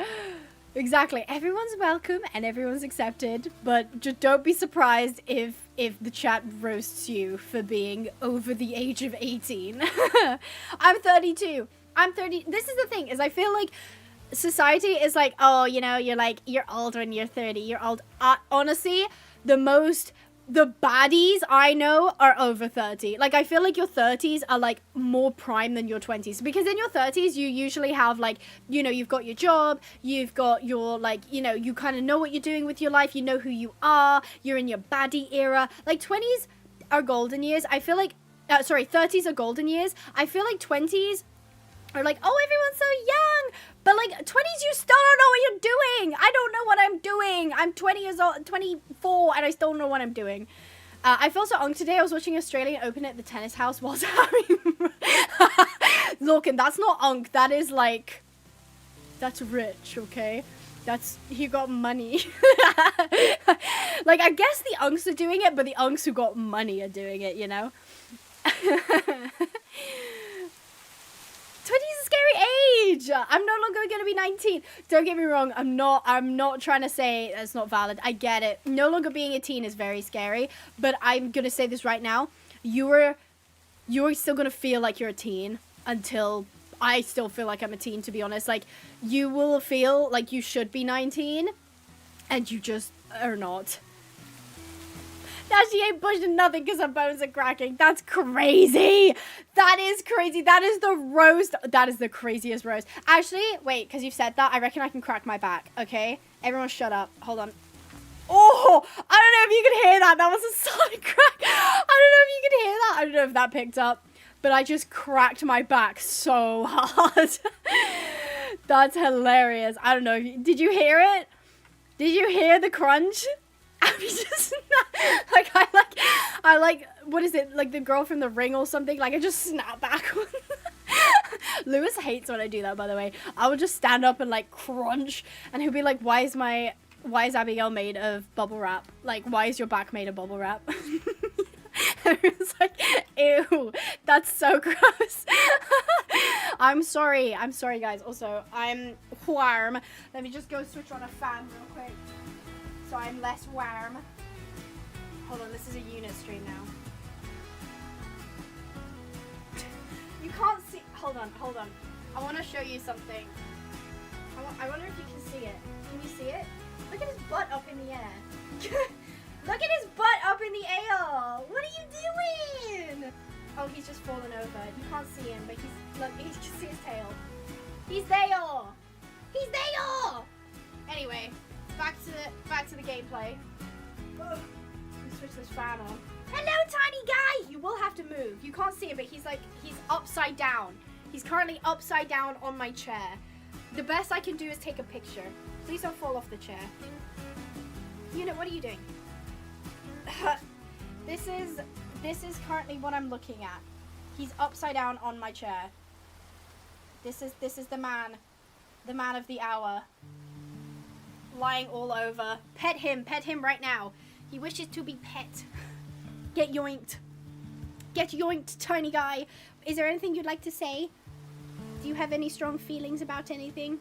Exactly. Everyone's welcome and everyone's accepted, but just don't be surprised if the chat roasts you for being over the age of 18. I'm 32. I'm 30. This is the thing, is I feel like society is like, oh, you know, you're old when you're 30. You're old. Honestly, the baddies I know are over 30. Like, I feel like your 30s are, like, more prime than your 20s. Because in your 30s, you usually have, like, you know, you've got your job, you've got your, like, you know, you kind of know what you're doing with your life, you know who you are, you're in your baddie era. Like, 20s are golden years. I feel like, 30s are golden years. I feel like 20s are like, oh, everyone's so young. But, like, 20s, you still don't know what you're doing. I don't know what I'm doing. I'm 20 years old, 24, and I still don't know what I'm doing. I felt so unk today. I was watching Australian Open at the tennis house whilst having... Look, and that's not unk. That is, like... That's rich, okay? He got money. Like, I guess the unks are doing it, but the unks who got money are doing it, you know? 20 is a scary age. I'm no longer going to be 19. Don't get me wrong. I'm not trying to say that's not valid. I get it. No longer being a teen is very scary. But I'm going to say this right now. You're still going to feel like you're a teen until I still feel like I'm a teen, to be honest. Like, you will feel like you should be 19 and you just are not. Now she ain't pushing nothing because her bones are cracking. That's crazy. That is crazy. That is the roast. That is the craziest roast. Actually, wait, because you've said that, I reckon I can crack my back, okay? Everyone shut up. Hold on. Oh, I don't know if you can hear that. That was a solid crack. I don't know if you can hear that. I don't know if that picked up. But I just cracked my back so hard. That's hilarious. I don't know. Did you hear it? Did you hear the crunch? Abby just I like what is it, like the girl from The Ring or something? Like, I just snap back. Lewis hates when I do that, by the way. I would just stand up and like crunch, and he'll be like, why is Abigail made of bubble wrap? Like, why is your back made of bubble wrap? And it was like, ew, that's so gross. I'm sorry guys. Also, I'm warm. Let me just go switch on a fan real quick so I'm less warm. Hold on, this is a unit stream now. You can't see. Hold on. I want to show you something. I wonder if you can see it. Can you see it? Look at his butt up in the air. Look at his butt up in the air. What are you doing? Oh, he's just fallen over. You can't see him, but look, you can see his tail. He's there. He's there. Anyway, back to the gameplay. Let me switch this fan on. Hello, tiny guy. You will have to move. You can't see it, but he's upside down. He's currently upside down on my chair. The best I can do is take a picture. Please don't fall off the chair. Unit, what are you doing? This is currently what I'm looking at. He's upside down on my chair. This is the man of the hour, lying all over. Pet him right now. He wishes to be pet. Get yoinked, tiny guy. Is there anything you'd like to say? Do you have any strong feelings about anything?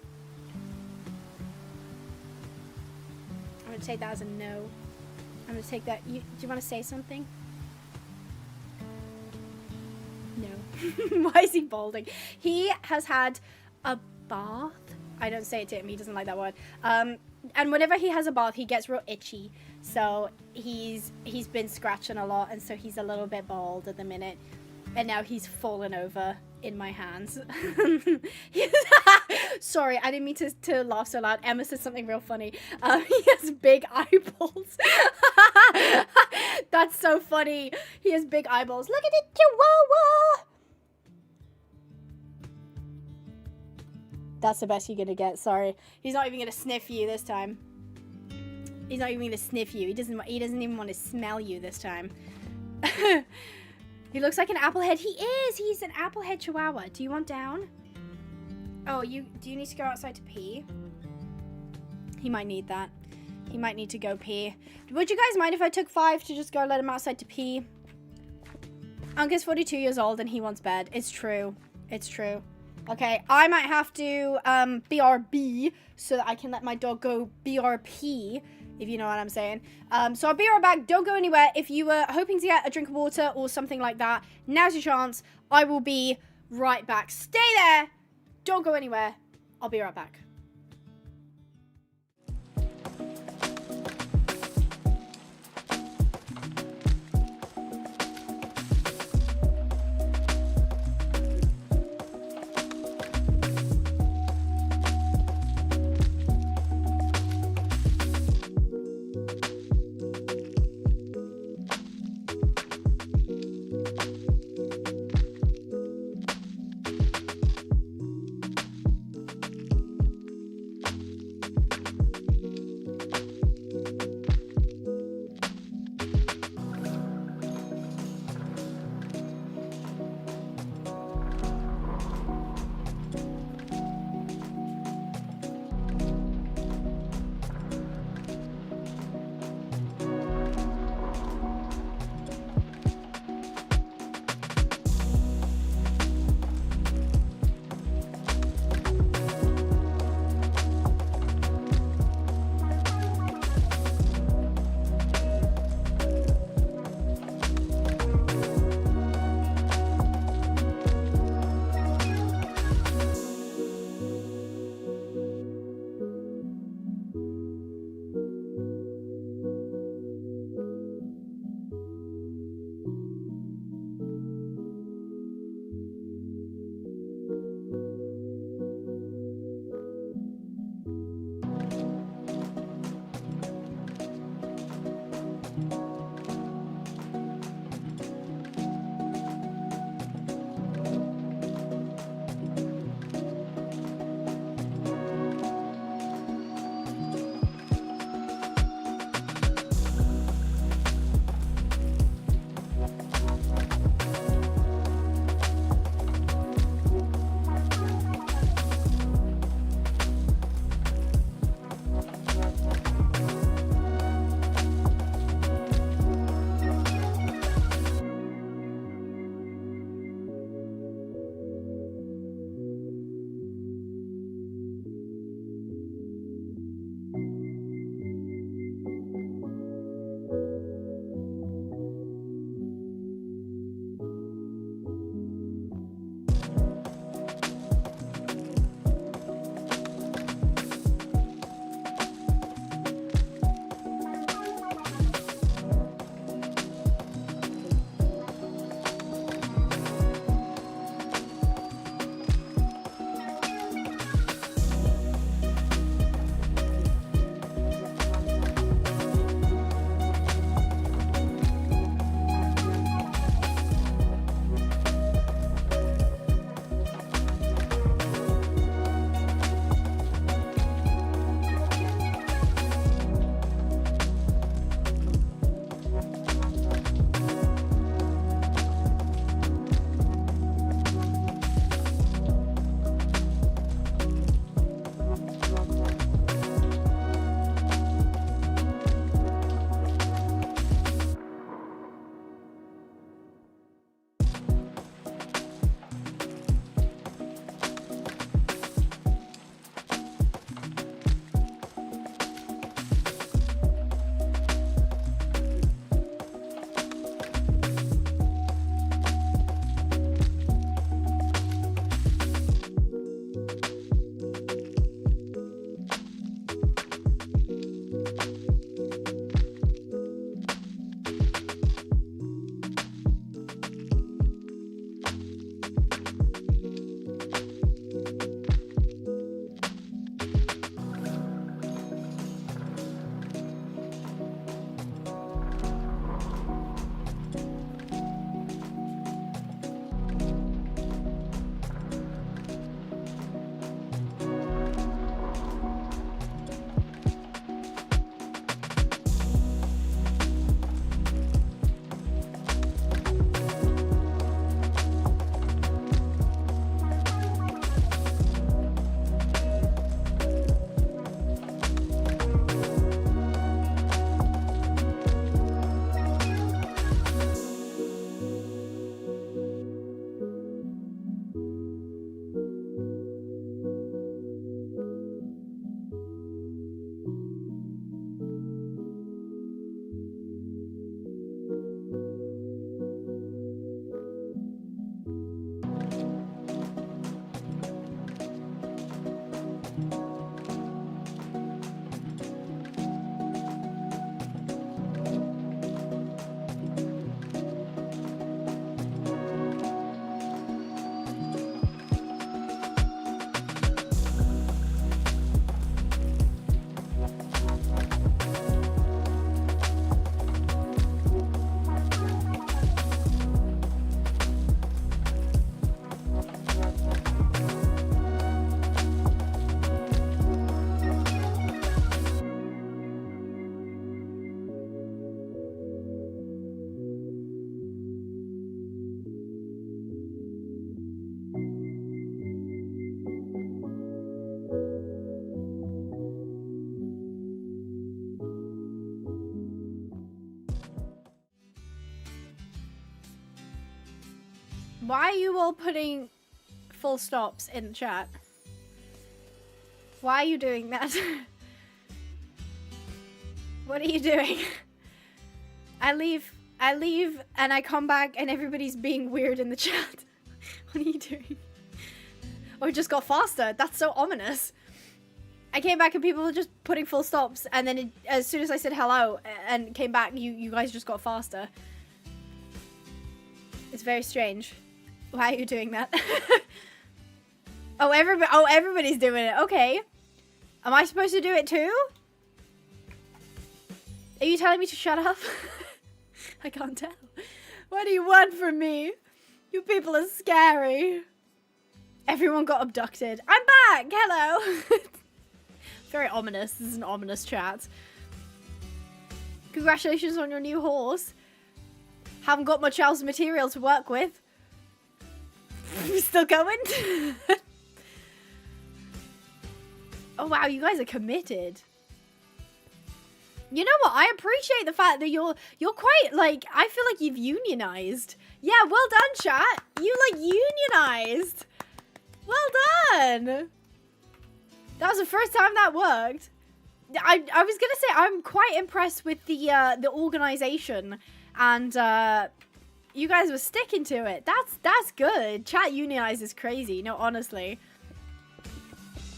I'm gonna take that as a no. I'm gonna take that. Do you want to say something? No. Why is he balding? He has had a bath. I don't say it to him. He doesn't like that word. And whenever he has a bath, he gets real itchy. So he's been scratching a lot, and so he's a little bit bald at the minute. And now he's fallen over in my hands. Sorry, I didn't mean to laugh so loud. Emma said something real funny. He has big eyeballs. That's so funny. He has big eyeballs. Look at the chihuahua. That's the best you're gonna get. Sorry, he's not even gonna sniff you this time. He's not even gonna sniff you. He doesn't even want to smell you this time. He looks like an applehead. He is. He's an applehead chihuahua. Do you want down? Oh, do you need to go outside to pee? He might need that. He might need to go pee. Would you guys mind if I took 5 to just go let him outside to pee? Uncle's 42 years old and he wants bed. It's true. It's true. Okay, I might have to BRB so that I can let my dog go BRP, if you know what I'm saying. So I'll be right back. Don't go anywhere. If you were hoping to get a drink of water or something like that, now's your chance. I will be right back. Stay there. Don't go anywhere. I'll be right back. Why are you all putting full stops in the chat? Why are you doing that? What are you doing? I leave and I come back and everybody's being weird in the chat. What are you doing? Oh, it just got faster. That's so ominous. I came back and people were just putting full stops, and then as soon as I said hello and came back, you guys just got faster. It's very strange. Why are you doing that? Oh, everybody's doing it. Okay. Am I supposed to do it too? Are you telling me to shut up? I can't tell. What do you want from me? You people are scary. Everyone got abducted. I'm back! Hello! Very ominous. This is an ominous chat. Congratulations on your new horse. Haven't got much else material to work with. Still going? Oh wow, you guys are committed. You know what? I appreciate the fact that you're quite, like, I feel like you've unionized. Yeah, well done, chat. You, like, unionized. Well done. That was the first time that worked. I was gonna say I'm quite impressed with the organization, and you guys were sticking to it. That's good. Chat unionized is crazy. No, honestly.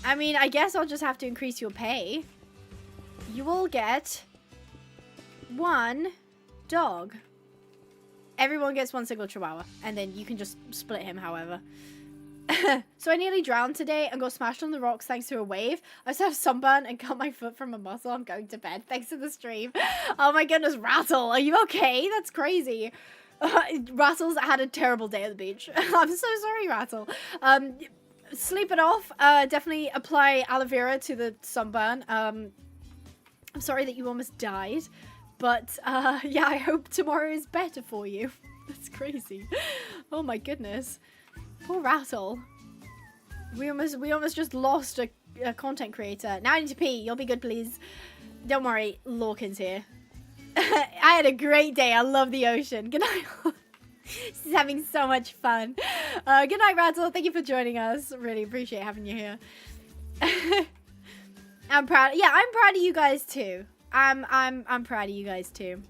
I mean, I guess I'll just have to increase your pay. You will get 1 dog. Everyone gets 1 single chihuahua, and then you can just split him however. So I nearly drowned today and got smashed on the rocks thanks to a wave. I just have sunburn and cut my foot from a muscle. I'm going to bed. Thanks to the stream. Oh my goodness, Rattle, are you okay? That's crazy. Rattle's had a terrible day at the beach. I'm so sorry, Rattle. Sleep it off. Definitely apply aloe vera to the sunburn. I'm sorry that you almost died, but yeah, I hope tomorrow is better for you. That's crazy. Oh my goodness. Poor Rattle. We almost just lost a content creator. Now I need to pee. You'll be good, please. Don't worry, Lorcan's here. I had a great day. I love the ocean. Good night. She's having so much fun. Good night, Rattle. Thank you for joining us. Really appreciate having you here. I'm proud. Yeah, I'm proud of you guys too. I'm proud of you guys too.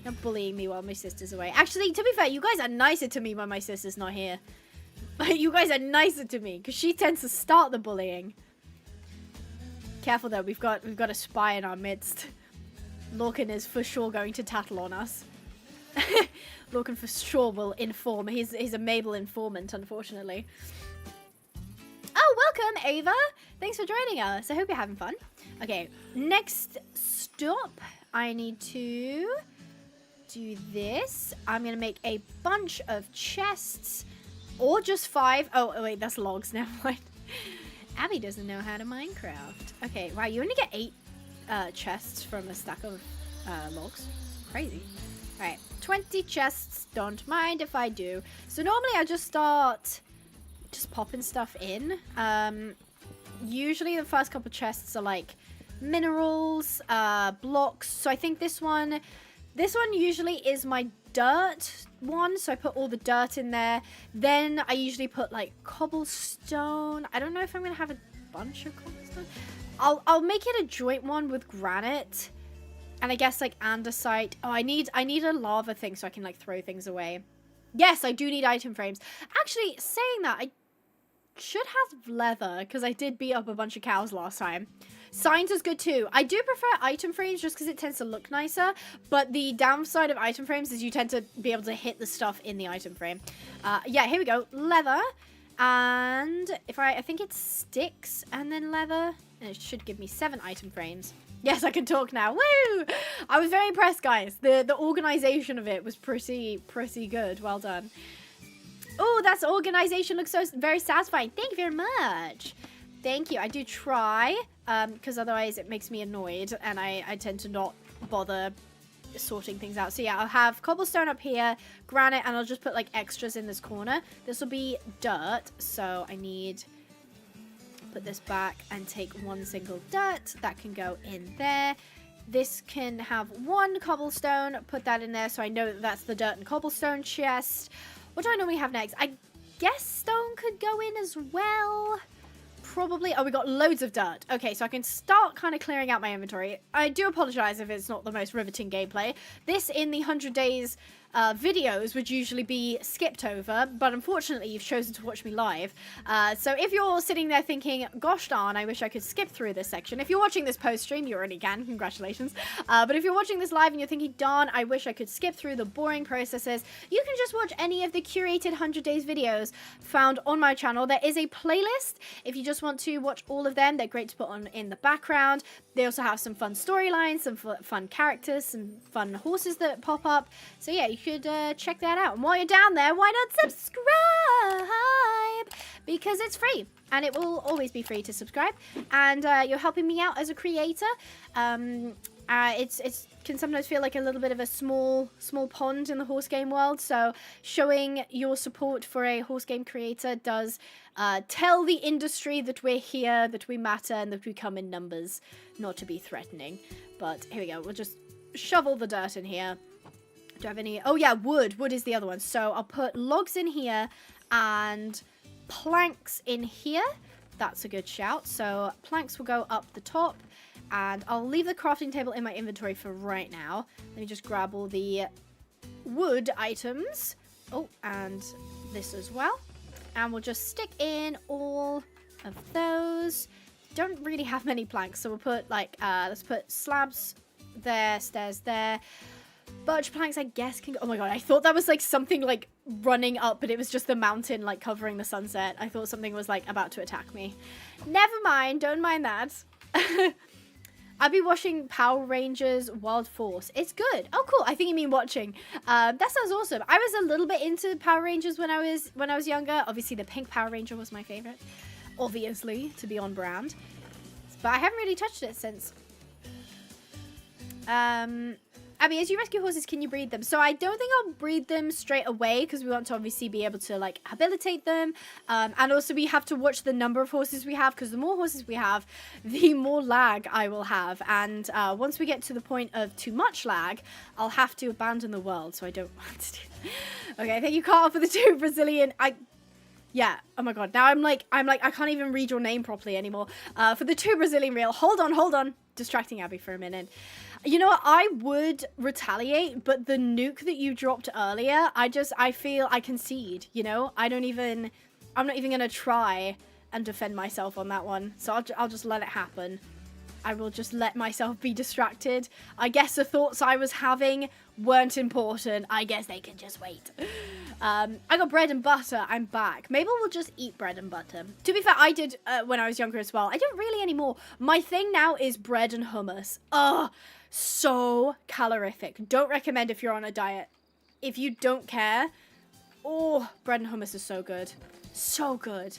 Not bullying me while my sister's away. Actually, to be fair, you guys are nicer to me when my sister's not here. You guys are nicer to me because she tends to start the bullying. Careful though, we've got a spy in our midst. Lorcan is for sure going to tattle on us. Lorcan for sure will inform. He's a Mabel informant, unfortunately. Oh, welcome, Ava. Thanks for joining us. I hope you're having fun. Okay, next stop. I need to do this. I'm going to make a bunch of chests. Or just 5. Oh, wait, that's logs. Never mind. Abby doesn't know how to Minecraft. Okay, wow, you only get 8 chests from a stack of logs. Crazy. Alright, 20 chests. Don't mind if I do. So normally I just start just popping stuff in. Usually the first couple chests are like minerals, blocks. So I think this one usually is my dirt one, so I put all the dirt in there. Then I usually put like cobblestone. I don't know if I'm gonna have a bunch of cobblestone. I'll make it a joint one with granite, and I guess like andesite. Oh, I need a lava thing so I can like throw things away. Yes, I do need item frames. Actually, saying that, I should have leather because I did beat up a bunch of cows last time. Signs is good too. I do prefer item frames just because it tends to look nicer, but the downside of item frames is you tend to be able to hit the stuff in the item frame. Yeah, here we go. Leather. And if I think it's sticks and then leather, and it should give me 7 item frames. Yes, I can talk now. Woo! I was very impressed, guys. The organization of it was pretty good. Well done. Oh, that organization looks so very satisfying. Thank you very much. Thank you. I do try, because otherwise it makes me annoyed, and I tend to not bother sorting things out. So yeah, I'll have cobblestone up here, granite, and I'll just put like extras in this corner. This will be dirt, so I need put this back and take 1 single dirt. That can go in there. This can have 1 cobblestone, put that in there so I know that that's the dirt and cobblestone chest. What do I normally have next? I guess stone could go in as well. Probably. Oh, we got loads of dirt. Okay, so I can start kind of clearing out my inventory. I do apologize if it's not the most riveting gameplay. This in the 100 days videos would usually be skipped over, but unfortunately you've chosen to watch me live. So if you're sitting there thinking, gosh darn, I wish I could skip through this section. If you're watching this post-stream, you already can, congratulations. But if you're watching this live and you're thinking, darn, I wish I could skip through the boring processes, you can just watch any of the curated 100 days videos found on my channel. There is a playlist if you just want to watch all of them. They're great to put on in the background. They also have some fun storylines, some fun characters, some fun horses that pop up. So yeah, you should check that out. And while you're down there, why not subscribe? Because it's free. And it will always be free to subscribe. And you're helping me out as a creator. It can sometimes feel like a little bit of a small pond in the horse game world. So showing your support for a horse game creator does tell the industry that we're here, that we matter, and that we come in numbers. Not to be threatening. But here we go. We'll just shovel the dirt in here. Do I have any? Oh yeah, wood. Wood is the other one. So I'll put logs in here and planks in here. That's a good shout. So planks will go up the top. And I'll leave the crafting table in my inventory for right now. Let me just grab all the wood items. Oh, and this as well. And we'll just stick in all of those. Don't really have many planks, so we'll put like, let's put slabs there, stairs there. Birch planks, I guess, can go. Oh my god, I thought that was like something like running up, but it was just the mountain like covering the sunset. I thought something was like about to attack me. Never mind, don't mind that. I'll be watching Power Rangers Wild Force. It's good. Oh, cool. I think you mean watching. That sounds awesome. I was a little bit into Power Rangers when I was younger. Obviously, the pink Power Ranger was my favorite. Obviously, to be on brand. But I haven't really touched it since. Abby, as you rescue horses, can you breed them? So I don't think I'll breed them straight away because we want to obviously be able to like habilitate them. And also we have to watch the number of horses we have because the more horses we have, the more lag I will have. And once we get to the point of too much lag, I'll have to abandon the world. So I don't want to do that. Okay, thank you, Carl, for the 2 Brazilian. Yeah, oh my god. Now I'm like, I can't even read your name properly anymore. For the 2 Brazilian reel. Hold on. Distracting Abby for a minute. You know what? I would retaliate, but the nuke that you dropped earlier, I feel I concede, you know? I'm not even going to try and defend myself on that one. So I'll just let it happen. I will just let myself be distracted. I guess the thoughts I was having weren't important. I guess they can just wait. I got bread and butter. I'm back. Maybe we'll just eat bread and butter. To be fair, I did when I was younger as well. I don't really anymore. My thing now is bread and hummus. Ugh, so calorific. Don't recommend if you're on a diet. If you don't care, oh, bread and hummus is so good. So good.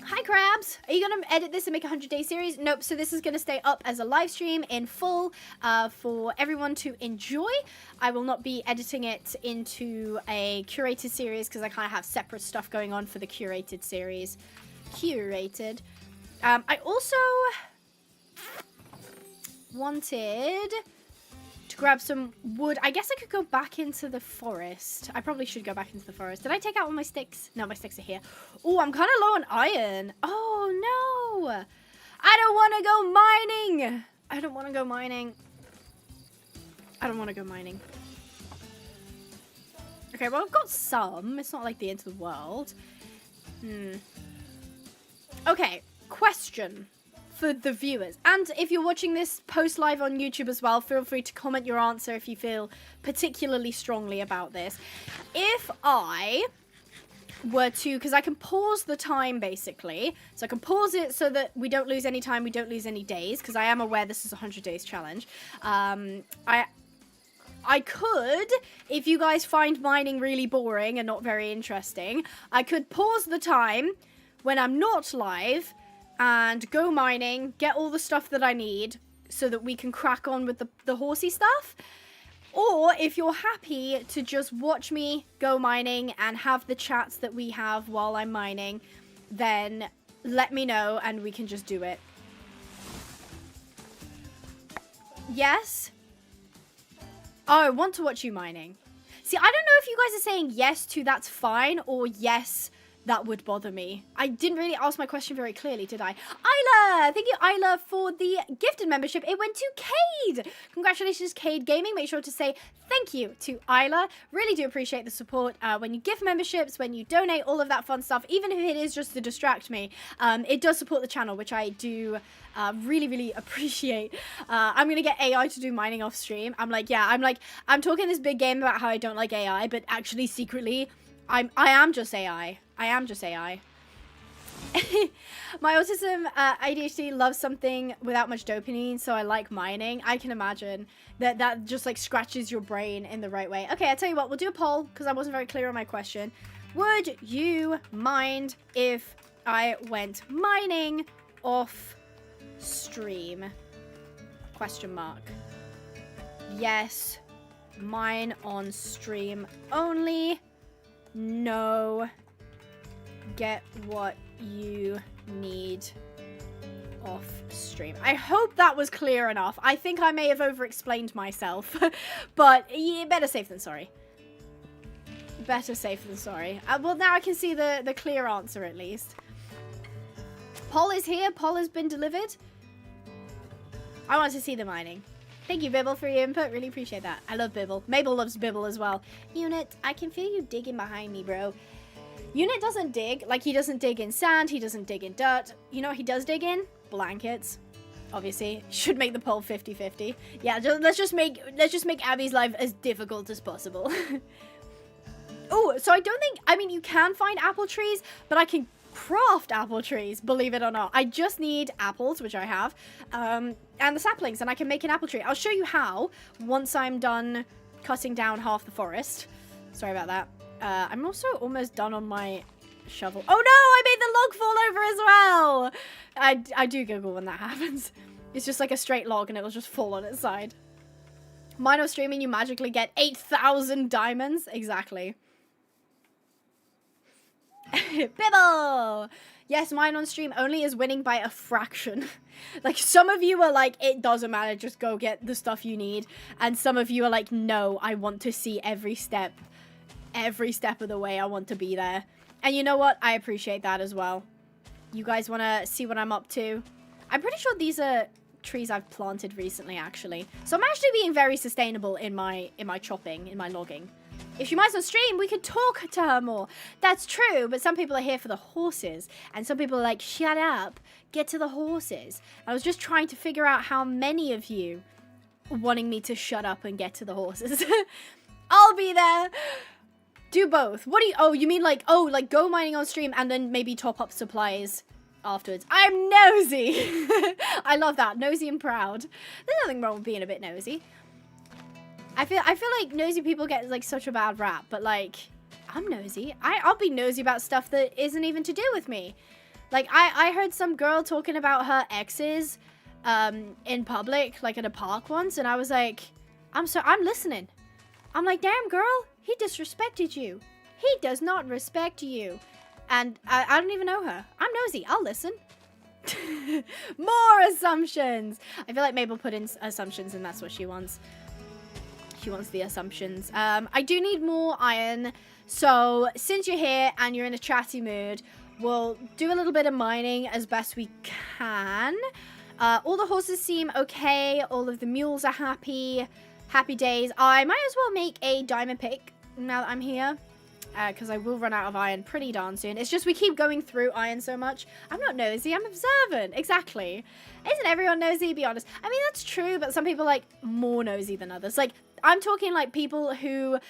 Hi, Crabs. Are you going to edit this and make a 100-day series? Nope. So this is going to stay up as a live stream in full for everyone to enjoy. I will not be editing it into a curated series because I kind of have separate stuff going on for the curated series. Curated. I also wanted to grab some wood. I guess I could go back into the forest. I probably should go back into the forest. Did I take out all my sticks? No, my sticks are here. Oh, I'm kind of low on iron. Oh, no. I don't want to go mining. I don't want to go mining. Okay, well, I've got some. It's not like the end of the world. Okay, question for the viewers. And if you're watching this post live on YouTube as well, feel free to comment your answer if you feel particularly strongly about this. If I were to, because I can pause the time basically, so I can pause it so that we don't lose any time, we don't lose any days, because I am aware this is a 100 days challenge. I could, if you guys find mining really boring and not very interesting, I could pause the time when I'm not live and go mining, get all the stuff that I need so that we can crack on with the horsey stuff. Or if you're happy to just watch me go mining and have the chats that we have while I'm mining, then let me know and we can just do it. Yes? Oh, I want to watch you mining. See, I don't know if you guys are saying yes to that's fine or yes, that would bother me. I didn't really ask my question very clearly, did I? Isla! Thank you, Isla, for the gifted membership. It went to Cade. Congratulations, Cade Gaming. Make sure to say thank you to Isla. Really do appreciate the support when you gift memberships, when you donate, all of that fun stuff. Even if it is just to distract me, it does support the channel, which I do really, really appreciate. I'm going to get AI to do mining off stream. I'm talking this big game about how I don't like AI, but actually secretly, I am just AI. I am just AI. My autism ADHD loves something without much dopamine, so I like mining. I can imagine that just like scratches your brain in the right way. Okay, I'll tell you what, we'll do a poll because I wasn't very clear on my question. Would you mind if I went mining off stream? Question mark. Yes, mine on stream only. No, get what you need off stream. I hope that was clear enough. I think I may have over-explained myself, but yeah, better safe than sorry. Better safe than sorry. Well, now I can see the clear answer at least. Poll is here. Poll has been delivered. I want to see the mining. Thank you, Bibble, for your input. Really appreciate that. I love Bibble. Mabel loves Bibble as well. Unit, I can feel you digging behind me, bro. Unit doesn't dig. Like, he doesn't dig in sand. He doesn't dig in dirt. You know what he does dig in? Blankets. Obviously. Should make the poll 50-50. Yeah, let's just make Abby's life as difficult as possible. Oh, so I don't think... I mean, you can find apple trees, but I can craft apple trees, believe it or not. I just need apples, which I have, and the saplings, and I can make an apple tree. I'll show you how once I'm done cutting down half the forest. Sorry about that. I'm also almost done on my shovel. Oh no, I made the log fall over as well. I do giggle when that happens. It's just like a straight log and it will just fall on its side. Mine or streaming, you magically get 8,000 diamonds. Exactly. Bibble! Yes, mine on stream only is winning by a fraction. Like, some of you are like, it doesn't matter, just go get the stuff you need. And some of you are like, no, I want to see every step of the way. I want to be there. And you know what? I appreciate that as well. You guys want to see what I'm up to? I'm pretty sure these are trees I've planted recently, actually. So I'm actually being very sustainable in my chopping, in my logging. If she mine's on stream, we could talk to her more. That's true, but some people are here for the horses. And some people are like, shut up, get to the horses. I was just trying to figure out how many of you wanting me to shut up and get to the horses. I'll be there. Do both. What do you... Oh, you mean like... Oh, like go mining on stream and then maybe top up supplies afterwards. I'm nosy. I love that. Nosy and proud. There's nothing wrong with being a bit nosy. I feel like nosy people get like such a bad rap, but like I'm nosy. I'll be nosy about stuff that isn't even to do with me. Like I heard some girl talking about her exes in public, like at a park once, and I was like, I'm listening. I'm like, damn girl, he disrespected you. He does not respect you. And I don't even know her. I'm nosy. I'll listen. More assumptions. I feel like Mabel put in assumptions and that's what she wants. She wants the assumptions. I do need more iron. So since you're here and you're in a chatty mood, we'll do a little bit of mining as best we can. All the horses seem okay. All of the mules are happy. Happy days. I might as well make a diamond pick now that I'm here. Because I will run out of iron pretty darn soon. It's just we keep going through iron so much. I'm not nosy, I'm observant. Exactly. Isn't everyone nosy? Be honest. I mean, that's true, but some people are, like, more nosy than others. Like, I'm talking, like, people who,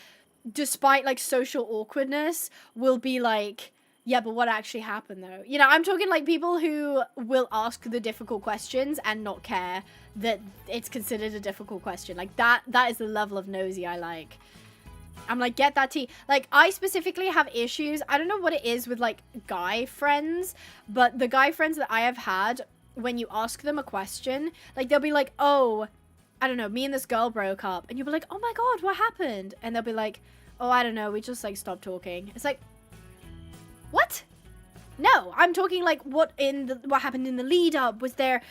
despite, like, social awkwardness, will be like, yeah, but what actually happened, though? You know, I'm talking, like, people who will ask the difficult questions and not care that it's considered a difficult question. Like, that is the level of nosy I like. I'm like, get that tea. Like, I specifically have issues. I don't know what it is with, like, guy friends, but the guy friends that I have had, when you ask them a question, like, they'll be like, oh, I don't know, me and this girl broke up. And you'll be like, oh my God, what happened? And they'll be like, oh, I don't know, we just, like, stopped talking. It's like, what? No, I'm talking, like, what happened in the lead up? Was there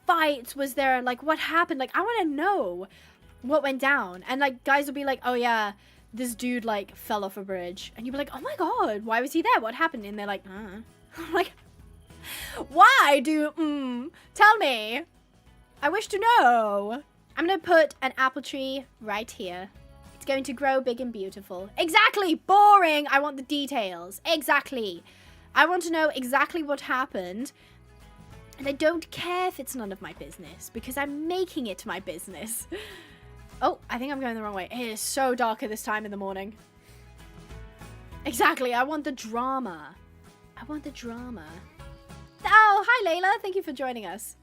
fights? Was there, like, what happened? Like, I want to know what went down. And, like, guys will be like, oh, yeah, this dude like fell off a bridge, and you'd be like, oh my god, why was he there? What happened? And they're like, I'm like, why do tell me? I wish to know. I'm gonna put an apple tree right here. It's going to grow big and beautiful. Exactly. Boring. I want the details. Exactly. I want to know exactly what happened. And I don't care if it's none of my business, because I'm making it my business. Oh, I think I'm going the wrong way. It is so dark at this time in the morning. Exactly. I want the drama. I want the drama. Oh, hi, Layla. Thank you for joining us.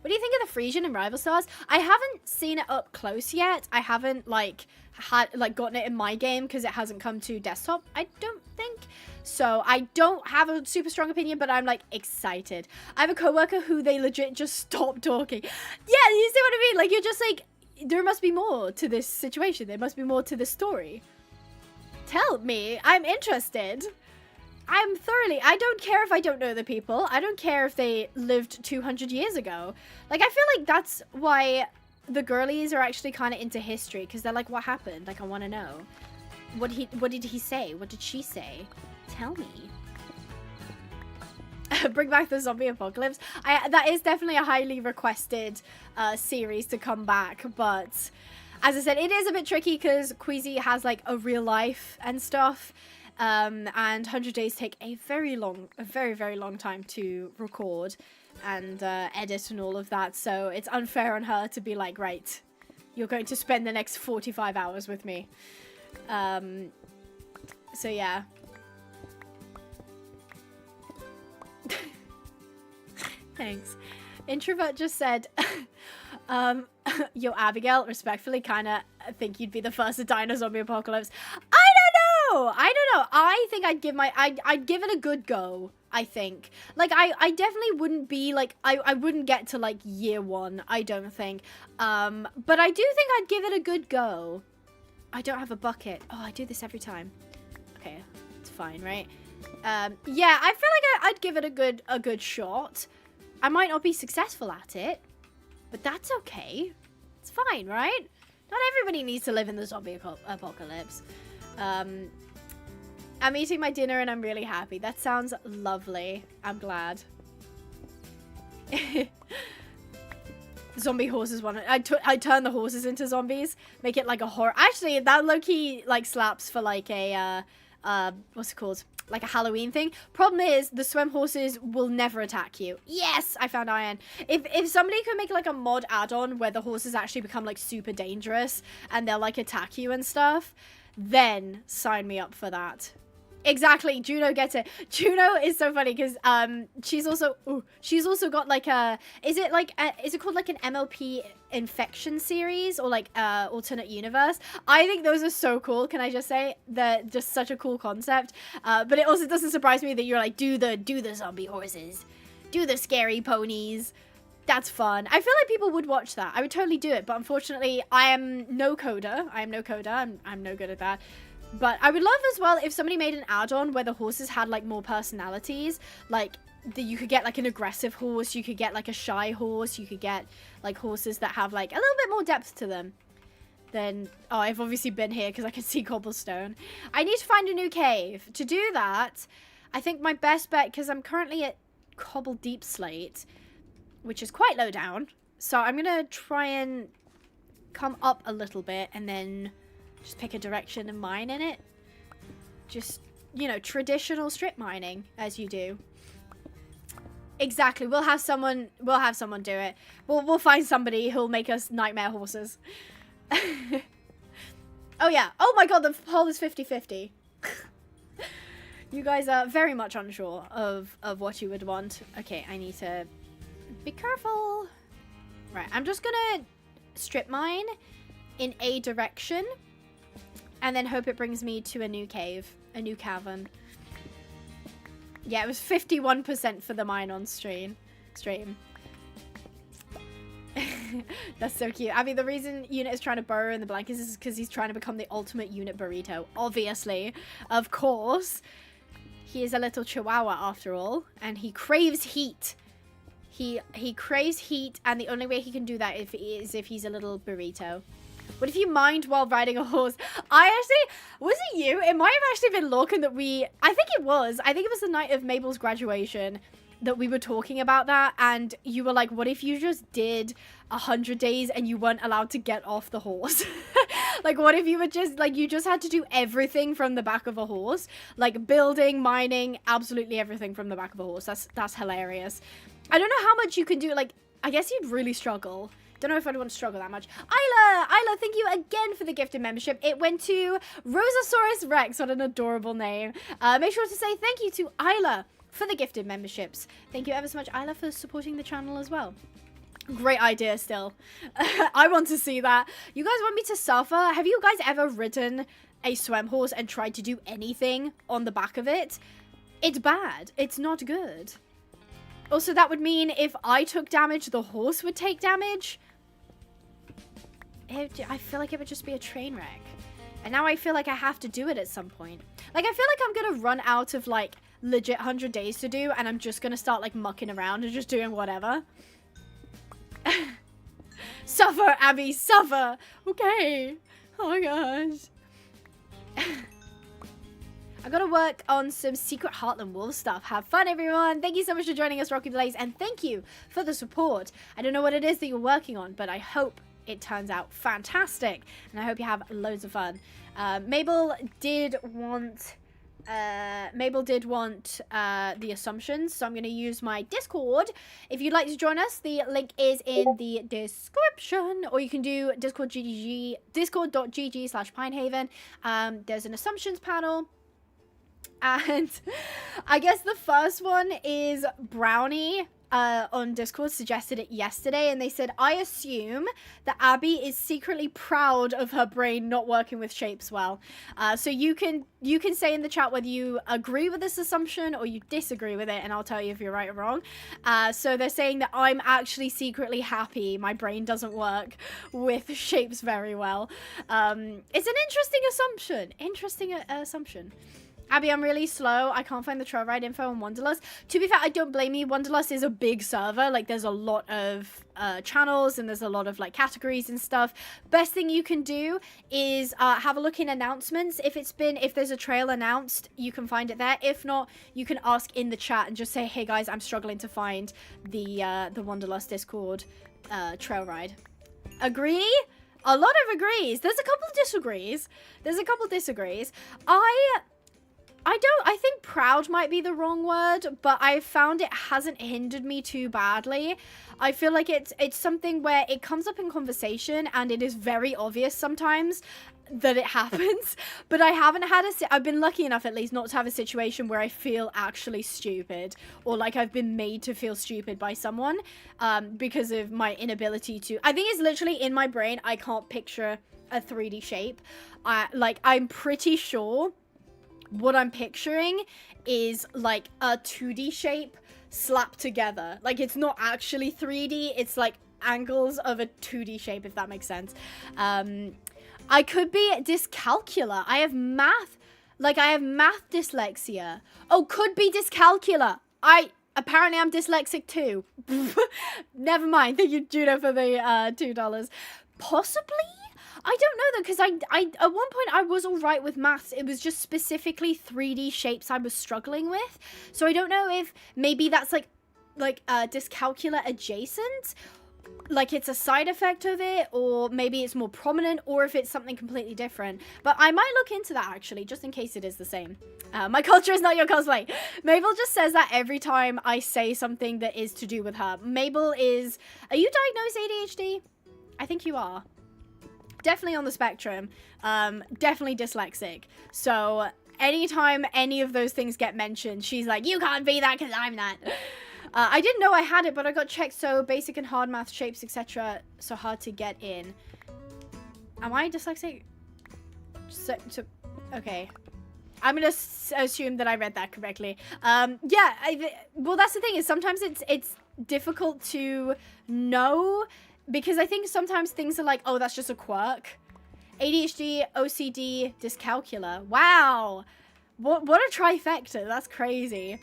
What do you think of the Frisian and Rival Stars? I haven't seen it up close yet. I haven't, gotten it in my game because it hasn't come to desktop, I don't think. So I don't have a super strong opinion, but I'm, excited. I have a coworker who they legit just stopped talking. Yeah, you see what I mean? Like, you're just like, there must be more to this situation. There must be more to this story. Tell me. I'm interested. I don't care if I don't know the people. I don't care if they lived 200 years ago. Like, I feel like that's why the girlies are actually kind of into history, because they're like, what happened? Like, I want to know. What did he say? What did she say? Tell me. Bring back the zombie apocalypse. That is definitely a highly requested series to come back, but as I said, it is a bit tricky because Queasy has, a real life and stuff. And 100 Days take a very, very long time to record and edit and all of that. So it's unfair on her to be like, right, you're going to spend the next 45 hours with me. So yeah. Thanks. Introvert just said, yo, Abigail, respectfully, kind of think you'd be the first to die in a zombie apocalypse. I don't know. I think I'd give it a good go, I think. I definitely wouldn't be, I wouldn't get to, year 1, I don't think. But I do think I'd give it a good go. I don't have a bucket. Oh, I do this every time. Okay, it's fine, right? Yeah, I feel like I'd give it a good shot. I might not be successful at it, but that's okay. It's fine, right? Not everybody needs to live in the zombie apocalypse. I'm eating my dinner and I'm really happy. That sounds lovely. I'm glad. Zombie horses one. I turn the horses into zombies. Make it like a horror. Actually, that low-key slaps for a what's it called? Like a Halloween thing. Problem is, the swem horses will never attack you. Yes, I found iron. If somebody could make a mod add-on where the horses actually become super dangerous and they'll attack you and stuff, then sign me up for that. Exactly, Juno gets it. Juno is so funny because she's also got is it called an MLP infection series or alternate universe? I think those are so cool. Can I just say they're just such a cool concept? But it also doesn't surprise me that you're do the zombie horses, do the scary ponies. That's fun. I feel like people would watch that. I would totally do it, but unfortunately, I am no coder. I'm no good at that. But I would love as well if somebody made an add-on where the horses had more personalities. You could get an aggressive horse, you could get a shy horse, you could get horses that have a little bit more depth to them. Then, oh, I've obviously been here because I can see cobblestone. I need to find a new cave. To do that, I think my best bet, because I'm currently at Cobble Deep Slate, which is quite low down. So I'm gonna try and come up a little bit and then just pick a direction and mine in it. Just, traditional strip mining, as you do. Exactly. We'll have someone do it. We'll find somebody who'll make us nightmare horses. Oh yeah. Oh my god, the poll is 50-50. You guys are very much unsure of what you would want. Okay, I need to be careful. Right, I'm just gonna strip mine in a direction and then hope it brings me to a new cave, a new cavern. Yeah, it was 51% for the mine on stream. That's so cute. I mean, the reason Unit is trying to burrow in the blankets is because he's trying to become the ultimate Unit burrito. Obviously. Of course. He is a little chihuahua after all, and he craves heat. He craves heat, and the only way he can do that is if he's a little burrito. What if you mind while riding a horse? Was it you? It might have actually been Lorcan that I think it was the night of Mabel's graduation that we were talking about that, and you were like, what if you just did 100 days and you weren't allowed to get off the horse? Like, what if you were just, like, you just had to do everything from the back of a horse? Like, building, mining, absolutely everything from the back of a horse. That's hilarious. I don't know how much you can do, like, I guess you'd really struggle. Don't know if I'd want to struggle that much. Isla, thank you again for the gifted membership. It went to Rosasaurus Rex. What an adorable name. Make sure to say thank you to Isla for the gifted memberships. Thank you ever so much, Isla, for supporting the channel as well. Great idea still. I want to see that. You guys want me to suffer? Have you guys ever ridden a swem horse and tried to do anything on the back of it? It's bad. It's not good. Also, that would mean if I took damage, the horse would take damage. I feel like it would just be a train wreck. And now I feel like I have to do it at some point. Like, I feel like I'm going to run out of, like, legit 100 days to do, and I'm just going to start, like, mucking around and just doing whatever. Suffer, Abby, suffer. Okay. Oh my gosh. I gotta work on some Secret Heartland Wolf stuff. Have fun, everyone. Thank you so much for joining us, Rocky Blaze, and thank you for the support. I don't know what it is that you're working on, but I hope it turns out fantastic, and I hope you have loads of fun. Mabel did want the assumptions, so I'm going to use my Discord. If you'd like to join us, the link is in the description, or you can do discord.gg/Pinehaven. There's an assumptions panel, and I guess the first one is Brownie. On Discord suggested it yesterday, and they said, I assume that Abby is secretly proud of her brain not working with shapes well. So you can say in the chat whether you agree with this assumption or you disagree with it, and I'll tell you if you're right or wrong. So they're saying that I'm actually secretly happy my brain doesn't work with shapes very well. It's an interesting assumption. Abby, I'm really slow. I can't find the trail ride info on Wanderlust. To be fair, I don't blame you. Wanderlust is a big server. Like, there's a lot of channels, and there's a lot of, like, categories and stuff. Best thing you can do is have a look in announcements. If there's a trail announced, you can find it there. If not, you can ask in the chat and just say, hey, guys, I'm struggling to find the Wanderlust Discord trail ride. Agree? A lot of agrees. There's a couple disagrees. I think proud might be the wrong word, but I've found it hasn't hindered me too badly. I feel like it's something where it comes up in conversation, and it is very obvious sometimes that it happens, but I've been lucky enough at least not to have a situation where I feel actually stupid, or like I've been made to feel stupid by someone, because of my inability to, I think it's literally in my brain, I can't picture a 3D shape. I'm pretty sure what I'm picturing is like a 2D shape slapped together. Like, it's not actually 3D, it's like angles of a 2D shape, if that makes sense. I could be dyscalculia. I have math dyslexia. Oh, could be dyscalculia. Apparently I'm dyslexic too. Never mind. Thank you, Juno, for the $2. Possibly? I don't know though, because I at one point I was all right with maths. It was just specifically 3D shapes I was struggling with. So I don't know if maybe that's like dyscalculia adjacent, like it's a side effect of it, or maybe it's more prominent, or if it's something completely different. But I might look into that actually, just in case it is the same. My culture is not your cosplay. Mabel just says that every time I say something that is to do with her. Mabel is, are you diagnosed ADHD? I think you are. Definitely on the spectrum, definitely dyslexic. So anytime any of those things get mentioned, she's like, you can't be that because I'm that. I didn't know I had it, but I got checked, so basic and hard math, shapes, etc. so hard to get in. Am I dyslexic? Okay. I'm gonna assume that I read that correctly. Yeah, well, that's the thing, is sometimes it's difficult to know, because I think sometimes things are like, oh, that's just a quirk. ADHD, OCD, dyscalculia. Wow. What a trifecta. That's crazy.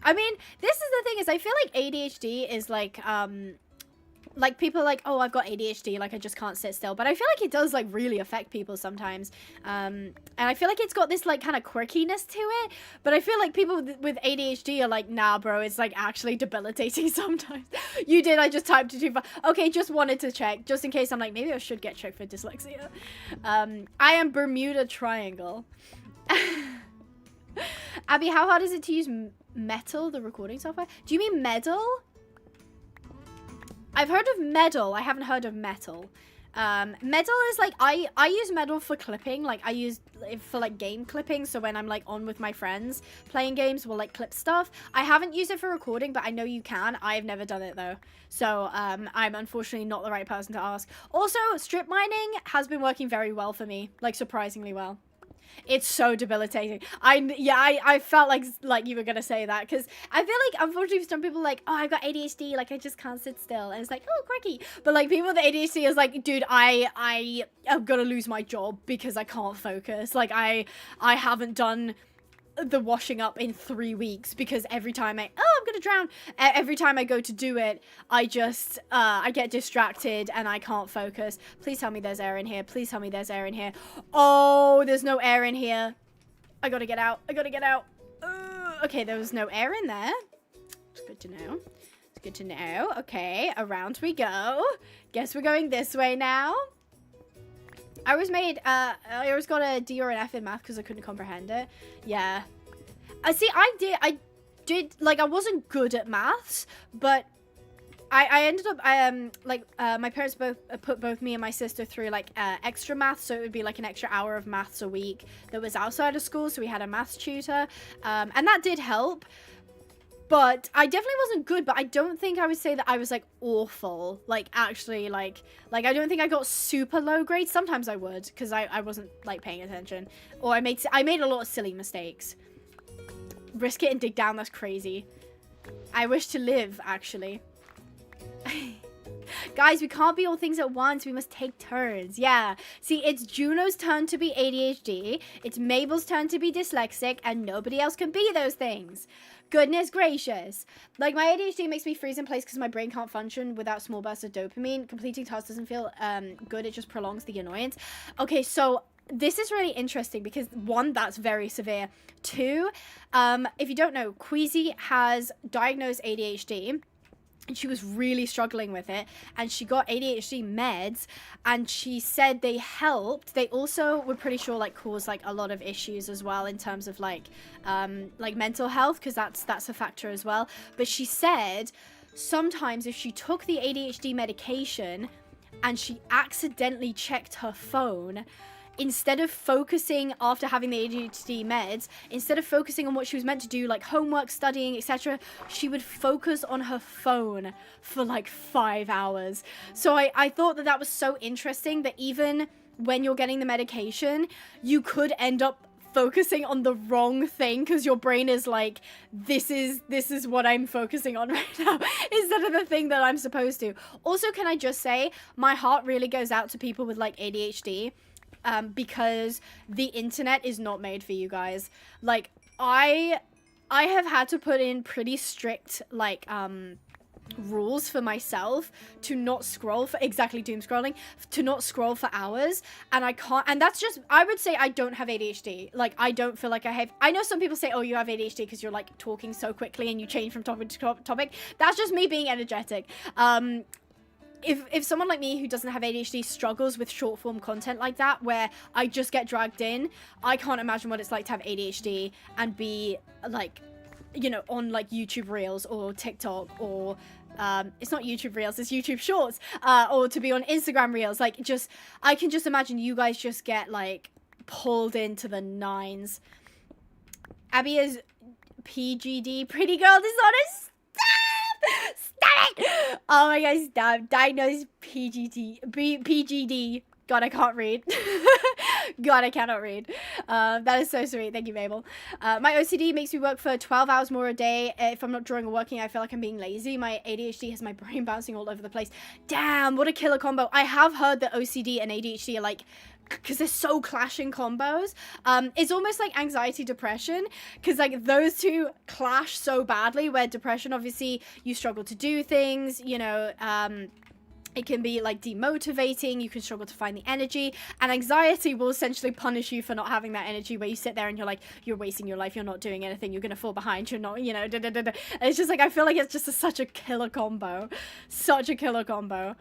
I mean, this is the thing, is I feel like ADHD is like, like people are like, oh, I've got ADHD, like I just can't sit still. But I feel like it does like really affect people sometimes. And I feel like it's got this like kind of quirkiness to it. But I feel like people with ADHD are like, nah, bro, it's like actually debilitating sometimes. You did, I just typed it too far. Okay, just wanted to check, just in case I'm like, maybe I should get checked for dyslexia. I am Bermuda Triangle. Abby, how hard is it to use Metal, the recording software? Do you mean Medal? I've heard of Medal. I haven't heard of Metal. Medal is like, I use Medal for clipping. Like I use it for like game clipping. So when I'm like on with my friends playing games, we'll like clip stuff. I haven't used it for recording, but I know you can. I've never done it though. So I'm unfortunately not the right person to ask. Also, strip mining has been working very well for me. Like surprisingly well. It's so debilitating. I felt like you were gonna say that, because I feel like unfortunately for some people like, oh, I've got ADHD, like I just can't sit still, and it's like, oh, quirky. But like people with ADHD is like, dude, I am gonna lose my job because I can't focus. Like I haven't done the washing up in 3 weeks because every time I'm gonna drown. Every time I go to do it, I just I get distracted and I can't focus. Please tell me there's air in here. Please tell me there's air in here. Oh, there's no air in here. I gotta get out. I gotta get out. Okay, there was no air in there. It's good to know. It's good to know. Okay, around we go. Guess we're going this way now. I always got a D or an F in math because I couldn't comprehend it. Yeah. I did, like, I wasn't good at maths, but I ended up, my parents both put both me and my sister through, like, extra maths, so it would be, like, an extra hour of maths a week that was outside of school, so we had a maths tutor, and that did help. But I definitely wasn't good, but I don't think I would say that I was, like, awful. Like, actually, like I don't think I got super low grades. Sometimes I would, because I wasn't, like, paying attention. Or I made a lot of silly mistakes. Risk it and dig down, that's crazy. I wish to live, actually. Guys, we can't be all things at once. We must take turns. Yeah. See, it's Juno's turn to be ADHD. It's Mabel's turn to be dyslexic, and nobody else can be those things. Goodness gracious. Like, my ADHD makes me freeze in place because my brain can't function without small bursts of dopamine. Completing tasks doesn't feel good. It just prolongs the annoyance. Okay, so this is really interesting because, one, that's very severe. Two, if you don't know, Queasy has diagnosed ADHD. And she was really struggling with it, and she got ADHD meds, and she said they helped. They also were pretty sure, like, caused, like, a lot of issues as well in terms of, like mental health, because that's a factor as well. But she said sometimes if she took the ADHD medication and she accidentally checked her phone, instead of focusing after having the ADHD meds, instead of focusing on what she was meant to do, like homework, studying, etc., she would focus on her phone for like 5 hours. So I thought that was so interesting that even when you're getting the medication, you could end up focusing on the wrong thing because your brain is like, this is what I'm focusing on right now instead of the thing that I'm supposed to. Also, can I just say, my heart really goes out to people with like ADHD. Because the internet is not made for you guys. Like, I have had to put in pretty strict, like, rules for myself to not scroll for, exactly, doom scrolling, to not scroll for hours, and I can't, and that's just, I would say I don't have ADHD. Like, I don't feel like I have. I know some people say, oh, you have ADHD because you're, like, talking so quickly and you change from topic to topic. That's just me being energetic. If someone like me who doesn't have ADHD struggles with short form content like that, where I just get dragged in, I can't imagine what it's like to have ADHD and be like, you know, on like YouTube Reels or TikTok or it's not YouTube Reels, it's YouTube Shorts, or to be on Instagram Reels. Like, just, I can just imagine you guys just get like pulled into the nines. Abby is PGD, pretty girl dishonest. Stop it! Oh my god, stop. Diagnosed PGD. God, I can't read. God, I cannot read. That is so sweet. Thank you, Mabel. My OCD makes me work for 12 hours more a day. If I'm not drawing or working, I feel like I'm being lazy. My ADHD has my brain bouncing all over the place. Damn, what a killer combo. I have heard that OCD and ADHD are like, because they're so clashing combos. It's almost like anxiety, depression, because like those two clash so badly, where depression, obviously you struggle to do things, you know, It can be like demotivating, you can struggle to find the energy, and anxiety will essentially punish you for not having that energy, where you sit there and you're like, you're wasting your life, you're not doing anything, you're gonna fall behind, you're not, you know, da, da, da, da. It's just like, I feel like it's just such a killer combo. Such a killer combo.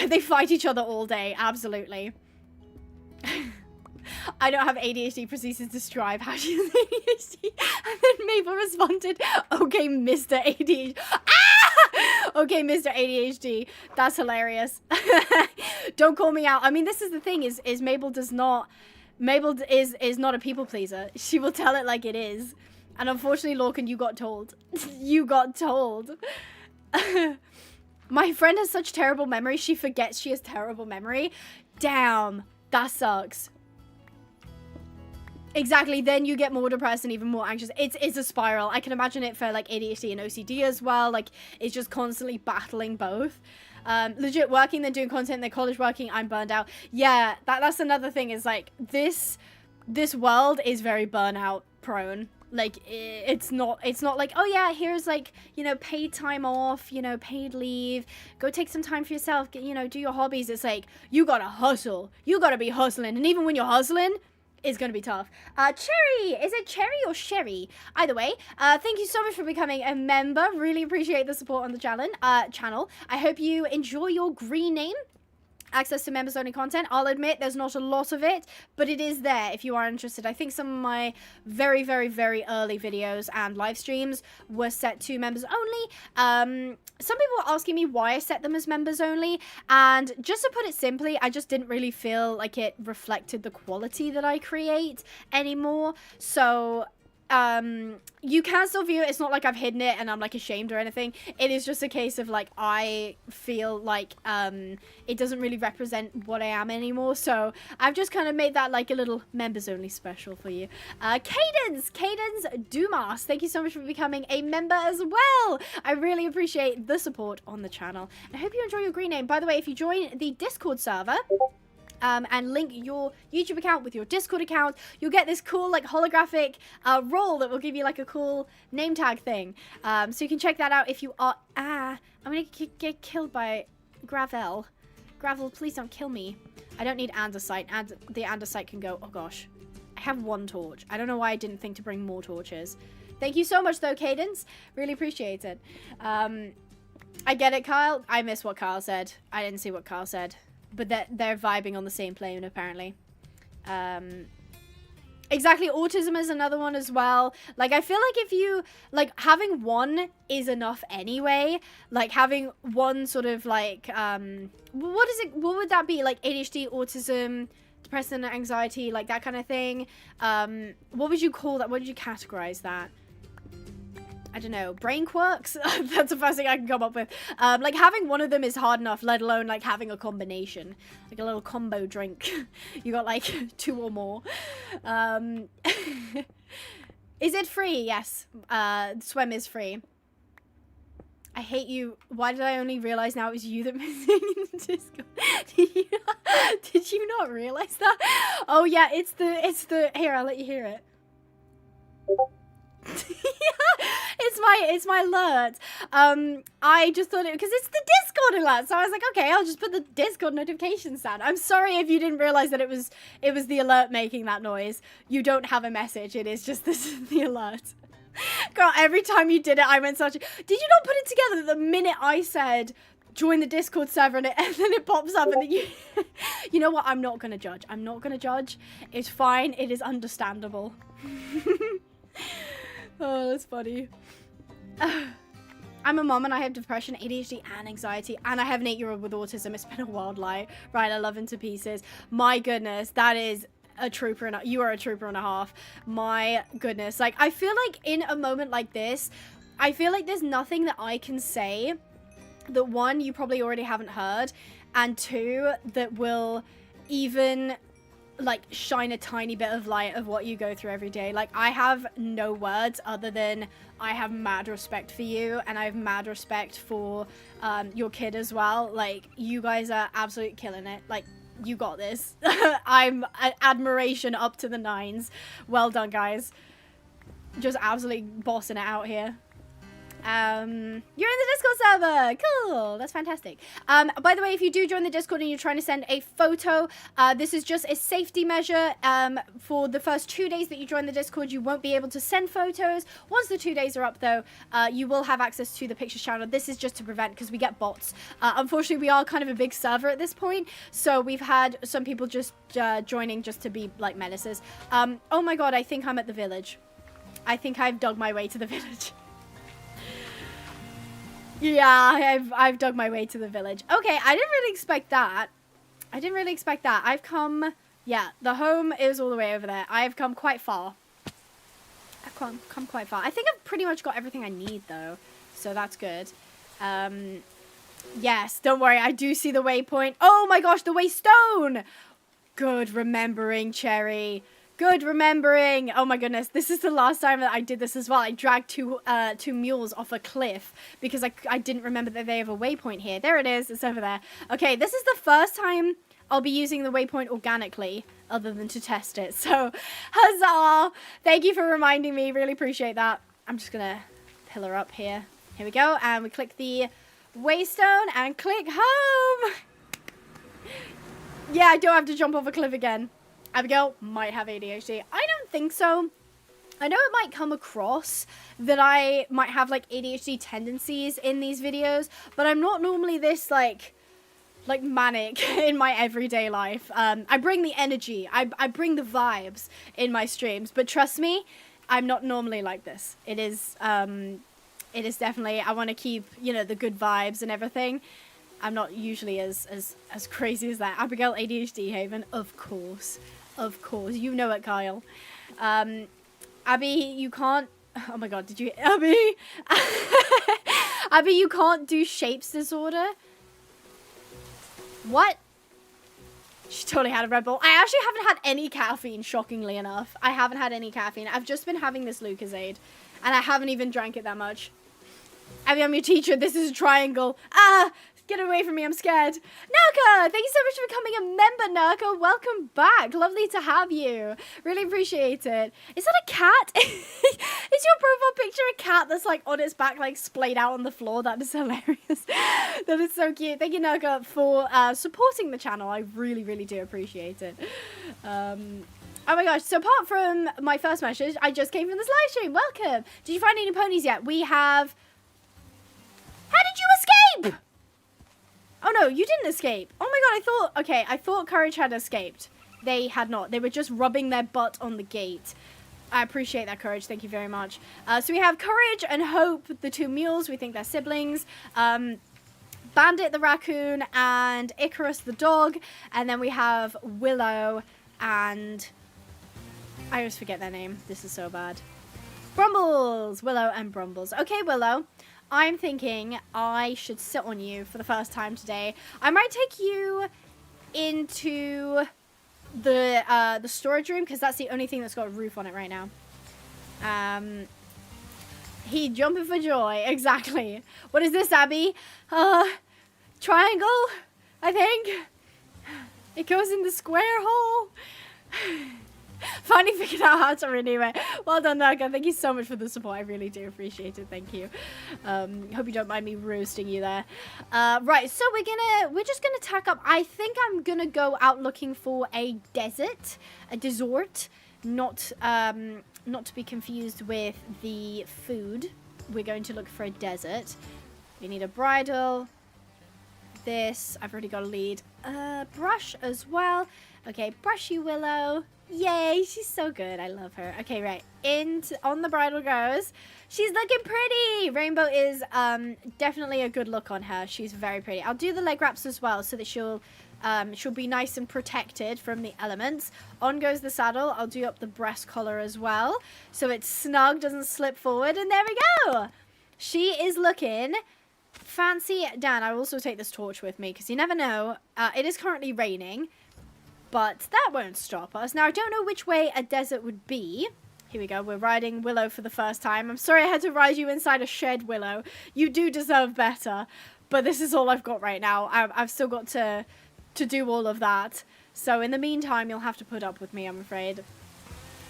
They fight each other all day, absolutely. I don't have ADHD, proceeds to strive. How do you have ADHD? And then Mabel responded, okay, Mr. ADHD. Ah! Okay, Mr. ADHD. That's hilarious. Don't call me out. I mean, this is the thing, is Mabel does not... Mabel is not a people pleaser. She will tell it like it is. And unfortunately, Lorcan, you got told. You got told. My friend has such terrible memory, she forgets she has terrible memory. Damn, that sucks. Exactly, then you get more depressed and even more anxious. It's a spiral. I can imagine it for like ADHD and OCD as well. Like, it's just constantly battling both. Legit working, then doing content, then college working, I'm burned out. Yeah, that's another thing, is like, this world is very burnout prone. Like, it's not like, oh yeah, here's like, you know, paid time off, you know, paid leave, go take some time for yourself, you know, do your hobbies. It's like, you gotta hustle. You gotta be hustling. And even when you're hustling, it's gonna be tough. Cherry! Is it Cherry or Sherry? Either way, thank you so much for becoming a member. Really appreciate the support on the channel. I hope you enjoy your green name. Access to members only content. I'll admit there's not a lot of it, but it is there if you are interested. I think some of my very, very, very early videos and live streams were set to members only. Some people were asking me why I set them as members only, and just to put it simply, I just didn't really feel like it reflected the quality that I create anymore. So you can still view it. It's not like I've hidden it and I'm like ashamed or anything. It is just a case of like, I feel like it doesn't really represent what I am anymore, so I've just kind of made that like a little members only special for you. Cadence Dumas, thank you so much for becoming a member as well. I really appreciate the support on the channel. I hope you enjoy your green name. By the way, if you join the Discord server and link your YouTube account with your Discord account, you'll get this cool like holographic role that will give you like a cool name tag thing. So you can check that out if you are... I'm gonna get killed by Gravel. Gravel, please don't kill me. I don't need andesite. The andesite can go... Oh gosh. I have one torch. I don't know why I didn't think to bring more torches. Thank you so much though, Cadence. Really appreciate it. I get it, Kyle. I missed what Kyle said. I didn't see what Kyle said. But they're vibing on the same plane, apparently. Exactly, autism is another one as well. Like, I feel like if you... Like, having one is enough anyway. Like, having one sort of, like... What is it? What would that be? Like, ADHD, autism, depression, anxiety, like, that kind of thing. What would you call that? What would you categorize that? I don't know, brain quirks? That's the first thing I can come up with. Like, having one of them is hard enough, let alone, like, having a combination. Like, a little combo drink. You got, like, 2 or more. Is it free? Yes. Swem is free. I hate you. Why did I only realize now it was you that missing in the Discord? Did you not realize that? Oh, yeah, it's the... Here, I'll let you hear it. It's my alert. I just thought it, because it's the Discord alert, so I was like, okay, I'll just put the Discord notification sound. I'm sorry if you didn't realize that it was the alert making that noise. You don't have a message. It is just the alert. Girl, every time you did it, I went such. Did you not put it together the minute I said join the Discord server and then it pops up and then you you know what? I'm not gonna judge. I'm not gonna judge. It's fine. It is understandable. Oh, that's funny. I'm a mom and I have depression, ADHD, and anxiety, and I have an 8-year-old with autism. It's been a wild lie. Right, I love him to pieces. My goodness, that is a trooper and you are a trooper and a half. My goodness. Like, I feel like in a moment like this, I feel like there's nothing that I can say that, 1, you probably already haven't heard, and 2, that will even... like shine a tiny bit of light of what you go through every day. Like, I have no words other than I have mad respect for you, and I have mad respect for your kid as well. Like, you guys are absolutely killing it. Like, you got this. I'm admiration up to the 9s. Well done, guys. Just absolutely bossing it out here. You're in the Discord server. Cool. That's fantastic. By the way, if you do join the Discord and you're trying to send a photo, this is just a safety measure. For the first 2 days that you join the Discord, you won't be able to send photos. Once the 2 days are up, though, you will have access to the pictures channel. This is just to prevent, because we get bots. Unfortunately, we are kind of a big server at this point, so we've had some people just joining just to be like menaces. Oh my god, I think I'm at the village. I think I've dug my way to the village. Yeah, I've dug my way to the village. Okay, I didn't really expect that. I've come... Yeah, the home is all the way over there. I've come quite far. I've come quite far. I think I've pretty much got everything I need, though. So that's good. Yes, don't worry. I do see the waypoint. Oh my gosh, the waystone! Good remembering, Cherry. Good remembering. Oh my goodness, this is the last time that I did this as well. I dragged two mules off a cliff because I didn't remember that they have a waypoint here. There it is. It's over there. Okay, this is the first time I'll be using the waypoint organically other than to test it. So, huzzah! Thank you for reminding me. Really appreciate that. I'm just going to pillar up here. Here we go. And we click the waystone and click home. Yeah, I don't have to jump off a cliff again. Abigail might have ADHD. I don't think so. I know it might come across that I might have like ADHD tendencies in these videos, but I'm not normally this like manic in my everyday life. I bring the energy. I bring the vibes in my streams, but trust me, I'm not normally like this. It is definitely, I want to keep, you know, the good vibes and everything. I'm not usually as crazy as that. Abigail ADHD Haven, of course. Of course. You know it, Kyle. Abby, you can't... Oh my god, did you... Abby! Abby, you can't do shapes disorder? What? She totally had a Red Bull. I actually haven't had any caffeine, shockingly enough. I haven't had any caffeine. I've just been having this Lucozade. And I haven't even drank it that much. Abby, I'm your teacher. This is a triangle. Ah! Get away from me, I'm scared. Nurka, thank you so much for becoming a member, Nurka. Welcome back. Lovely to have you. Really appreciate it. Is that a cat? Is your profile picture a cat that's like on its back, like splayed out on the floor? That is hilarious. That is so cute. Thank you, Nurka, for supporting the channel. I really, really do appreciate it. Oh my gosh, so apart from my first message, I just came from this live stream. Welcome. Did you find any ponies yet? We have... How did you escape? Oh no, you didn't escape. Oh my god, I thought Courage had escaped. They had not. They were just rubbing their butt on the gate. I appreciate that, Courage. Thank you very much. So we have Courage and Hope, the two mules. We think they're siblings. Bandit the raccoon and Icarus the dog. And then we have Willow and... I always forget their name. This is so bad. Brumbles! Willow and Brumbles. Okay, Willow. I'm thinking I should sit on you for the first time today. I might take you into the storage room because that's the only thing that's got a roof on it right now. He jumping for joy. Exactly. What is this, Abby? Triangle, I think. It goes in the square hole. Finally figured out how to renew it. Well done, Naga. Thank you so much for the support. I really do appreciate it. Thank you. Hope you don't mind me roasting you there. Right, so we're just gonna tack up. I think I'm gonna go out looking for a desert, not to be confused with the food. We're going to look for a desert. We need a bridle. This, I've already got a lead. Brush as well. Okay, brush you, Willow. Yay, she's so good. I love her. Okay, right. On the bridle goes. She's looking pretty. Rainbow is definitely a good look on her. She's very pretty. I'll do the leg wraps as well so that she'll be nice and protected from the elements. On goes the saddle. I'll do up the breast collar as well so it's snug, doesn't slip forward. And there we go. She is looking fancy. Dan, I will also take this torch with me because you never know. It is currently raining. But that won't stop us. Now, I don't know which way a desert would be. Here we go. We're riding Willow for the first time. I'm sorry I had to ride you inside a shed, Willow. You do deserve better. But this is all I've got right now. I've still got to do all of that. So in the meantime, you'll have to put up with me, I'm afraid.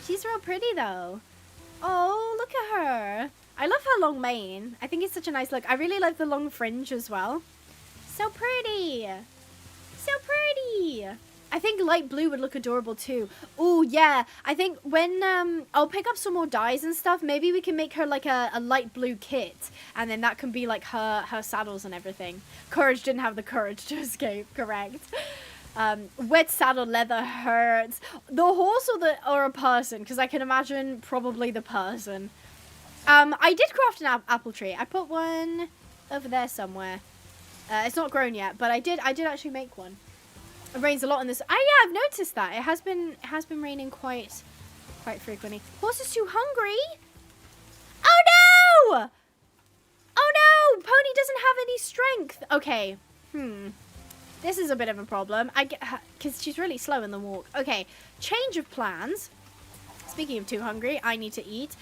She's real pretty, though. Oh, look at her. I love her long mane. I think it's such a nice look. I really like the long fringe as well. So pretty. So pretty. I think light blue would look adorable too. Oh yeah, I think when I'll pick up some more dyes and stuff, maybe we can make her like a light blue kit, and then that can be like her saddles and everything. Courage didn't have the courage to escape, correct. Wet saddle leather hurts. The horse or a person, because I can imagine probably the person. I did craft an apple tree. I put one over there somewhere. It's not grown yet, but I did actually make one. It rains a lot in this. Oh yeah, I've noticed that. It has been raining quite frequently. Horse is too hungry. Oh no! Oh no! Pony doesn't have any strength. Okay. This is a bit of a problem. I get because she's really slow in the walk. Okay. Change of plans. Speaking of too hungry, I need to eat.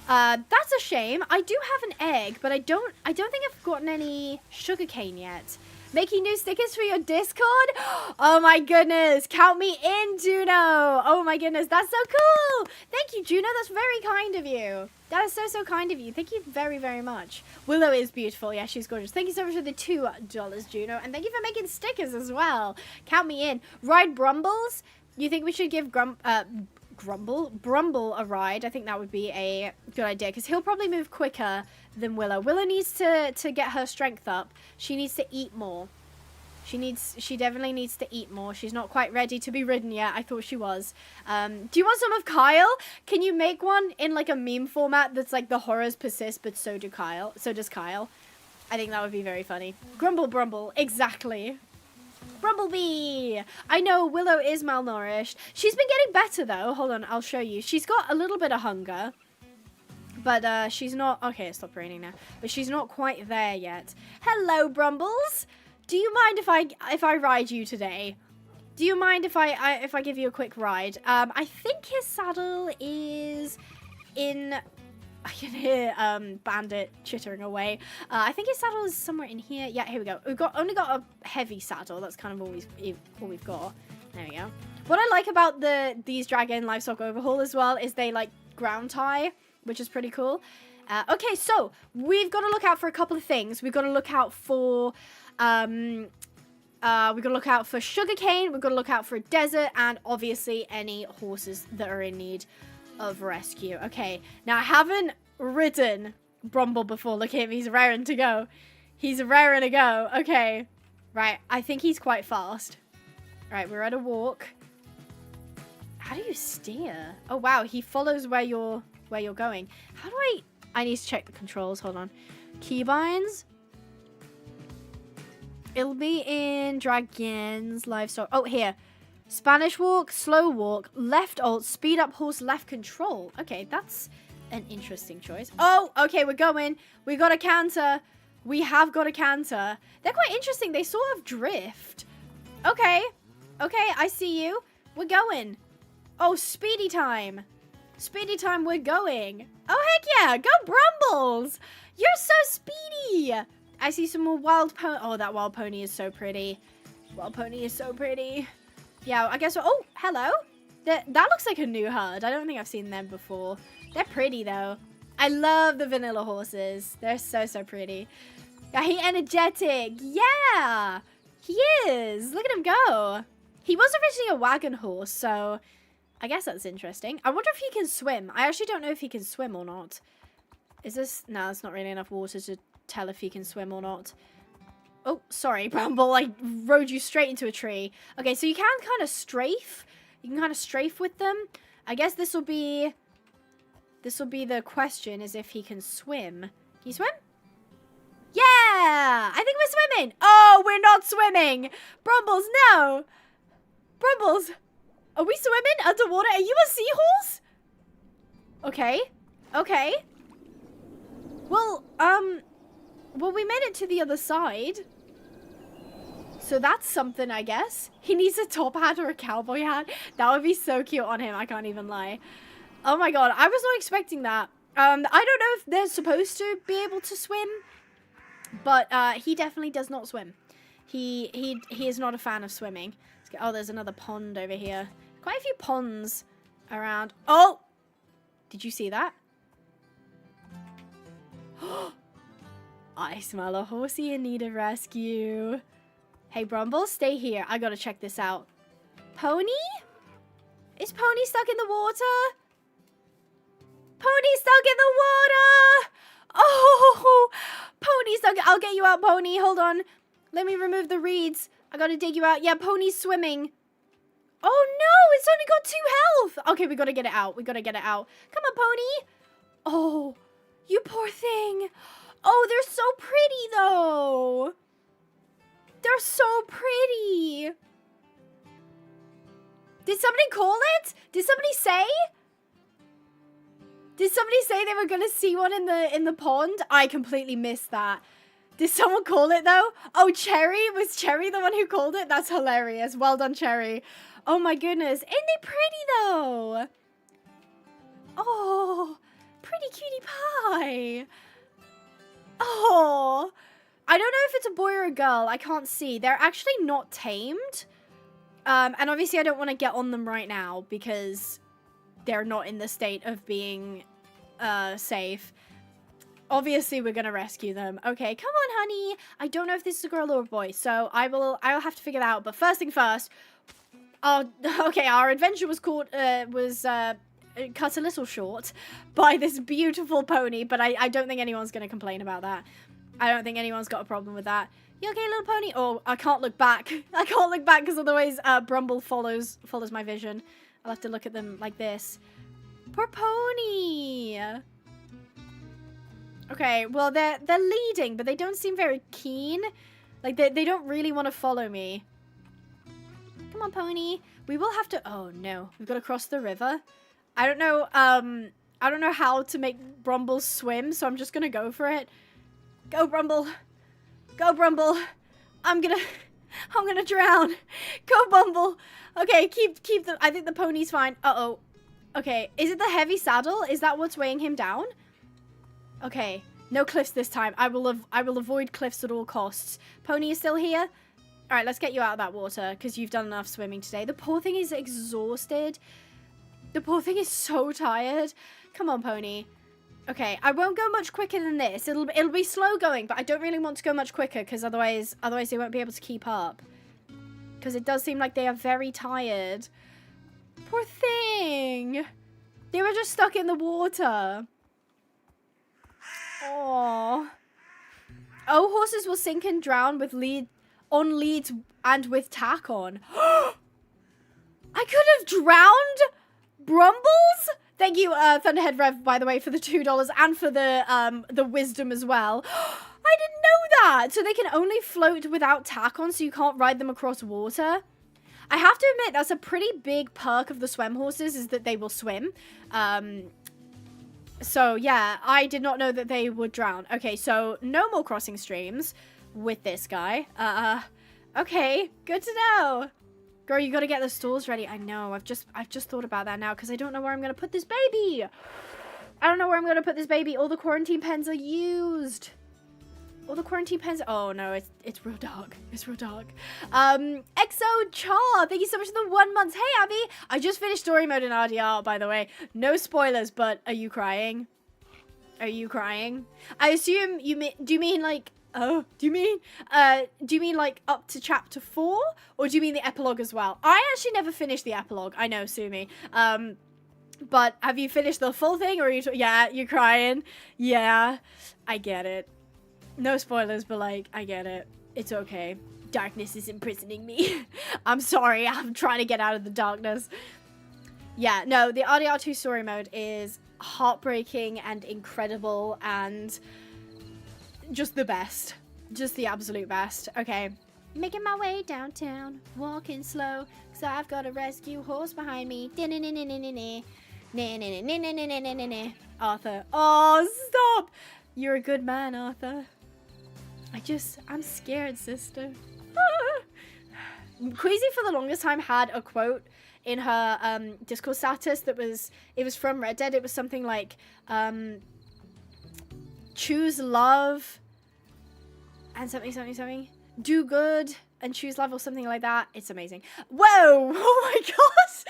That's a shame. I do have an egg, but I don't think I've gotten any sugarcane yet. Making new stickers for your Discord? Oh my goodness. Count me in, Juno. Oh my goodness. That's so cool. Thank you, Juno. That's very kind of you. That is so kind of you. Thank you very, very much. Willow is beautiful. Yeah, she's gorgeous. Thank you so much for the $2, Juno. And thank you for making stickers as well. Count me in. Ride Brumbles? You think we should give Brumble a ride? I think that would be a good idea because he'll probably move quicker than Willow. Willow needs to get her strength up. She needs to eat more. She definitely needs to eat more. She's not quite ready to be ridden yet. I thought she was. Do you want some of Kyle? Can you make one in like a meme format that's like the horrors persist, but so does Kyle. I think that would be very funny. Grumble Brumble, exactly. Brumblebee! I know Willow is malnourished. She's been getting better though. Hold on, I'll show you. She's got a little bit of hunger. But she's not... Okay, it stopped raining now. But she's not quite there yet. Hello, Brumbles! Do you mind if I ride you today? Do you mind if I give you a quick ride? I think his saddle is in... I can hear Bandit chittering away. I think his saddle is somewhere in here. Yeah, here we go. We've only got a heavy saddle. That's kind of all we've got. There we go. What I like about these Dragon Livestock Overhaul as well is they like ground tie, which is pretty cool. Okay, so we've got to look out for a couple of things. We've got to look out for we've got to look out for sugarcane. We've got to look out for a desert, and obviously any horses that are in need of rescue. Okay, now I haven't ridden Brumble before. Look at him, he's raring to go. He's raring to go. Okay, right, I think he's quite fast. Right, we're at a walk. How do you steer? Oh wow, he follows where you're going. How do I need to check the controls. Hold on. Keybinds. It'll be in Dragons Livestock. Oh, here. Spanish walk, slow walk, left alt, speed up horse, left control. Okay, that's an interesting choice. Oh, okay, we're going. We got a canter. We have got a canter. They're quite interesting. They sort of drift. Okay. Okay, I see you. We're going. Oh, speedy time. Speedy time, we're going. Oh, heck yeah. Go Brumbles. You're so speedy. I see some more wild pony. Oh, that wild pony is so pretty. Wild pony is so pretty. Yeah, I guess. Oh, hello. That looks like a new herd. I don't think I've seen them before. They're pretty, though. I love the vanilla horses. They're so, so pretty. Yeah, he's energetic. Yeah, he is. Look at him go. He was originally a wagon horse, so I guess that's interesting. I wonder if he can swim. I actually don't know if he can swim or not. Is this... No, there's not really enough water to tell if he can swim or not. Oh, sorry, Bramble. I rode you straight into a tree. Okay, so you can kind of strafe. You can kind of strafe with them. I guess this will be the question, is if he can swim. Can you swim? Yeah! I think we're swimming. Oh, we're not swimming. Brumbles, no. Brumbles. Are we swimming underwater? Are you a seahorse? Okay. Okay. Well, we made it to the other side. So that's something, I guess. He needs a top hat or a cowboy hat. That would be so cute on him. I can't even lie. Oh my god, I was not expecting that. I don't know if they're supposed to be able to swim, but he definitely does not swim. He is not a fan of swimming. Oh, there's another pond over here. Quite a few ponds around. Oh! Did you see that? I smell a horsey in need of rescue. Hey, Brumble, stay here. I gotta check this out. Pony? Is Pony stuck in the water? Pony stuck in the water! Oh, Pony's stuck. I'll get you out, Pony. Hold on. Let me remove the reeds. I gotta dig you out. Yeah, Pony's swimming. Oh, no, it's only got 2 health. Okay, we gotta get it out. We gotta get it out. Come on, Pony. Oh, you poor thing. Oh, they're so pretty, though. They're so pretty. Did somebody call it? Did somebody say? Did somebody say they were gonna see one in the pond? I completely missed that. Did someone call it though? Oh, Cherry? Was Cherry the one who called it? That's hilarious. Well done, Cherry. Oh my goodness. Ain't they pretty though? Oh, pretty cutie pie. Oh, I don't know if it's a boy or a girl. I can't see. They're actually not tamed. And obviously I don't want to get on them right now because they're not in the state of being safe. Obviously we're gonna rescue them. Okay, come on, honey. I don't know if this is a girl or a boy, so I'll have to figure that out. But first thing first. Okay, our adventure was cut a little short by this beautiful pony, but I don't think anyone's gonna complain about that. I don't think anyone's got a problem with that. You okay, little pony? Oh, I can't look back. I can't look back because otherwise Brumble follows my vision. I'll have to look at them like this. Poor pony. Okay, well they're leading, but they don't seem very keen. Like they don't really want to follow me. Come on, pony. We will have to. Oh no, we've got to cross the river. I don't know. I don't know how to make Brumble swim, so I'm just gonna go for it. Go, Brumble. Go, Brumble. I'm gonna drown. Go, Bumble. Okay, keep the. I think the pony's fine. Uh-oh. Okay, is it the heavy saddle? Is that what's weighing him down? Okay, no cliffs this time. I will avoid cliffs at all costs. Pony is still here? All right, let's get you out of that water because you've done enough swimming today. The poor thing is exhausted. The poor thing is so tired. Come on, Pony. Okay, I won't go much quicker than this. It'll be slow going, but I don't really want to go much quicker because otherwise they won't be able to keep up. Because it does seem like they are very tired. Poor thing. They were just stuck in the water. Aww. Oh, horses will sink and drown with on leads and with tack on. I could have drowned Brumbles? Thank you, Thunderhead Rev, by the way, for the $2 and for the wisdom as well. I didn't know that. So they can only float without tack on, so you can't ride them across water. I have to admit, that's a pretty big perk of the swem horses, is that they will swim. So, yeah, I did not know that they would drown. Okay, so no more crossing streams with this guy. Okay, good to know. Girl, you gotta get the stalls ready. I know, I've just thought about that now because I don't know where I'm gonna put this baby. I don't know where I'm gonna put this baby. All the quarantine pens are used. All the quarantine pens. Oh no, it's real dark. It's real dark. Exo Char, thank you so much for the 1 month. Hey Abby, I just finished story mode in RDR, by the way. No spoilers, but are you crying? Are you crying? I assume do you mean like like up to chapter 4, or do you mean the epilogue as well? I actually never finished the epilogue. I know, sue me. But have you finished the full thing, or are you? Yeah, you're crying. Yeah, I get it. No spoilers, but like, I get it. It's okay. Darkness is imprisoning me. I'm sorry. I'm trying to get out of the darkness. Yeah, no, the RDR2 story mode is heartbreaking and incredible and just the best. Just the absolute best. Okay. Making my way downtown, walking slow, cause I've got a rescue horse behind me. Arthur. Oh, stop! You're a good man, Arthur. I'm scared, sister. Queasy for the longest time had a quote in her Discord status that it was from Red Dead. It was something like, choose love and something. Do good and choose love or something like that. It's amazing. Whoa! Oh my gosh!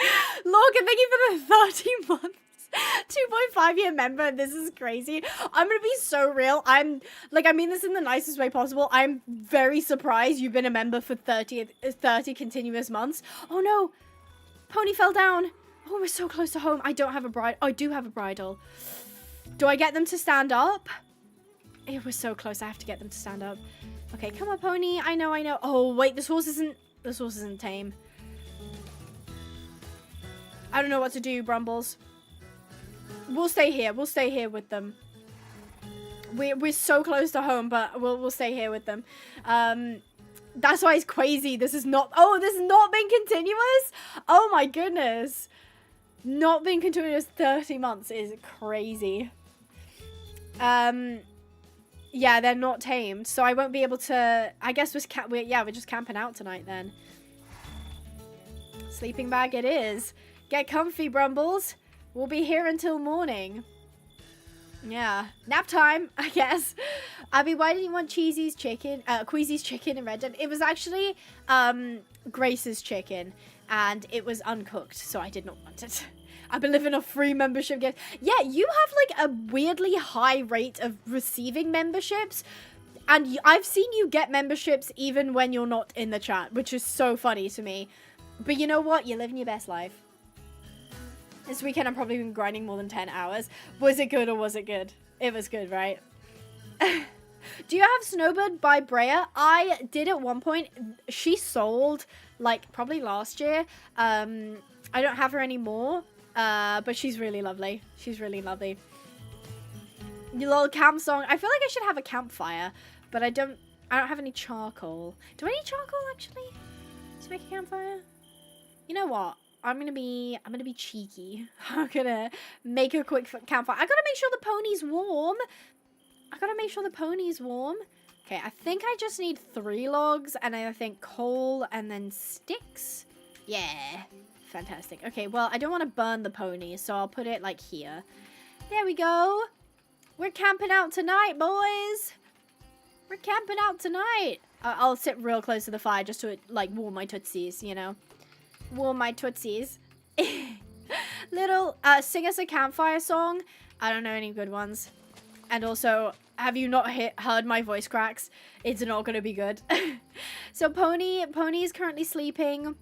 Logan, thank you for the 30 months. 2.5 year member. This is crazy. I'm gonna be so real. I mean this in the nicest way possible. I'm very surprised you've been a member for 30 continuous months. Oh no, Pony fell down. Oh, we're so close to home. I don't have a bridle. Oh, I do have a bridle. Do I get them to stand up? It was so close. I have to get them to stand up. Okay, come on, Pony. I know. Oh, wait, this horse isn't tame. I don't know what to do, Brumbles. We'll stay here. We'll stay here with them. We're so close to home, but we'll stay here with them. That's why it's crazy. This has not been continuous. Oh my goodness. Not been continuous 30 months is crazy. Yeah, they're not tamed, so I won't be able to. I guess we're just camping out tonight then. Sleeping bag it is. Get comfy, Brumbles. We'll be here until morning. Yeah, nap time, I guess. Abby, why didn't you want Queasy's chicken in Red Dead? It was actually Grace's chicken, and it was uncooked, so I did not want it. I've been living off free membership gifts. Yeah, you have like a weirdly high rate of receiving memberships, and I've seen you get memberships even when you're not in the chat, which is so funny to me. But you know what? You're living your best life. This weekend I've probably been grinding more than 10 hours. Was it good or was it good? It was good, right? Do you have Snowbird by Brea? I did at one point. She sold, like, probably last year. I don't have her anymore, but she's really lovely. She's really lovely. Your little camp song. I feel like I should have a campfire, but I don't have any charcoal. Do I need charcoal, actually, to make a campfire? You know what? I'm gonna be cheeky. I'm gonna make a quick campfire. I gotta make sure the pony's warm. Okay, I think I just need 3 logs, and I think coal and then sticks. Yeah, fantastic. Okay, well, I don't want to burn the pony, so I'll put it like here. There we go. We're camping out tonight, boys. We're camping out tonight. I'll sit real close to the fire just to like warm my tootsies, you know. Warm my tootsies. Little, sing us a campfire song. I don't know any good ones. And also, have you not heard my voice cracks? It's not gonna be good. So Pony is currently sleeping.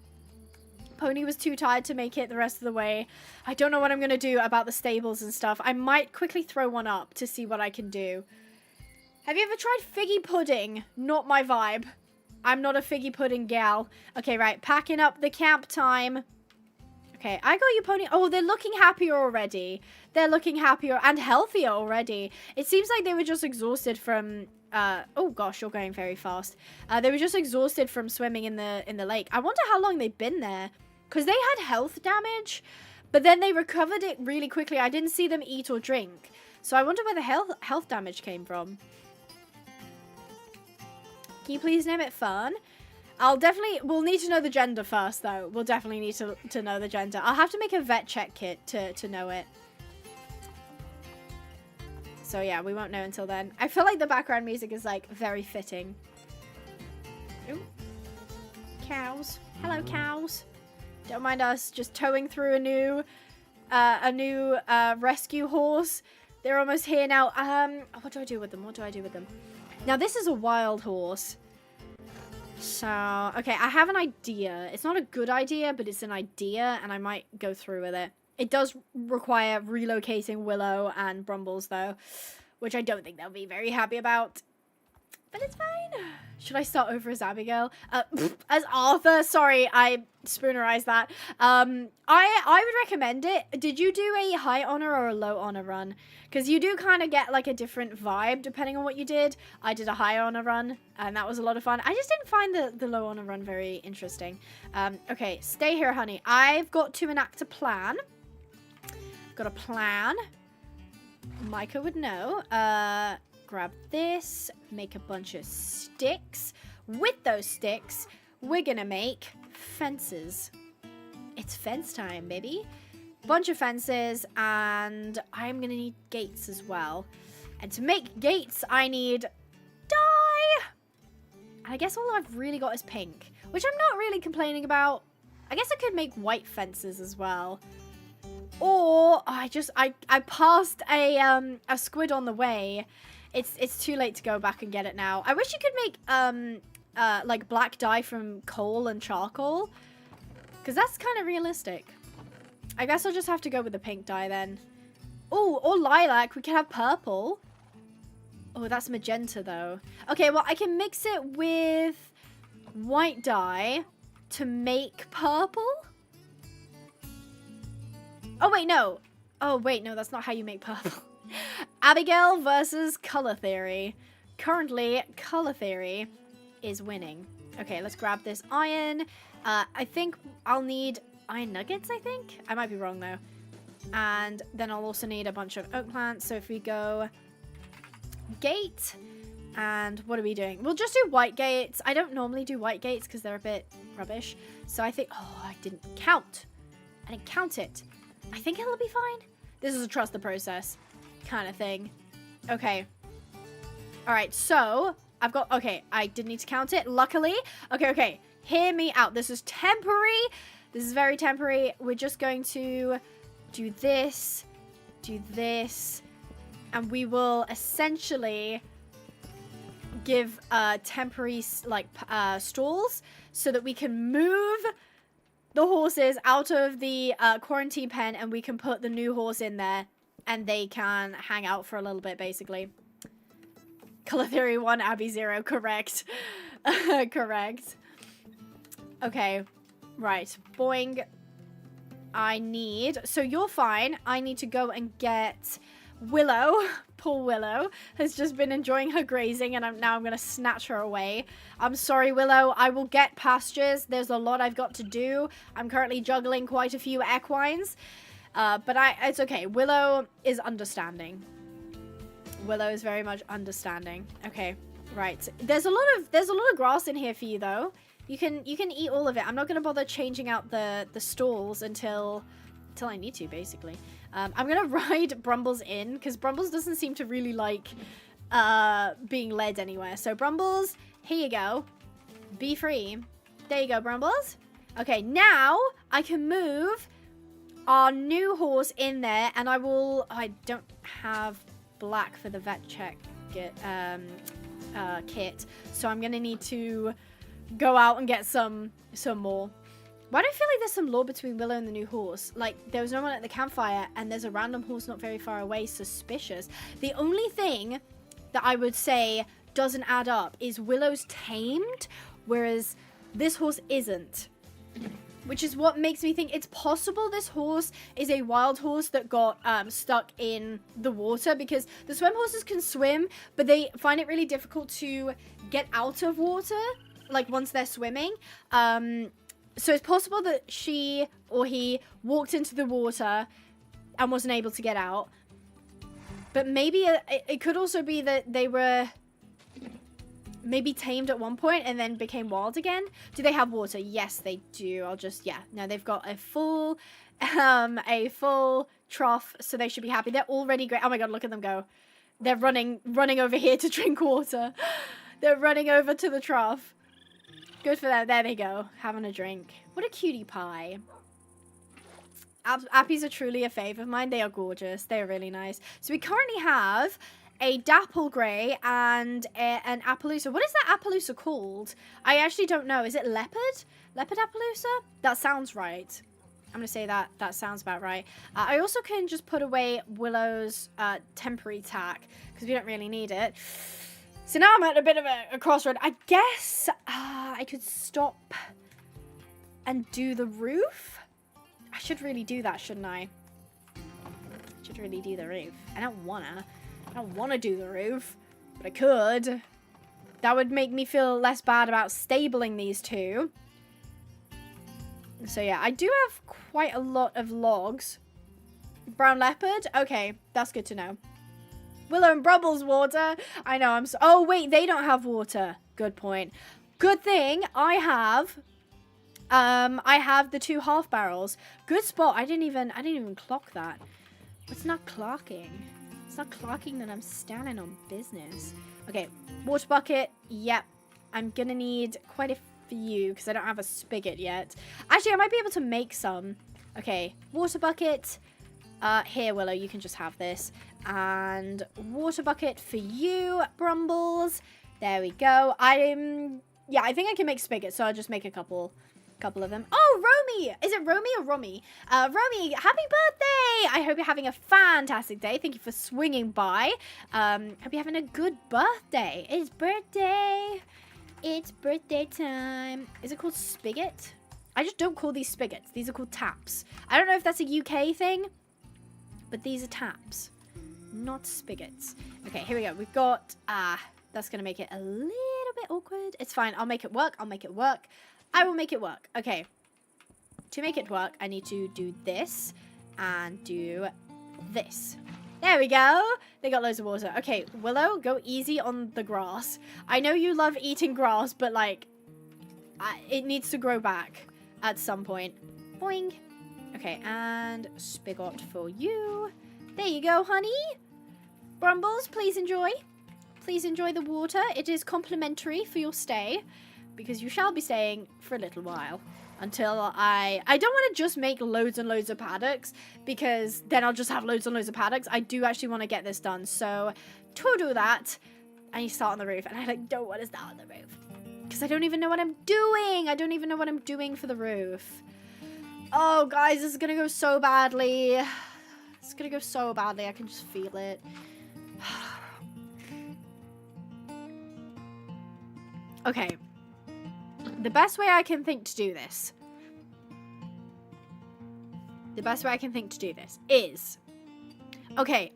Pony was too tired to make it the rest of the way. I don't know what I'm gonna do about the stables and stuff. I might quickly throw one up to see what I can do. Have you ever tried figgy pudding? Not my vibe. I'm not a figgy pudding gal. Okay, right. Packing up the camp time. Okay, I got you, Pony. Oh, they're looking happier already. They're looking happier and healthier already. It seems like they were just exhausted from... oh, gosh, you're going very fast. They were just exhausted from swimming in the lake. I wonder how long they've been there. Because they had health damage, but then they recovered it really quickly. I didn't see them eat or drink. So I wonder where the health damage came from. Can you please name it Fern? We'll need to know the gender first, though. We'll definitely need to know the gender. I'll have to make a vet check kit to know it. So yeah, we won't know until then. I feel like the background music is like very fitting. Ooh. Cows. Hello, cows. Don't mind us just towing through a new rescue horse. They're almost here now. What do I do with them? Now, this is a wild horse. So, okay, I have an idea. It's not a good idea, but it's an idea, and I might go through with it. It does require relocating Willow and Brumbles, though, which I don't think they'll be very happy about. But it's fine. Should I start over as Abigail? As Arthur. Sorry, I spoonerized that. I would recommend it. Did you do a high honor or a low honor run? Because you do kind of get like a different vibe depending on what you did. I did a high honor run, and that was a lot of fun. I just didn't find the low honor run very interesting. Okay, stay here, honey. I've got to enact a plan. Got a plan. Micah would know. Grab this, make a bunch of sticks. With those sticks, we're gonna make fences. It's fence time, baby. Bunch of fences, and I'm gonna need gates as well. And to make gates, I need dye. And I guess all I've really got is pink, which I'm not really complaining about. I guess I could make white fences as well. Or I passed a squid on the way. It's too late to go back and get it now. I wish you could make like black dye from coal and charcoal, because that's kind of realistic. I guess I'll just have to go with the pink dye then. Oh, or lilac. We can have purple. Oh, that's magenta though. Okay, well I can mix it with white dye to make purple. Oh wait, no. Oh wait, no, that's not how you make purple. Abigail versus color theory. Currently, color theory is winning. Okay, let's grab this iron. I think I'll need iron nuggets, I think. I might be wrong though. And then I'll also need a bunch of oak plants. So if we go gate, and what are we doing? We'll just do white gates. I don't normally do white gates because they're a bit rubbish. So I think, oh, I didn't count. I didn't count it. I think it'll be fine. This is a trust the process kind of thing. Okay. All right, so I've got, okay, I didn't need to count it, luckily. Okay, hear me out. This is temporary. This is very temporary. We're just going to do this, and we will essentially give temporary like stalls so that we can move the horses out of the quarantine pen, and we can put the new horse in there and they can hang out for a little bit, basically. Color theory 1, Abby 0, correct. Correct. Okay, right, boing. I need, so you're fine. I need to go and get Willow. Poor Willow has just been enjoying her grazing, and now I'm going to snatch her away. I'm sorry, Willow. I will get pastures. There's a lot I've got to do. I'm currently juggling quite a few equines, but it's okay. Willow is understanding. Willow is very much understanding. Okay, right. There's a lot of grass in here for you, though. You can eat all of it. I'm not going to bother changing out the stalls until I need to, basically. I'm going to ride Brumbles in, because Brumbles doesn't seem to really like being led anywhere. So, Brumbles, here you go. Be free. There you go, Brumbles. Okay, now I can move our new horse in there, and I don't have black for the vet check kit, so I'm going to need to go out and get some more. Why do I feel like there's some lore between Willow and the new horse? Like, there was no one at the campfire, and there's a random horse not very far away. Suspicious. The only thing that I would say doesn't add up is Willow's tamed, whereas this horse isn't. Which is what makes me think it's possible this horse is a wild horse that got stuck in the water, because the swim horses can swim, but they find it really difficult to get out of water, like once they're swimming. So it's possible that she or he walked into the water and wasn't able to get out. But maybe it could also be that they were maybe tamed at one point and then became wild again. Do they have water? Yes, they do. No, they've got a full trough, so they should be happy. They're already great. Oh my god, look at them go. They're running over here to drink water. They're running over to the trough. Good for them. There they go, having a drink. What a cutie pie. Appies are truly a fave of mine. They are gorgeous. They are really nice. So we currently have a dapple grey and an Appaloosa. What is that Appaloosa called? I actually don't know. Is it leopard? Leopard Appaloosa? That sounds right. I'm going to say that sounds about right. I also can just put away Willow's temporary tack, because we don't really need it. So now I'm at a bit of a crossroad. I guess I could stop and do the roof. I should really do that, shouldn't I? I should really do the roof. I don't wanna do the roof, but I could. That would make me feel less bad about stabling these two. So yeah, I do have quite a lot of logs. Brown leopard? Okay, that's good to know. Willow and Brubbles water. I know, oh wait, they don't have water. Good point. Good thing I have the 2 half barrels. Good spot. I didn't even clock that. It's not clocking. It's not clocking that I'm standing on business. Okay, water bucket. Yep. I'm gonna need quite a few because I don't have a spigot yet. Actually, I might be able to make some. Okay, water bucket. Here, Willow, you can just have this. And water bucket for you, Brumbles. There we go. Yeah, I think I can make spigots, so I'll just make a couple of them. Oh, Romy! Is it Romy or Romy? Romy, happy birthday! I hope you're having a fantastic day. Thank you for swinging by. Hope you're having a good birthday. It's birthday. It's birthday time. Is it called spigot? I just don't call these spigots. These are called taps. I don't know if that's a UK thing, but these are taps, not spigots. Okay, here we go. We've got, that's going to make it a little bit awkward. It's fine. I'll make it work. I'll make it work. I will make it work. Okay. To make it work, I need to do this and do this. There we go. They got loads of water. Okay, Willow, go easy on the grass. I know you love eating grass, but, like, it needs to grow back at some point. Boing. Okay, and spigot for you. There you go, honey. Brumbles, please enjoy. Please enjoy the water. It is complimentary for your stay, because you shall be staying for a little while. Until I don't want to just make loads and loads of paddocks, because then I'll just have loads and loads of paddocks. I do actually want to get this done. So to do that, I need to start on the roof. And I don't want to start on the roof, because I don't even know what I'm doing. I don't even know what I'm doing for the roof. Oh, guys, this is going to go so badly. It's going to go so badly. I can just feel it. Okay. The best way I can think to do this. The best way I can think to do this is. Okay.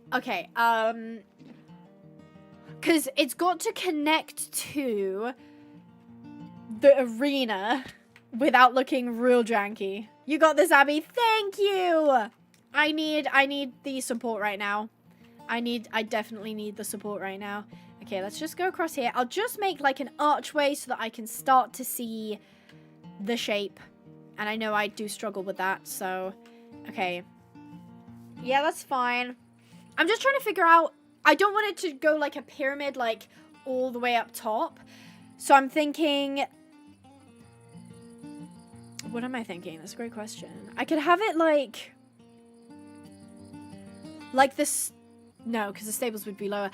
Because it's got to connect to the arena without looking real janky. You got this, Abby. Thank you. I need the support right now. I definitely need the support right now. Okay, let's just go across here. I'll just make like an archway so that I can start to see the shape. And I know I do struggle with that, so okay. Yeah, that's fine. I'm just trying to figure out, I don't want it to go like a pyramid, like all the way up top. So I'm thinking, what am I thinking? That's a great question. I could have it like this. No, because the stables would be lower.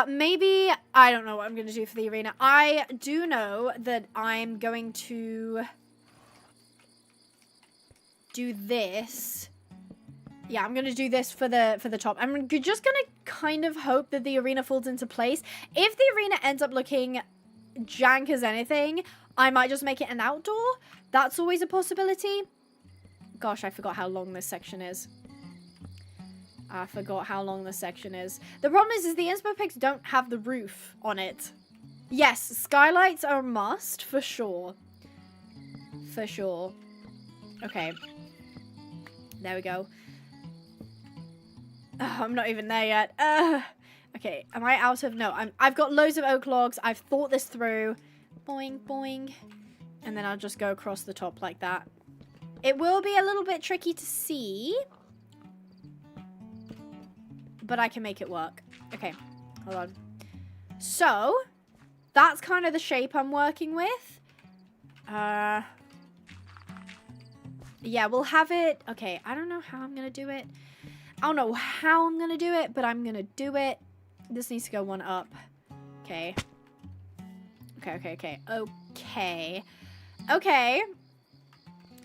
Maybe, I don't know what I'm going to do for the arena. I do know that I'm going to do this. Yeah, I'm going to do this for the top. I'm just going to kind of hope that the arena falls into place. If the arena ends up looking jank as anything, I might just make it an outdoor. That's always a possibility. Gosh, I forgot how long this section is. I forgot how long this section is. The problem is the inspo pics don't have the roof on it. Yes, skylights are a must, for sure. For sure. Okay. There we go. Oh, I'm not even there yet. Okay, am I out of... No, I've got loads of oak logs. I've thought this through. Boing, boing. And then I'll just go across the top like that. It will be a little bit tricky to see, but I can make it work. Okay, hold on. So, that's kind of the shape I'm working with. Yeah, we'll have it. Okay, I don't know how I'm going to do it. I don't know how I'm going to do it, but I'm going to do it. This needs to go one up. Okay. Okay.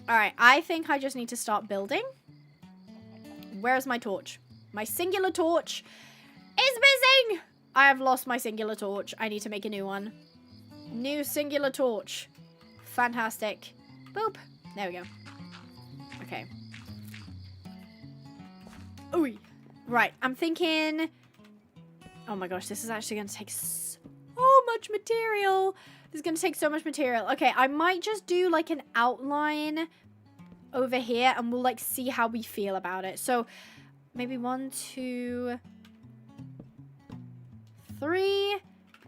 Alright, I think I just need to start building. Where's my torch? My singular torch is missing! I have lost my singular torch. I need to make a new one. New singular torch. Fantastic. Boop. There we go. Okay. Ooh. Right, I'm thinking... Oh my gosh, this is actually going to take so much material. This is going to take so much material. Okay, I might just do like an outline over here and we'll like see how we feel about it. So maybe 1, 2, 3.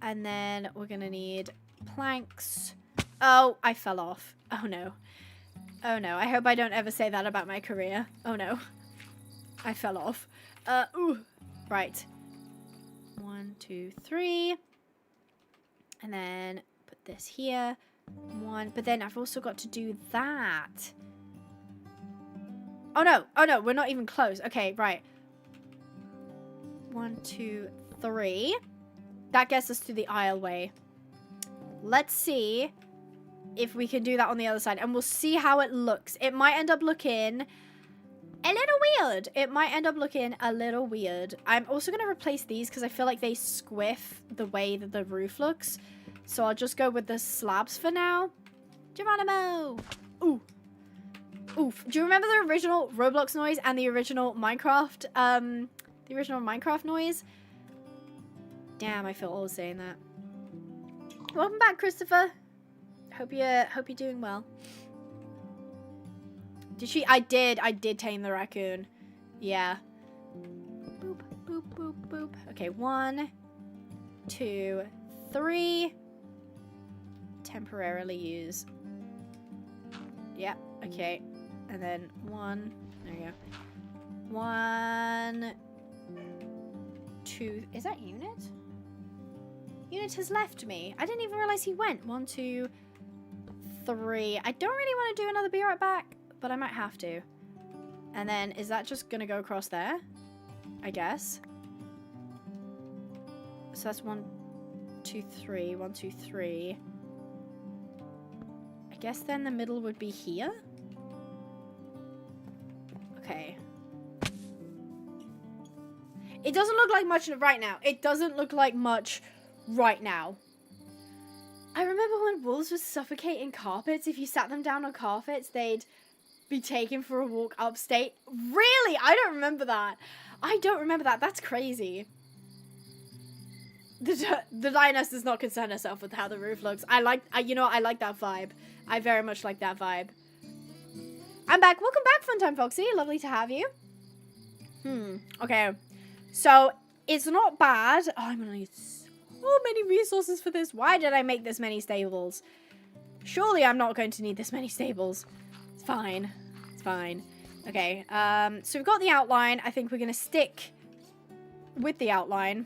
And then we're going to need planks. Oh, I fell off. Oh no. Oh no. I hope I don't ever say that about my career. Oh no. I fell off. Ooh. Right. 1, 2, 3. And then put this here. 1. But then I've also got to do that. Oh, no. Oh, no. We're not even close. Okay, right. 1, 2, 3. That gets us to the aisleway. Let's see if we can do that on the other side. And we'll see how it looks. It might end up looking a little weird. It might end up looking a little weird. I'm also going to replace these because I feel like they squiff the way that the roof looks. So I'll just go with the slabs for now. Geronimo! Ooh. Oof. Do you remember the original Roblox noise and the original Minecraft, noise? Damn, I feel old saying that. Welcome back, Christopher. Hope you're doing well. Did she? I did tame the raccoon. Yeah. Boop, boop, boop, boop. Okay, 1, 2, 3. Temporarily use. Yep, okay. And then 1. There you go. 1, 2. Is that Unit? Unit has left me. I didn't even realize he went. 1, 2, 3. I don't really want to do another be right back, but I might have to. And then is that just gonna go across there? I guess. So that's 1, 2, 3. 1, 2, 3. I guess then the middle would be here. Okay. It doesn't look like much right now. It doesn't look like much right now. I remember when wolves were suffocating carpets. If you sat them down on carpets, they'd be taken for a walk upstate. Really? I don't remember that. I don't remember that. That's crazy. The lioness does not concern herself with how the roof looks. I like that vibe. I very much like that vibe. I'm back. Welcome back, Funtime Foxy. Lovely to have you. Okay. So, it's not bad. Oh, I'm gonna need so many resources for this. Why did I make this many stables? Surely I'm not going to need this many stables. It's fine. It's fine. Okay. So we've got the outline. I think we're gonna stick with the outline.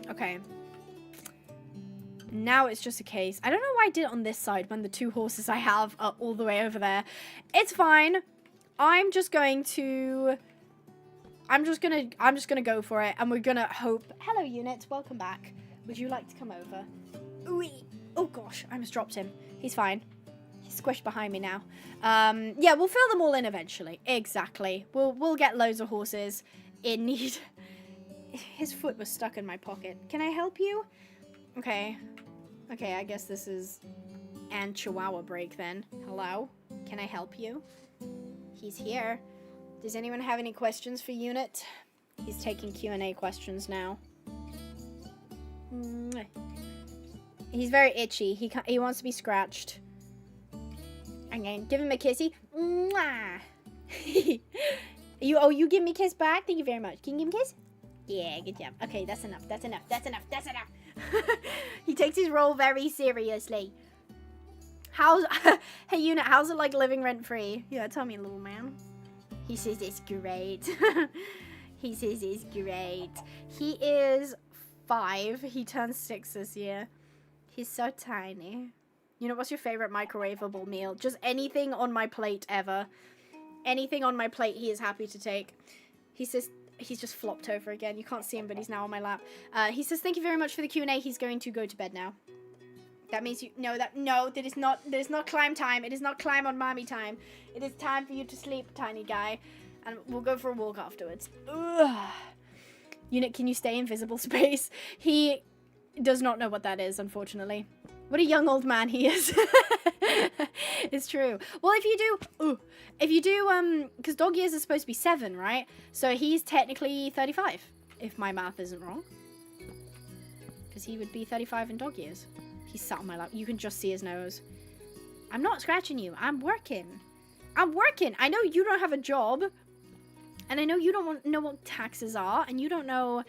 Okay. Now it's just a case. I don't know why I did it on this side when the 2 horses I have are all the way over there. It's fine. I'm just gonna go for it, and we're gonna hope. Hello, Unit. Welcome back. Would you like to come over? Ooh, oh gosh, I almost dropped him. He's fine. He's squished behind me now. Yeah, we'll fill them all in eventually. Exactly. We'll get loads of horses in need. His foot was stuck in my pocket. Can I help you? Okay. Okay, I guess this is and Chihuahua break then. Hello? Can I help you? He's here. Does anyone have any questions for Unit? He's taking Q&A questions now. He's very itchy. He wants to be scratched. I'm gonna give him a kissy. You give me a kiss back? Thank you very much. Can you give him a kiss? Yeah, good job. Okay, that's enough. That's enough. That's enough. That's enough. He takes his role very seriously. Hey, Unit, how's it like living rent-free? Yeah, tell me, little man. He says it's great. He says it's great. He is 5. He turns 6 this year. He's so tiny. You know, what's your favorite microwavable meal? Just anything on my plate ever. Anything on my plate he is happy to take. He says... He's just flopped over again. You can't see him, but he's now on my lap. He says, thank you very much for the Q&A. He's going to go to bed now. That means you... No, that is not climb time. It is not climb on mommy time. It is time for you to sleep, tiny guy. And we'll go for a walk afterwards. Ugh. Unit, can you stay in visible space? He does not know what that is, unfortunately. What a young old man he is. It's true. Well, if you do, because dog years are supposed to be 7, right? So he's technically 35, if my math isn't wrong. Because he would be 35 in dog years. He's sat on my lap. You can just see his nose. I'm not scratching you. I'm working. I'm working. I know you don't have a job. And I know you don't know what taxes are. And you don't know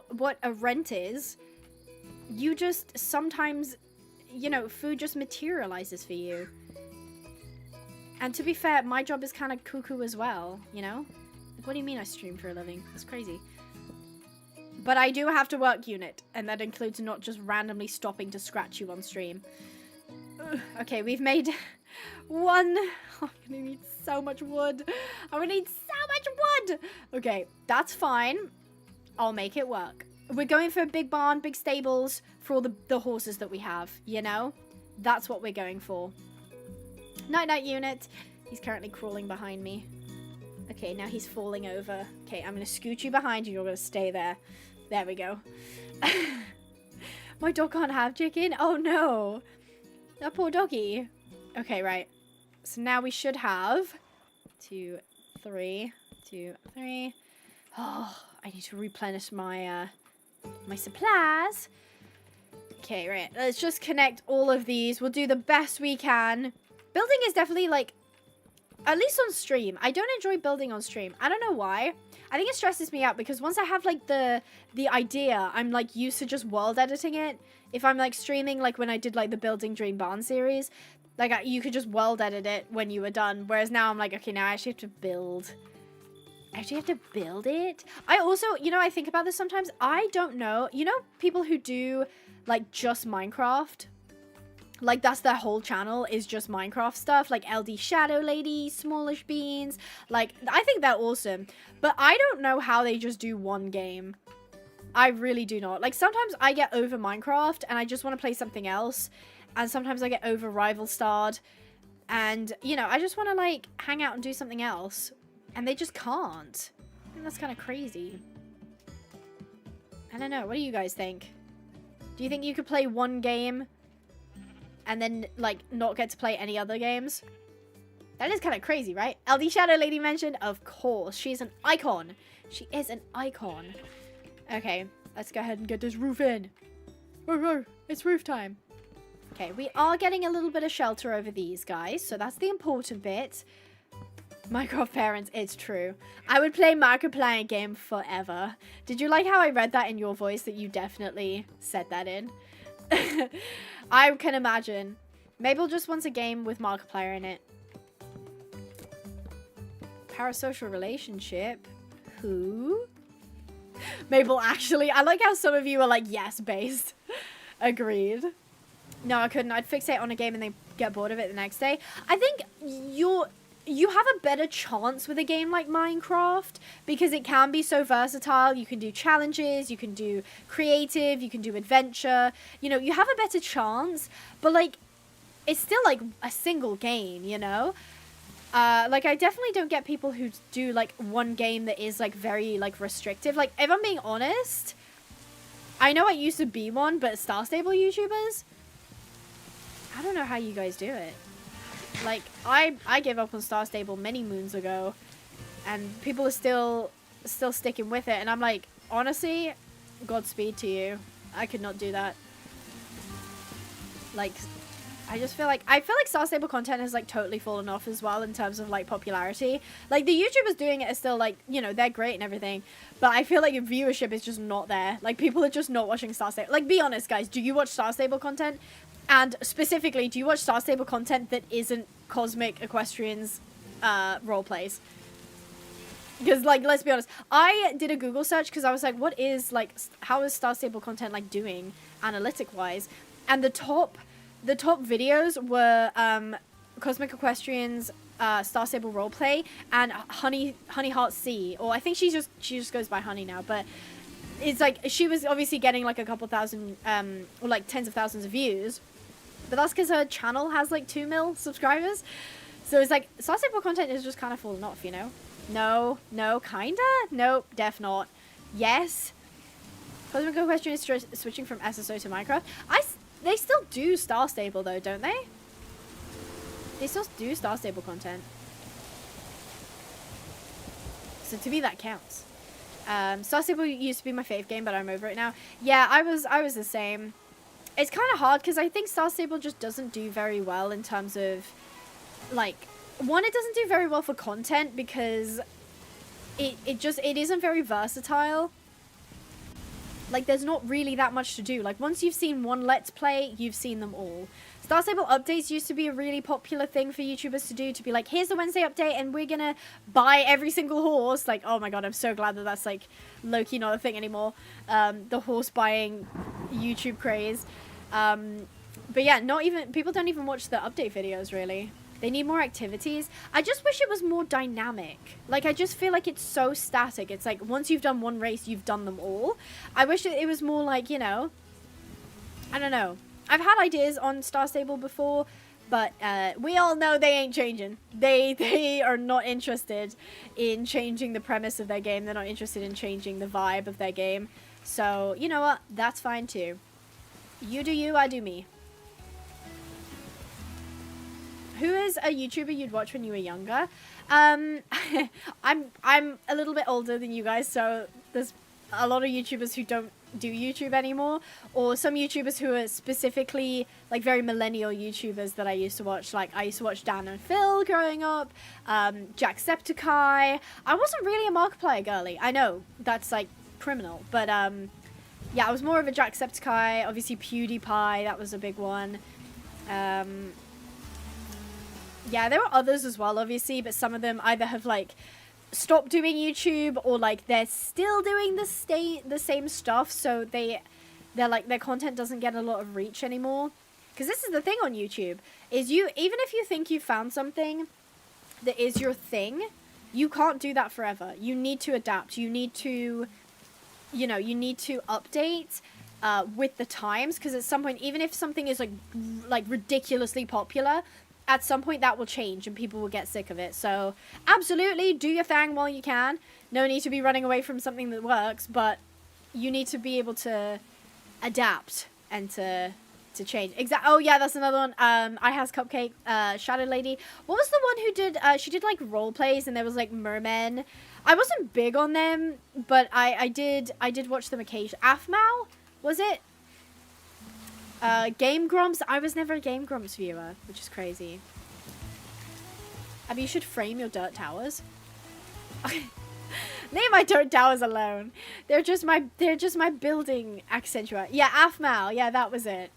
what a rent is. You just sometimes, you know, food just materializes for you. And to be fair, my job is kind of cuckoo as well, you know? Like, what do you mean I stream for a living? That's crazy. But I do have to work, Unit. And that includes not just randomly stopping to scratch you on stream. Ugh. Okay, we've made One. Oh, I'm gonna need so much wood. I'm gonna need so much wood. Okay, that's fine. I'll make it work. We're going for a big barn, big stables for all the horses that we have, you know? That's what we're going for. Night-night unit. He's currently crawling behind me. Okay, now he's falling over. Okay, I'm going to scoot you behind you. You're going to stay there. There we go. My dog can't have chicken? Oh, no. That poor doggy. Okay, right. So now we should have 2, 3, 2, 3. Oh, I need to replenish my my supplies. Okay, right. Let's just connect all of these. We'll do the best we can. Building is definitely, like, at least on stream. I don't enjoy building on stream. I don't know why. I think it stresses me out because once I have, like, the idea, I'm, like, used to just world editing it. If I'm, like, streaming, like, when I did, like, the Building Dream Barn series, like, you could just world edit it when you were done. Whereas now I'm like, okay, now I actually have to build. I actually have to build it. I also, you know, I think about this sometimes. I don't know. You know, people who do, like, just Minecraft? Like, that's their whole channel is just Minecraft stuff. Like, LD Shadow Lady, Smallish Beans. Like, I think they're awesome. But I don't know how they just do one game. I really do not. Like, sometimes I get over Minecraft and I just want to play something else. And sometimes I get over Rival Starred. And, you know, I just want to, like, hang out and do something else. And they just can't. I think that's kind of crazy. I don't know. What do you guys think? Do you think you could play one game and then, like, not get to play any other games? That is kind of crazy, right? LD Shadow Lady mentioned, of course. She's an icon. She is an icon. Okay, let's go ahead and get this roof in. It's roof time. Okay, we are getting a little bit of shelter over these guys, so that's the important bit. Minecraft parents, it's true. I would play Markiplier game forever. Did you like how I read that in your voice, that you definitely said that in? I can imagine. Mabel just wants a game with Markiplier in it. Parasocial relationship? Who? Mabel, actually, I like how some of you are like, yes, based. Agreed. No, I couldn't. I'd fixate on a game and then get bored of it the next day. I think you have a better chance with a game like Minecraft because it can be so versatile. You can do challenges, you can do creative, you can do adventure. You know, you have a better chance, but, like, it's still, like, a single game, you know? Like, I definitely don't get people who do, like, one game that is, like, very, like, restrictive. Like, if I'm being honest, I know I used to be one, but Star Stable YouTubers, I don't know how you guys do it. Like, I gave up on Star Stable many moons ago, and people are still sticking with it, and I'm like, honestly, Godspeed to you. I could not do that. Like, I feel like Star Stable content has, like, totally fallen off as well in terms of, like, popularity. Like, the YouTubers doing it are still, like, you know, they're great and everything, but I feel like your viewership is just not there. Like, people are just not watching Star Stable. Like, be honest, guys, do you watch Star Stable content? And specifically, do you watch Star Stable content that isn't Cosmic Equestrian's roleplays? Because, like, let's be honest, I did a Google search because I was like, what is, like, how is Star Stable content, like, doing analytic-wise? And the top videos were Cosmic Equestrian's Star Stable roleplay and Honey Heart C, or I think she just goes by Honey now, but it's like she was obviously getting like a couple thousand or like tens of thousands of views, but that's because her channel has like 2 mil subscribers. So it's like Star Stable content is just kind of falling off, you know? No, kinda? Nope, def not. Yes. Cosmic Equestrian is switching from SSO to Minecraft. They still do Star Stable though, don't they? They still do Star Stable content. So to me that counts. Star Stable used to be my fave game, but I'm over it now. Yeah, I was the same. It's kind of hard because I think Star Stable just doesn't do very well in terms of, like, one, it doesn't do very well for content because it isn't very versatile. Like, there's not really that much to do. Like, once you've seen one Let's Play, you've seen them all. Star Stable updates used to be a really popular thing for YouTubers to do, to be like, here's the Wednesday update, and we're gonna buy every single horse. Like, oh my god, I'm so glad that that's, like, low-key not a thing anymore. The horse buying YouTube craze. But yeah, people don't even watch the update videos, really. They need more activities. I just wish it was more dynamic. Like, I just feel like it's so static. It's like, once you've done one race, you've done them all. I wish it was more like, you know, I don't know. I've had ideas on Star Stable before, but we all know they ain't changing. They are not interested in changing the premise of their game. They're not interested in changing the vibe of their game. So, you know what? That's fine too. You do you, I do me. Who is a YouTuber you'd watch when you were younger? I'm a little bit older than you guys, so there's a lot of YouTubers who don't do YouTube anymore, or some YouTubers who are specifically like very millennial YouTubers that I used to watch. Like, I used to watch Dan and Phil growing up, Jacksepticeye. I wasn't really a Markiplier girly. I know that's like criminal, but yeah, I was more of a Jacksepticeye. Obviously PewDiePie, that was a big one. Yeah, there were others as well, obviously, but some of them either have like stopped doing YouTube, or like they're still doing the same stuff, so they're like, their content doesn't get a lot of reach anymore. Because this is the thing on YouTube, is even if you think you found something that is your thing, you can't do that forever. You need to adapt. You need to, you know, you need to update with the times, because at some point, even if something is like ridiculously popular, at some point that will change and people will get sick of it. So absolutely do your thing while you can. No need to be running away from something that works, but you need to be able to adapt and to change. Oh yeah, that's another one. I Has Cupcake, Shadow Lady. What was the one who did, she did like role plays and there was like mermen. I wasn't big on them, but I did watch them occasionally. Afmao, was it? Game Grumps. I was never a Game Grumps viewer, which is crazy. Abby, you should frame your dirt towers. Leave my dirt towers alone. They're just my building accentuate. Yeah, Afmao. Yeah, that was it.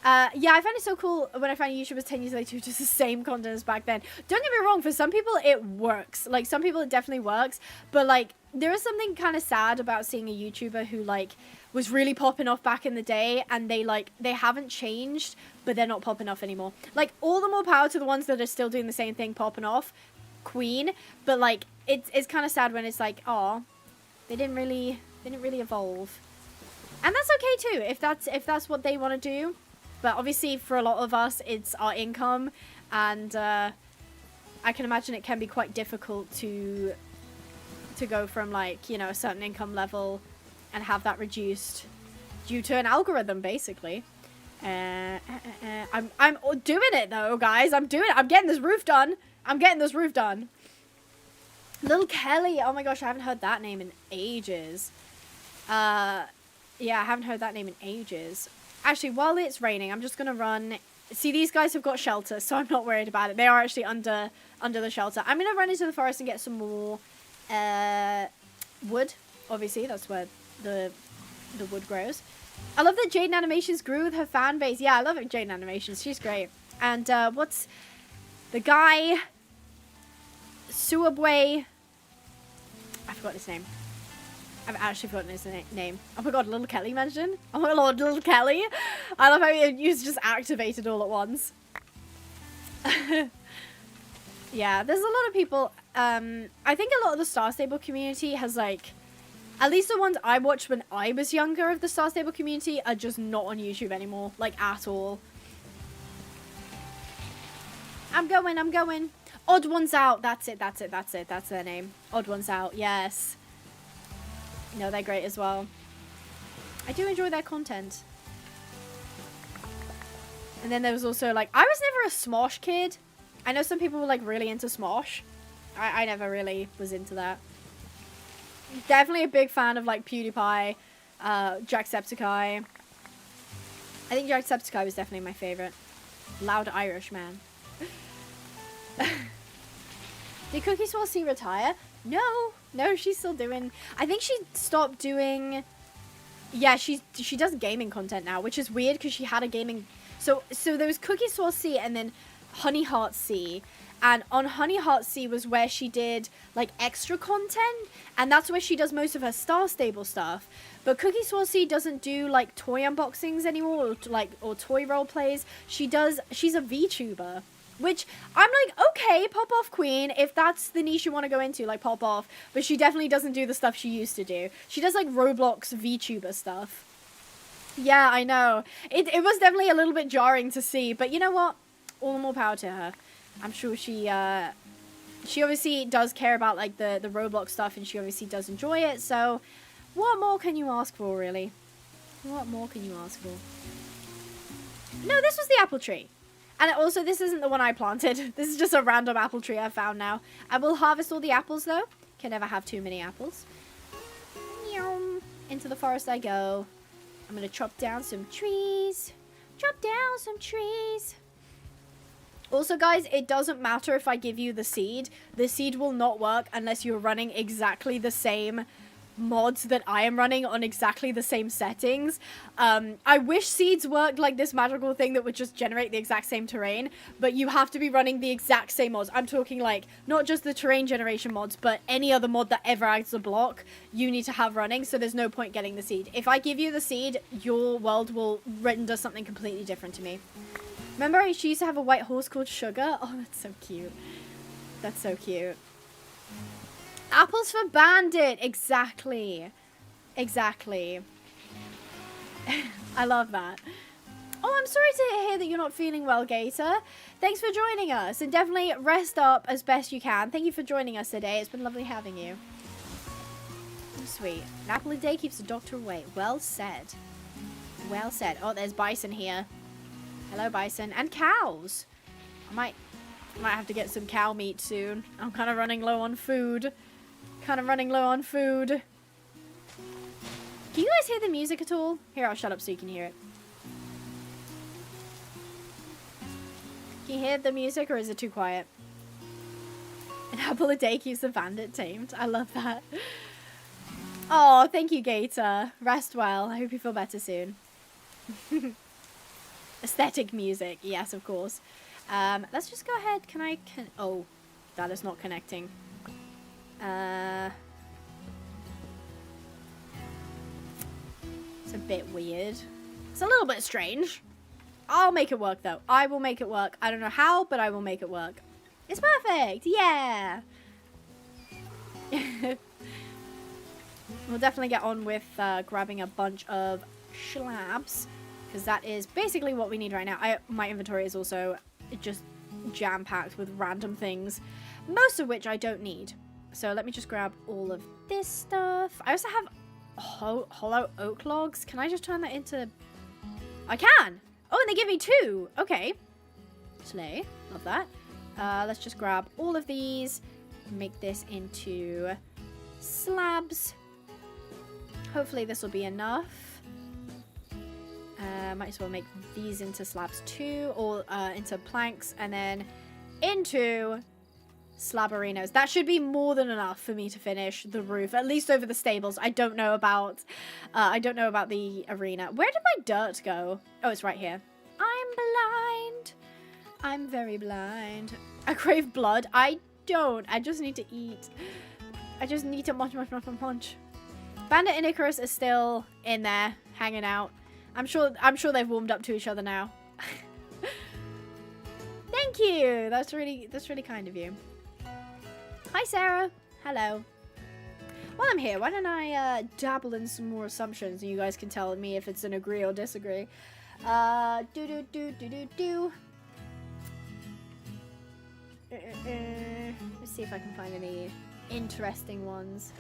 Yeah, I found it so cool when I found YouTubers 10 years later who just the same content as back then. Don't get me wrong, for some people it works. Like, some people it definitely works, but like, there is something kind of sad about seeing a YouTuber who like was really popping off back in the day, and they haven't changed, but they're not popping off anymore. Like, all the more power to the ones that are still doing the same thing, popping off, queen. But like, it's kind of sad when it's like, oh, they didn't really evolve, and that's okay too if that's what they want to do. But obviously, for a lot of us, it's our income, and I can imagine it can be quite difficult to go from, like, you know, a certain income level and have that reduced due to an algorithm, basically. I'm doing it though, guys. I'm doing it. I'm getting this roof done. Little Kelly. Oh my gosh, I haven't heard that name in ages. Yeah, I haven't heard that name in ages. Actually, while it's raining, I'm just gonna run. See, these guys have got shelter, so I'm not worried about it. They are actually under the shelter. I'm gonna run into the forest and get some more wood. Obviously, that's where the wood grows. I love that Jaden Animations grew with her fan base. Yeah, I love it, Jaden Animations. She's great. And what's the guy? Suabwe. I forgot his name. I've actually forgotten his name. Oh my god, Little Kelly mentioned? Oh my lord, Little Kelly. I love how he was just activated all at once. Yeah, there's a lot of people. I think a lot of the Star Stable community has, like, at least the ones I watched when I was younger of the Star Stable community are just not on YouTube anymore, like, at all. I'm going. Odd Ones Out. That's it. That's their name. Odd Ones Out. Yes. No, they're great as well. I do enjoy their content. And then there was also, like, I was never a Smosh kid. I know some people were, like, really into Smosh. I never really was into that. Definitely a big fan of, like, PewDiePie, Jacksepticeye. I think Jacksepticeye was definitely my favorite. Loud Irish man. Did Cookie Swirl C retire? No, she's still doing. I think she stopped doing. Yeah, she does gaming content now, which is weird because she had a gaming. So there was Cookie Swirl C and then Honey Heart C, and on Honey Heart C was where she did like extra content, and that's where she does most of her Star Stable stuff. But Cookie Swirl C doesn't do like toy unboxings anymore, or toy role plays. She's a VTuber. Which, I'm like, okay, pop off queen, if that's the niche you want to go into, like, pop off. But she definitely doesn't do the stuff she used to do. She does, like, Roblox VTuber stuff. Yeah, I know. It was definitely a little bit jarring to see, but you know what? All the more power to her. I'm sure she obviously does care about, like, the Roblox stuff, and she obviously does enjoy it, so what more can you ask for, really? What more can you ask for? No, this was the apple tree. And also, this isn't the one I planted. This is just a random apple tree I found now. I will harvest all the apples, though. Can never have too many apples. Into the forest I go. I'm going to chop down some trees. Chop down some trees. Also, guys, it doesn't matter if I give you the seed. The seed will not work unless you're running exactly the same mods that I am running on exactly the same settings. I wish seeds worked like this magical thing that would just generate the exact same terrain, but you have to be running the exact same mods. I'm talking like not just the terrain generation mods, but any other mod that ever adds a block you need to have running, so there's no point getting the seed. If I give you the seed, your world will render something completely different to me. Remember she used to have a white horse called Sugar? Oh, that's so cute. That's so cute. Apples for Bandit. Exactly. Exactly. I love that. Oh, I'm sorry to hear that you're not feeling well, Gator. Thanks for joining us. And definitely rest up as best you can. Thank you for joining us today. It's been lovely having you. Sweet. An apple a day keeps the doctor away. Well said. Well said. Oh, there's Bison here. Hello, Bison. And cows. I might have to get some cow meat soon. I'm kind of running low on food. Can you guys hear the music at all? Here, I'll shut up so you can hear it. Can you hear the music, or is it too quiet? An apple a day keeps the bandit tamed. I love that. Oh, thank you, Gator. Rest well. I hope you feel better soon. Aesthetic music. Yes, of course. Let's just go ahead. Oh, that is not connecting. It's a bit weird. It's a little bit strange. I'll make it work, though. I will make it work. I don't know how, but I will make it work. It's perfect. Yeah. We'll definitely get on with grabbing a bunch of slabs, because that is basically what we need right now. My inventory is also just jam-packed with random things, most of which I don't need. So let me just grab all of this stuff. I also have hollow oak logs. Can I just turn that into... I can! Oh, and they give me 2. Okay. Slay. Love that. Let's just grab all of these. Make this into slabs. Hopefully this will be enough. Might as well make these into slabs too. Or into planks. And then into... slabarinos. That should be more than enough for me to finish the roof, at least over the stables. I don't know about the arena. Where did my dirt go? Oh, it's right here. I'm blind. I'm very blind. I crave blood. I don't. I just need to eat. I just need to munch. Bandit and Icarus are still in there, hanging out. I'm sure they've warmed up to each other now. Thank you. That's really kind of you. Hi, Sarah. Hello. While I'm here, why don't I dabble in some more assumptions and you guys can tell me if it's an agree or disagree. Let's see if I can find any interesting ones.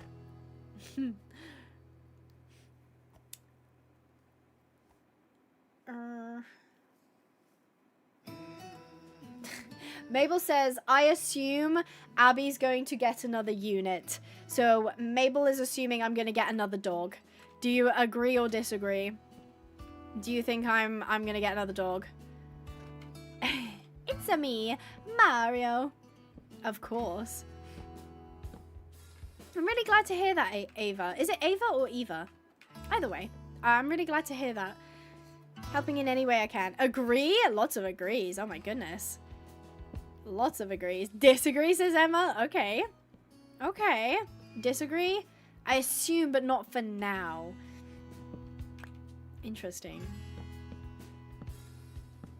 Mabel says, I assume Abby's going to get another unit. So Mabel is assuming I'm going to get another dog. Do you agree or disagree? Do you think I'm going to get another dog? It's a me, Mario. Of course. I'm really glad to hear that, Ava. Is it Ava or Eva? Either way, I'm really glad to hear that. Helping in any way I can. Agree? Lots of agrees. Oh my goodness. Lots of agrees. Disagree, says Emma. Okay. Okay. Disagree? I assume, but not for now. Interesting.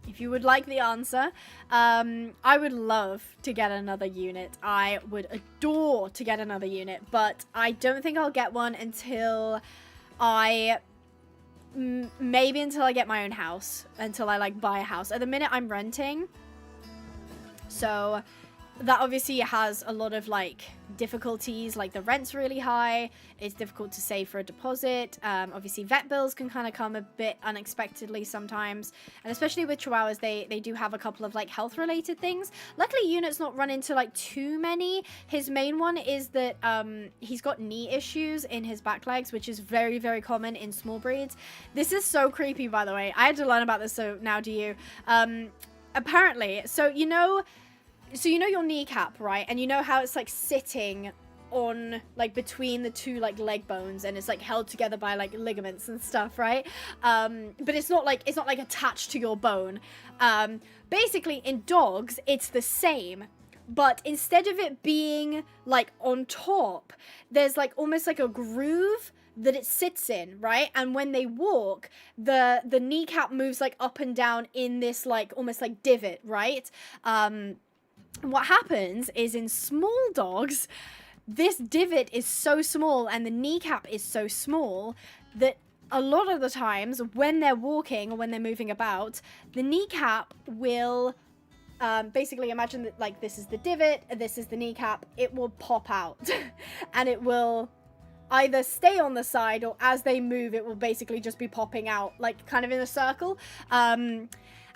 if you would like the answer, I would love to get another unit. I would adore to get another unit, but I don't think I'll get one until maybe until I get my own house, until I like buy a house. At the minute I'm renting, so that obviously has a lot of like difficulties, like the rent's really high, it's difficult to save for a deposit, obviously vet bills can kind of come a bit unexpectedly sometimes, and especially with Chihuahuas, they do have a couple of like health related things. Luckily Unit's not run into like too many. His main one is that he's got knee issues in his back legs, which is very, very common in small breeds. This is so creepy, by the way. I had to learn about this, so now do you. Apparently, so you know your kneecap, right? And you know how it's like sitting on like between the two like leg bones, and it's like held together by like ligaments and stuff, right? But it's not like attached to your bone. Basically in dogs it's the same, but instead of it being like on top, there's like almost like a groove that it sits in, right? And when they walk, the kneecap moves like up and down in this like almost like divot, right? What happens is in small dogs, this divot is so small and the kneecap is so small that a lot of the times when they're walking or when they're moving about, the kneecap will basically imagine that like this is the divot, this is the kneecap, it will pop out and it will either stay on the side, or as they move it will basically just be popping out like kind of in a circle.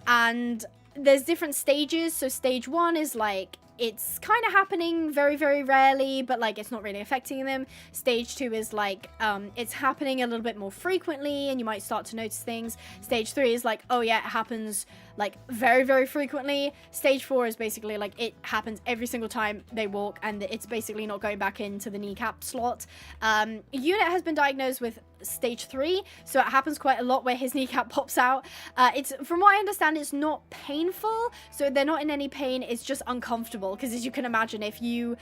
And there's different stages. So stage 1 is like it's kind of happening very, very rarely, but like it's not really affecting them. Stage 2 is like it's happening a little bit more frequently and you might start to notice things. Stage 3 is like, oh yeah, it happens like very, very frequently. Stage 4 is basically like it happens every single time they walk and it's basically not going back into the kneecap slot. Unit has been diagnosed with stage 3, so it happens quite a lot where his kneecap pops out. It's, from what I understand, it's not painful, so they're not in any pain, it's just uncomfortable, because as you can imagine, if your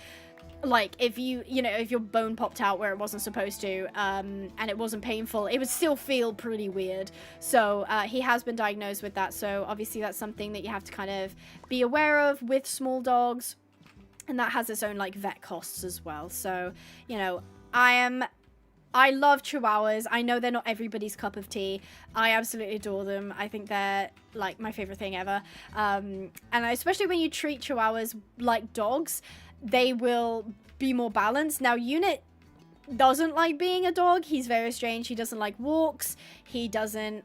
bone popped out where it wasn't supposed to, and it wasn't painful, it would still feel pretty weird. So he has been diagnosed with that, so obviously that's something that you have to kind of be aware of with small dogs, and that has its own like vet costs as well. So, you know, I love Chihuahuas. I know they're not everybody's cup of tea. I absolutely adore them. I think they're like my favorite thing ever. And especially when you treat Chihuahuas like dogs, they will be more balanced. Now, Unit doesn't like being a dog. He's very strange. He doesn't like walks. He doesn't...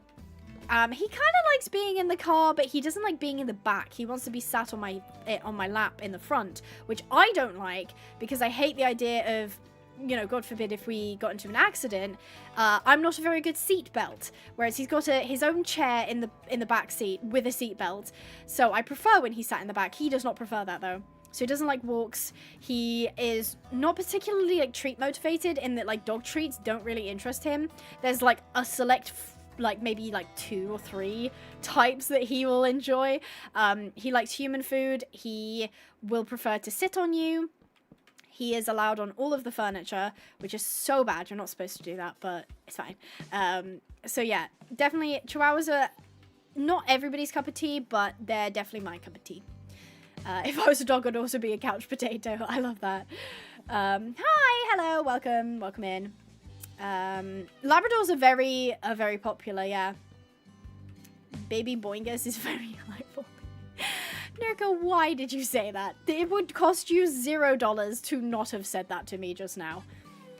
he kind of likes being in the car, but he doesn't like being in the back. He wants to be sat on my lap in the front, which I don't like, because I hate the idea of, you know, God forbid if we got into an accident, I'm not a very good seat belt, whereas he's got his own chair in the back seat with a seat belt. So I prefer when he's sat in the back. He does not prefer that though. So he doesn't like walks. He is not particularly like treat motivated, in that like dog treats don't really interest him. There's like a select like maybe like 2 or 3 types that he will enjoy. He likes human food. He will prefer to sit on you. He is allowed on all of the furniture, which is so bad. You're not supposed to do that, but it's fine. So yeah, definitely Chihuahuas are not everybody's cup of tea, but they're definitely my cup of tea. If I was a dog, I'd also be a couch potato. I love that. Hi, hello, welcome in. Labradors are very popular, yeah. Baby Boingus is very delightful. Nurka, why did you say that? It would cost you $0 to not have said that to me just now.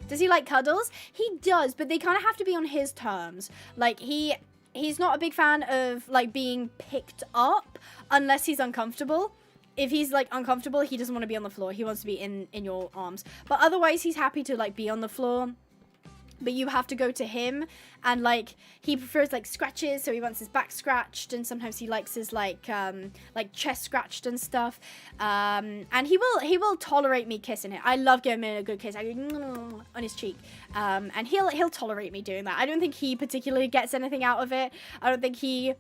Does he like cuddles? He does, but they kind of have to be on his terms. Like, he's not a big fan of, like, being picked up unless he's uncomfortable. If he's, like, uncomfortable, he doesn't want to be on the floor. He wants to be in your arms. But otherwise, he's happy to, like, be on the floor. But you have to go to him, and like he prefers like scratches, so he wants his back scratched, and sometimes he likes his like chest scratched and stuff. And he will tolerate me kissing him. I love giving him a good kiss. I go on his cheek, and he'll tolerate me doing that. I don't think he particularly gets anything out of it. I don't think he.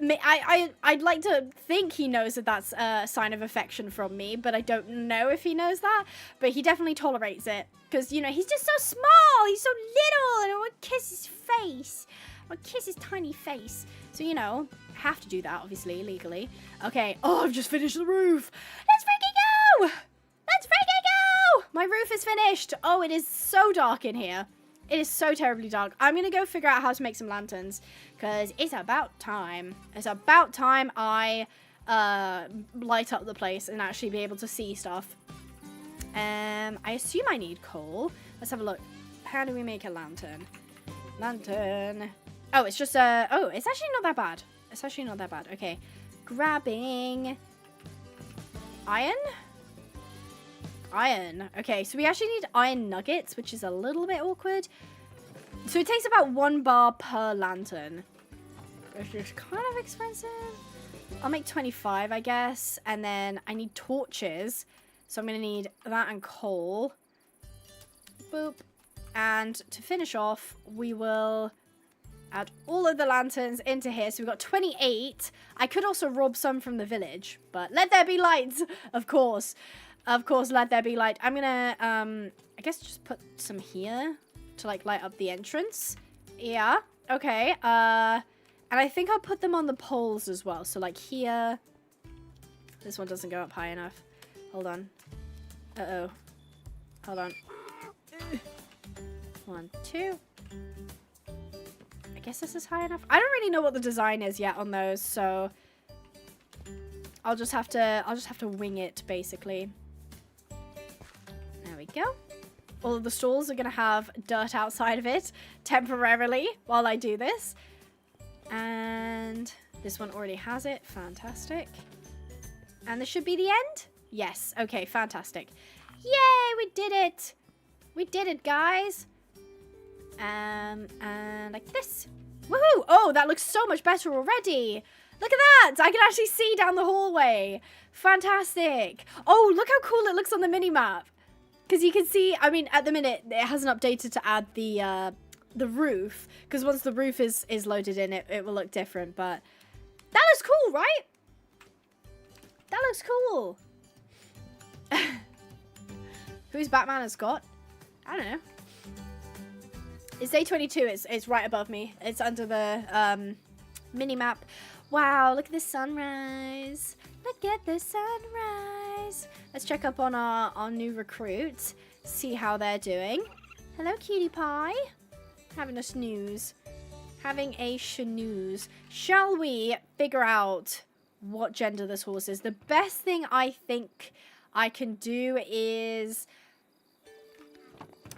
I'd like to think he knows that that's a sign of affection from me, but I don't know if he knows that. But he definitely tolerates it, because, you know, he's just so small, he's so little, and I want to kiss his face. I want to kiss his tiny face. So, you know, have to do that, obviously, legally. Okay. Oh, I've just finished the roof. Let's freaking go! Let's freaking go! My roof is finished. Oh, it is so dark in here. It is so terribly dark. I'm going to go figure out how to make some lanterns because it's about time. It's about time I light up the place and actually be able to see stuff. I assume I need coal. Let's have a look. How do we make a lantern? Lantern. Oh, it's just oh, it's actually not that bad. It's actually not that bad. Okay. Grabbing iron. Iron. Okay, so we actually need iron nuggets, which is a little bit awkward. So it takes about 1 bar per lantern, which is kind of expensive. I'll make 25, I guess. And then I need torches. So I'm going to need that and coal. Boop. And to finish off, we will add all of the lanterns into here. So we've got 28. I could also rob some from the village, but let there be light, of course. Of course, let there be light. I'm gonna, I guess just put some here to, like, light up the entrance. Yeah, okay. And I think I'll put them on the poles as well. So, like, here. This one doesn't go up high enough. Hold on. Uh-oh. Hold on. 1, 2. I guess this is high enough. I don't really know what the design is yet on those, so I'll just have to wing it, basically. There we go. All of the stalls are going to have dirt outside of it temporarily while I do this. And this one already has it. Fantastic. And this should be the end? Yes. Okay, fantastic. Yay, we did it. We did it, guys. And like this. Woohoo! Oh, that looks so much better already. Look at that! I can actually see down the hallway. Fantastic. Oh, look how cool it looks on the mini-map. Because you can see, I mean, at the minute, it hasn't updated to add the roof. Because once the roof is loaded in, it will look different. But that looks cool, right? That looks cool. Who's Batman and Scott? I don't know. It's day 22. It's right above me. It's under the mini-map. Wow, look at the sunrise. Look at the sunrise. Let's check up on our new recruits. See how they're doing. Hello, cutie pie. Having a snooze. Having a snooze. Shall we figure out what gender this horse is? The best thing I think I can do is...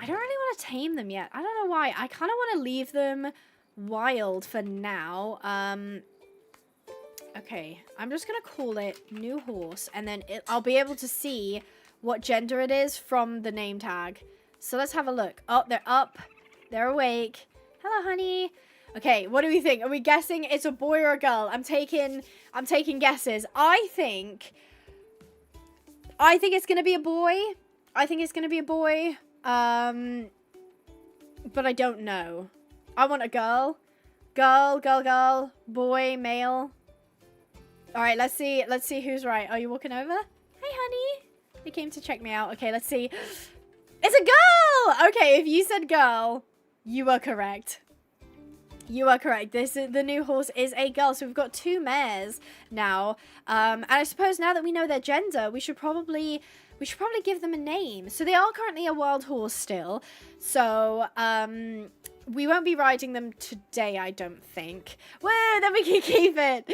I don't really want to tame them yet. I don't know why. I kind of want to leave them wild for now. Okay, I'm just going to call it new horse. And then I'll be able to see what gender it is from the name tag. So let's have a look. Oh, they're up. They're awake. Hello, honey. Okay, what do we think? Are we guessing it's a boy or a girl? I'm taking guesses. I think it's going to be a boy. I think it's going to be a boy. But I don't know. I want a girl. Girl. Boy, male. All right, let's see who's right. Are you walking over? Hey, honey. They came to check me out. Okay, let's see. It's a girl! Okay, if you said girl, you are correct. You are correct. The new horse is a girl. So we've got 2 mares now. And I suppose now that we know their gender, we should probably give them a name. So they are currently a wild horse still. So we won't be riding them today, I don't think. Whoa, then we can keep it.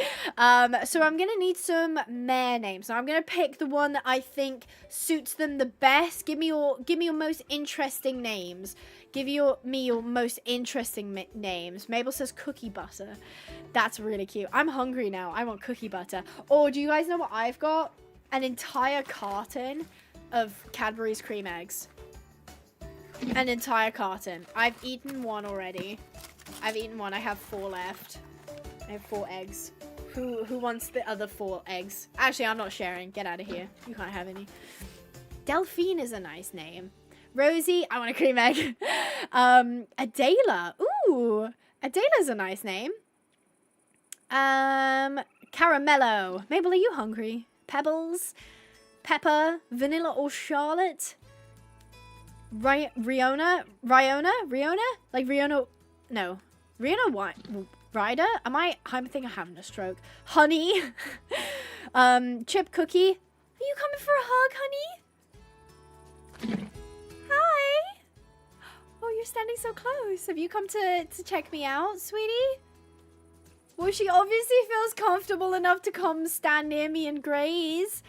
So I'm going to need some mare names. So I'm going to pick the one that I think suits them the best. Give me your most interesting names. Give me your most interesting names. Mabel says cookie butter. That's really cute. I'm hungry now. I want cookie butter. Oh, do you guys know what I've got? An entire carton of Cadbury's cream eggs. An entire carton. I've eaten one already. I've eaten one. I have 4 left. I have 4 eggs. Who wants the other 4 eggs? Actually, I'm not sharing. Get out of here. You can't have any. Delphine is a nice name. Rosie, I want a cream egg. Adela. Ooh. Adela's a nice name. Caramello. Mabel, are you hungry? Pebbles. Pepper. Vanilla or Charlotte. Riona? Like Riona? No. Riona what? Ryder? I think I'm having a stroke. Honey. Chip Cookie. Are you coming for a hug, honey? Hi. Oh, you're standing so close. Have you come to check me out, sweetie? Well, she obviously feels comfortable enough to come stand near me and graze.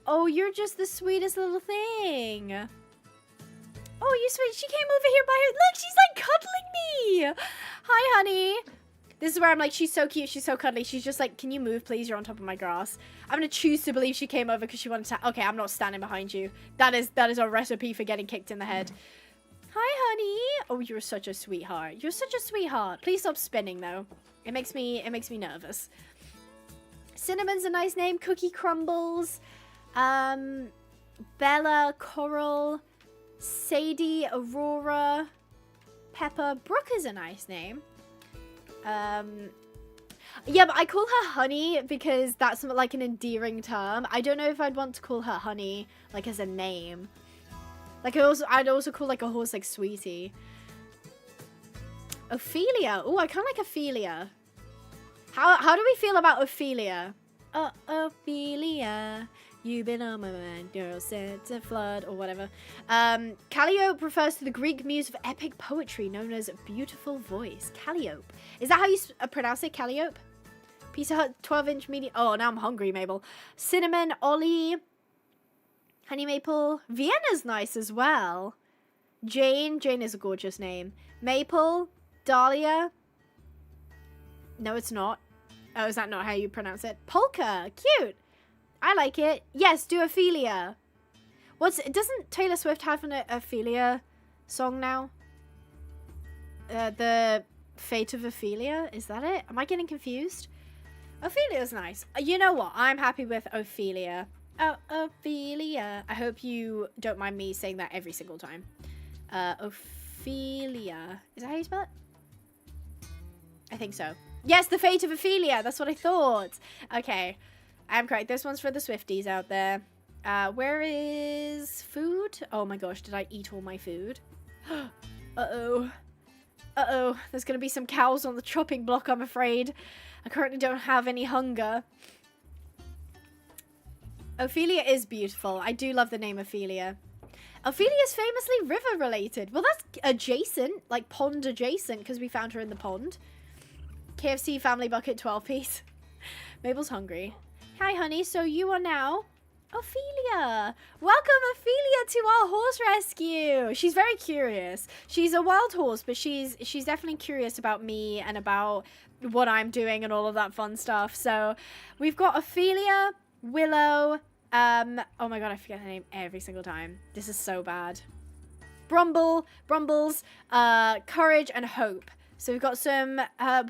Oh, you're just the sweetest little thing. Oh, you sweet. She came over here by her. Look, she's like cuddling me. Hi, honey. This is where I'm like, she's so cute. She's so cuddly. She's just like, can you move, please? You're on top of my grass. I'm going to choose to believe she came over because she wanted to. Okay, I'm not standing behind you. That is a recipe for getting kicked in the head. Hi, honey. Oh, you're such a sweetheart. You're such a sweetheart. Please stop spinning, though. It makes me nervous. Cinnamon's a nice name. Cookie Crumbles. Bella, Coral, Sadie, Aurora, Pepper. Brooke is a nice name. Yeah, but I call her Honey because that's like an endearing term. I don't know if I'd want to call her Honey like as a name. Like I'd also call like a horse like Sweetie. Ophelia. Oh, I kind of like Ophelia. How do we feel about Ophelia? Oh, Ophelia, you've been on my mind, girl, set to flood, or whatever. Calliope refers to the Greek muse of epic poetry known as beautiful voice. Calliope. Is that how you pronounce it, Calliope? Pizza Hut, 12-inch medium. Oh, now I'm hungry, Mabel. Cinnamon, Ollie, Honey Maple. Vienna's nice as well. Jane. Jane is a gorgeous name. Maple, Dahlia. No, it's not. Oh, is that not how you pronounce it? Polka. Cute. I like it. Yes, do Ophelia. Doesn't Taylor Swift have an Ophelia song now? The Fate of Ophelia? Is that it? Am I getting confused? Ophelia's nice. You know what? I'm happy with Ophelia. Oh, Ophelia. I hope you don't mind me saying that every single time. Ophelia. Is that how you spell it? I think so. Yes, the Fate of Ophelia. That's what I thought. Okay. I'm correct. This one's for the Swifties out there. Where is food? Oh my gosh, did I eat all my food? Uh-oh. Uh-oh. There's going to be some cows on the chopping block, I'm afraid. I currently don't have any hunger. Ophelia is beautiful. I do love the name Ophelia. Ophelia is famously river related. Well, that's adjacent, like pond adjacent, because we found her in the pond. KFC family bucket 12-piece. Mabel's hungry. Hi, honey. So you are now Ophelia. Welcome, Ophelia, to our horse rescue. She's very curious. She's a wild horse, but she's definitely curious about me and about what I'm doing and all of that fun stuff. So we've got Ophelia, Willow. Oh my god, I forget her name every single time. This is so bad. Brumbles, Courage, and Hope. So we've got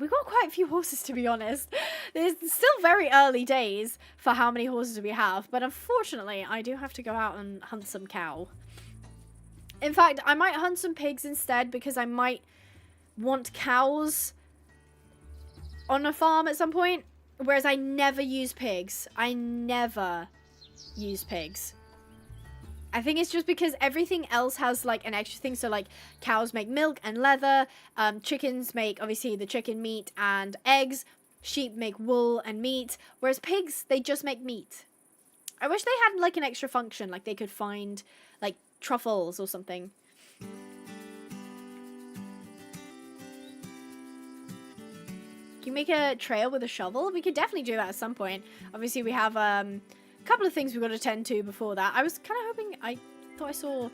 we've got quite a few horses, to be honest. It's still very early days for how many horses we have, but unfortunately, I do have to go out and hunt some cow. In fact, I might hunt some pigs instead because I might want cows on a farm at some point, whereas I never use pigs. I never use pigs. I think it's just because everything else has like an extra thing. So like cows make milk and leather. Chickens make obviously the chicken meat and eggs. Sheep make wool and meat. Whereas pigs, they just make meat. I wish they had like an extra function. Like they could find like truffles or something. Can you make a trail with a shovel? We could definitely do that at some point. Obviously we have couple of things we've got to tend to before that. I was kind of hoping, I thought I saw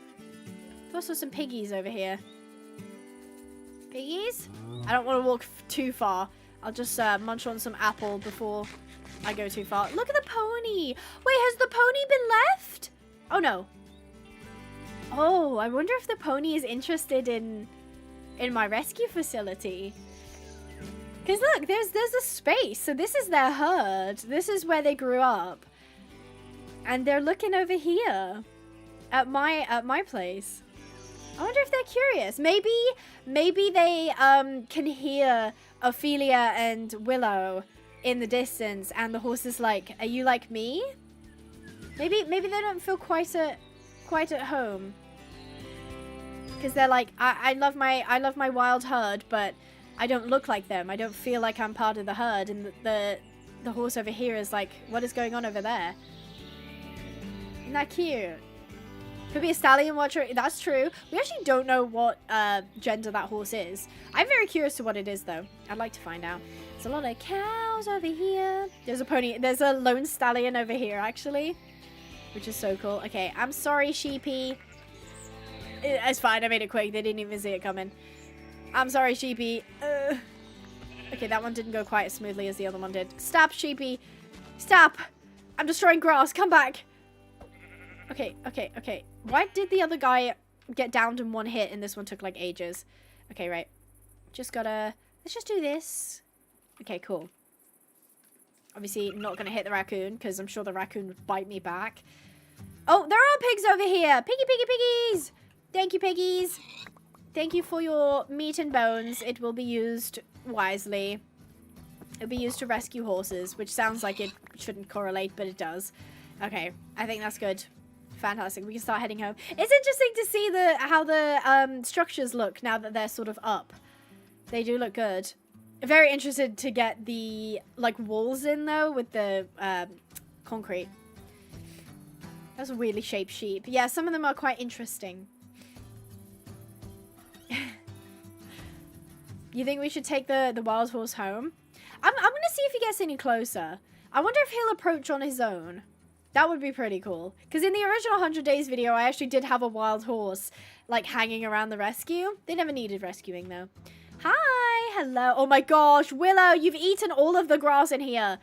some piggies over here. Piggies? I don't want to walk too far. I'll just munch on some apple before I go too far. Look at the pony. Wait, has the pony been left? Oh no. Oh, I wonder if the pony is interested in my rescue facility. Because look, there's a space. So this is their herd. This is where they grew up. And they're looking over here at my place. I wonder if they're curious. Maybe they can hear Ophelia and Willow in the distance, and the horse is like, "Are you like me?" Maybe they don't feel quite at home because they're like, I love my wild herd, but I don't look like them. I don't feel like I'm part of the herd. And the horse over here is like, what is going on over there? Isn't that cute? Could be a stallion watcher. That's true. We actually don't know what gender that horse is. I'm very curious to what it is, though. I'd like to find out. There's a lot of cows over here. There's a pony. There's a lone stallion over here, actually, which is so cool. Okay, I'm sorry, sheepy. It's fine. I made it quick. They didn't even see it coming. I'm sorry, sheepy. Okay, that one didn't go quite as smoothly as the other one did. Stop, sheepy. Stop. I'm destroying grass. Come back. Okay, okay, okay. Why did the other guy get downed in one hit and this one took like ages? Okay, right. Just gotta... Let's just do this. Okay, cool. Obviously not gonna hit the raccoon because I'm sure the raccoon would bite me back. Oh, there are pigs over here. Piggy, piggy, piggies. Thank you, piggies. Thank you for your meat and bones. It will be used wisely. It'll be used to rescue horses, which sounds like it shouldn't correlate, but it does. Okay, I think that's good. Fantastic. We can start heading home. It's interesting to see how the structures look now that they're sort of up. They do look good. Very interested to get the like walls in though with the concrete. That's a weirdly shaped sheep. Yeah, some of them are quite interesting. You think we should take the wild horse home? I'm gonna see if he gets any closer. I wonder if he'll approach on his own. That would be pretty cool. Because in the original 100 Days video, I actually did have a wild horse, like, hanging around the rescue. They never needed rescuing, though. Hi! Hello. Oh my gosh, Willow, you've eaten all of the grass in here.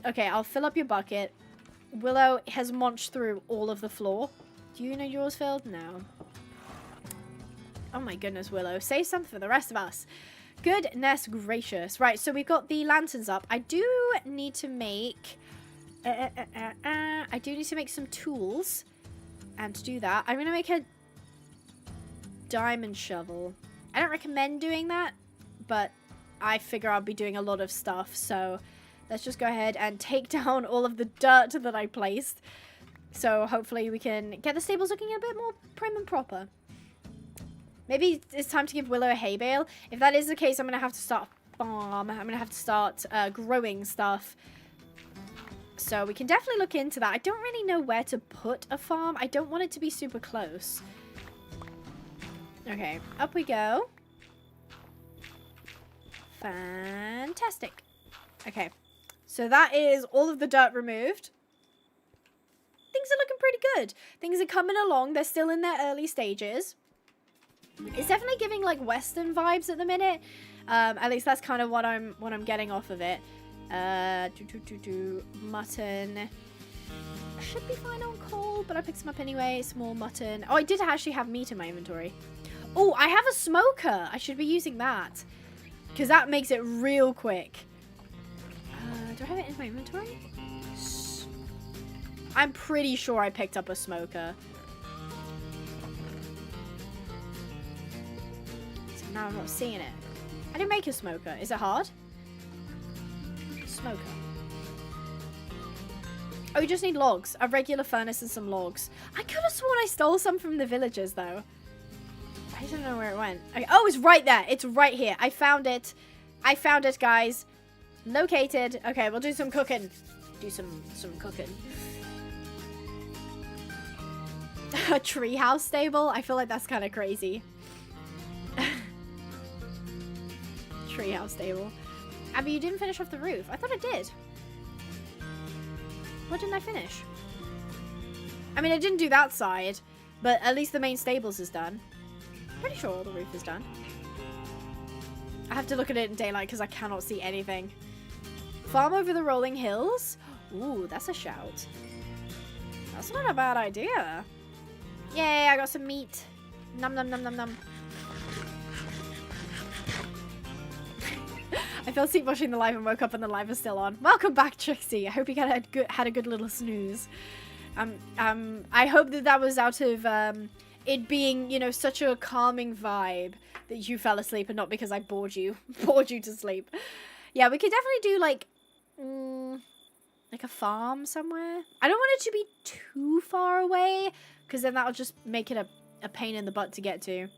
Okay, I'll fill up your bucket. Willow has munched through all of the floor. Do you know yours filled? No. Oh my goodness, Willow. Save some for the rest of us. Goodness gracious. Right, so we've got the lanterns up. I do need to make... I do need to make some tools. And to do that, I'm going to make a diamond shovel. I don't recommend doing that, but I figure I'll be doing a lot of stuff. So let's just go ahead and take down all of the dirt that I placed. So hopefully we can get the stables looking a bit more prim and proper. Maybe it's time to give Willow a hay bale. If that is the case, I'm going to have to start a farm. I'm going to have to start growing stuff. So we can definitely look into that. I don't really know where to put a farm. I don't want it to be super close. Okay, up we go. Fantastic. Okay, so that is all of the dirt removed. Things are looking pretty good. Things are coming along. They're still in their early stages. It's definitely giving like Western vibes at the minute. At least that's kind of what I'm getting off of it. Mutton. I should be fine on coal, but I picked some up anyway. Small mutton. Oh, I did actually have meat in my inventory. Oh, I have a smoker. I should be using that because that makes it real quick. Do I have it in my inventory? I'm pretty sure I picked up a smoker. So now I'm not seeing it. I didn't make a smoker. Is it hard? Smoker. Oh, you just need logs. A regular furnace and some logs. I could have sworn I stole some from the villagers, though. I don't know where it went. Okay. Oh, it's right there. It's right here. I found it. I found it, guys. Located. Okay, we'll do some cooking. Do some cooking. A treehouse stable? I feel like that's kind of crazy. Treehouse stable. Abby, you didn't finish off the roof. I thought I did. What didn't I finish? I mean, I didn't do that side, but at least the main stables is done. Pretty sure all the roof is done. I have to look at it in daylight because I cannot see anything. Farm over the rolling hills? Ooh, that's a shout. That's not a bad idea. Yay, I got some meat. Nom nom nom nom nom. I fell asleep watching the live and woke up and the live is still on. Welcome back, Trixie. I hope you had a good little snooze. I hope that was out of it being, you know, such a calming vibe that you fell asleep and not because I bored you to sleep. Yeah, we could definitely do like a farm somewhere. I don't want it to be too far away because then that'll just make it a pain in the butt to get to.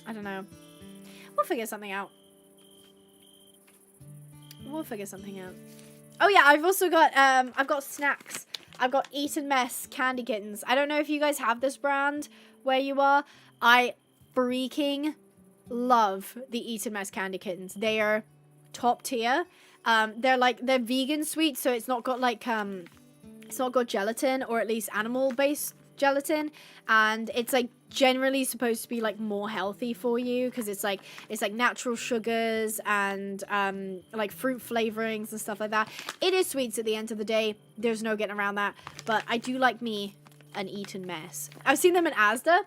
I don't know. We'll figure something out. We'll figure something out. Oh yeah, I've also got I've got snacks. I've got Eat and Mess candy kittens. I don't know if you guys have this brand where you are. I freaking love the Eat and Mess candy kittens. They are top tier. They're vegan sweets, so it's not got like it's not got gelatin, or at least animal based gelatin, and it's like generally supposed to be like more healthy for you because it's like natural sugars and like fruit flavorings and stuff like that. It is sweets at the end of the day, there's no getting around that, but I do like me an Eat and Mess. I've seen them in Asda.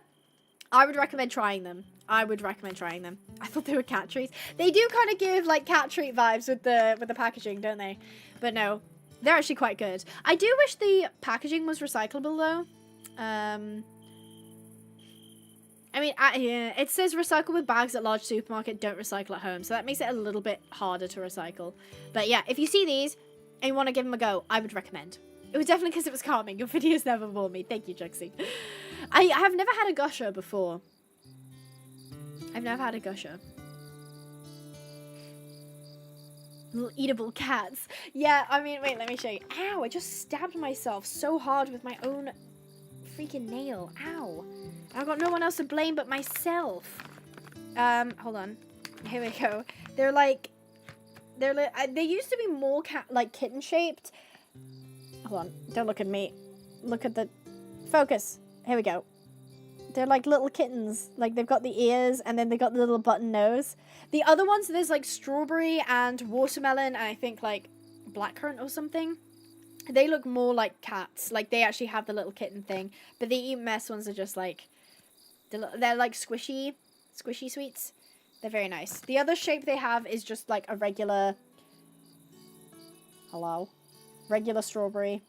I would recommend trying them. I thought they were cat treats. They do kind of give like cat treat vibes with the packaging, don't they? But no, they're actually quite good. I do wish the packaging was recyclable though. I mean, yeah, it says recycle with bags at large supermarket, don't recycle at home. So that makes it a little bit harder to recycle. But yeah, if you see these and you want to give them a go, I would recommend. It was definitely because it was calming. Your videos never bore me. Thank you, Juxie. I have never had a gusher before. I've never had a gusher. Little eatable cats. Yeah, I mean, wait, let me show you. Ow, I just stabbed myself so hard with my own freaking nail. Ow. I've got no one else to blame but myself. Hold on. Here we go. They used to be more kitten shaped. Hold on. Don't look at me. Look at the focus. Here we go. They're like little kittens. Like they've got the ears and then they got the little button nose. The other ones, there's like strawberry and watermelon and I think like blackcurrant or something. They look more like cats. Like they actually have the little kitten thing. But the Eat Mess ones are just like, they're like squishy sweets. They're very nice. The other shape they have is just like a regular, regular strawberry.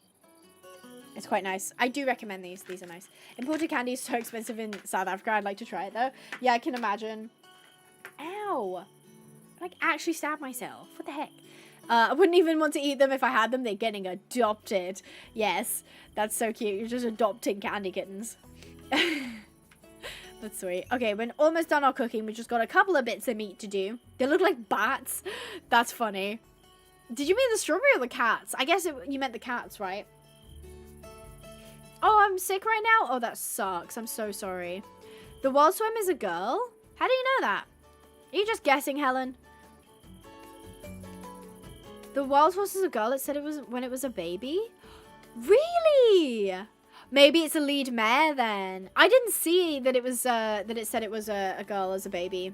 It's quite nice. I do recommend these. These are nice. Imported candy is so expensive in South Africa. I'd like to try it though. Yeah, I can imagine. Ow. Like actually stabbed myself. What the heck? I wouldn't even want to eat them if I had them. They're getting adopted. Yes, that's so cute. You're just adopting candy kittens. That's sweet. Okay, we're almost done our cooking. We just got a couple of bits of meat to do. They look like bats. That's funny. Did you mean the strawberry or the cats? I guess you meant the cats, right? Oh, I'm sick right now? Oh, that sucks. I'm so sorry. The wild swem is a girl? How do you know that? Are you just guessing, Helen? The wild horse is a girl. It said it was when it was a baby. Really? Maybe it's a lead mare then. I didn't see that it was that it said it was a girl as a baby.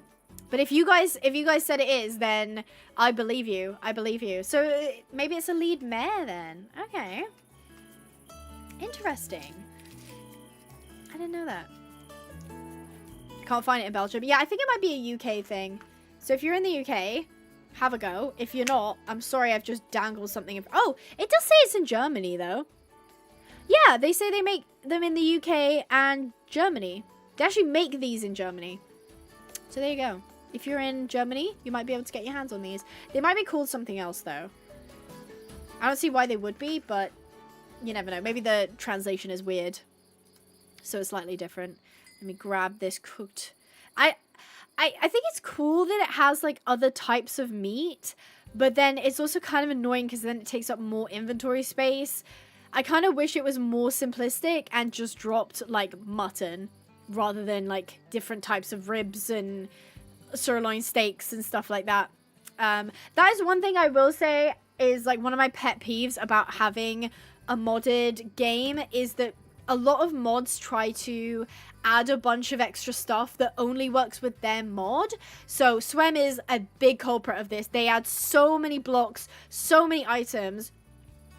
But if you guys said it is, then I believe you. I believe you. So maybe it's a lead mare then. Okay. Interesting. I didn't know that. Can't find it in Belgium. Yeah, I think it might be a UK thing. So if you're in the UK, have a go. If you're not, I'm sorry, I've just dangled something. Oh, it does say it's in Germany, though. Yeah, they say they make them in the UK and Germany. They actually make these in Germany. So there you go. If you're in Germany, you might be able to get your hands on these. They might be called something else, though. I don't see why they would be, but you never know. Maybe the translation is weird. So it's slightly different. Let me grab this cooked. I think it's cool that it has like other types of meat, but then it's also kind of annoying because then it takes up more inventory space. I kind of wish it was more simplistic and just dropped like mutton rather than like different types of ribs and sirloin steaks and stuff like that. That is one thing I will say is like one of my pet peeves about having a modded game is that a lot of mods try to add a bunch of extra stuff that only works with their mod. So Swem is a big culprit of this. They add so many blocks, so many items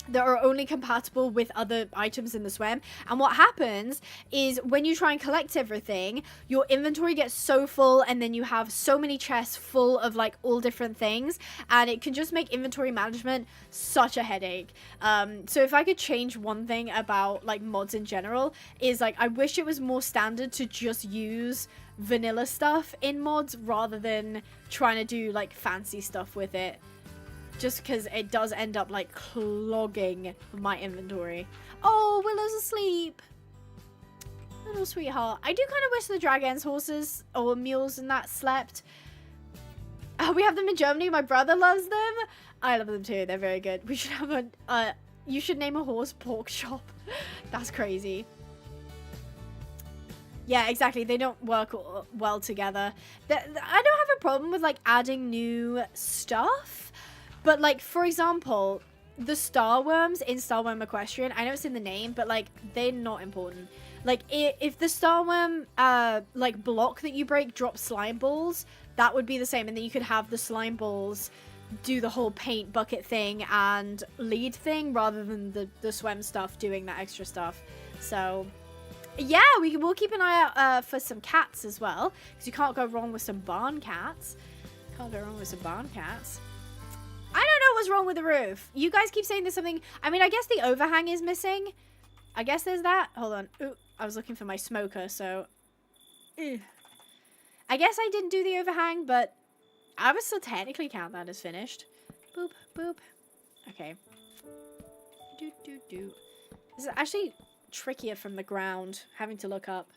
that are only compatible with other items in the Swem. And what happens is when you try and collect everything, your inventory gets so full and then you have so many chests full of like all different things, and it can just make inventory management such a headache. So if I could change one thing about like mods in general is like I wish it was more standard to just use vanilla stuff in mods rather than trying to do like fancy stuff with it. Just because it does end up, like, clogging my inventory. Oh, Willow's asleep. Little sweetheart. I do kind of wish the dragons horses or mules and that slept. We have them in Germany. My brother loves them. I love them too. They're very good. We should have a, you should name a horse pork chop. That's crazy. Yeah, exactly. They don't work well together. I don't have a problem with like adding new stuff. But like, for example, the starworms in Starworm Equestrian, I know it's in the name, but like, they're not important. Like, if the starworm, like, block that you break drops slime balls, that would be the same. And then you could have the slime balls do the whole paint bucket thing and lead thing rather than the swem stuff doing that extra stuff. So, yeah, we'll keep an eye out for some cats as well, because you can't go wrong with some barn cats. Can't go wrong with some barn cats. I don't know what's wrong with the roof. You guys keep saying there's something. I mean, I guess the overhang is missing. I guess there's that. Hold on. Ooh, I was looking for my smoker, so... Ew. I guess I didn't do the overhang, but I would still technically count that as finished. Boop, boop. Okay. Do, do, do. This is actually trickier from the ground, having to look up.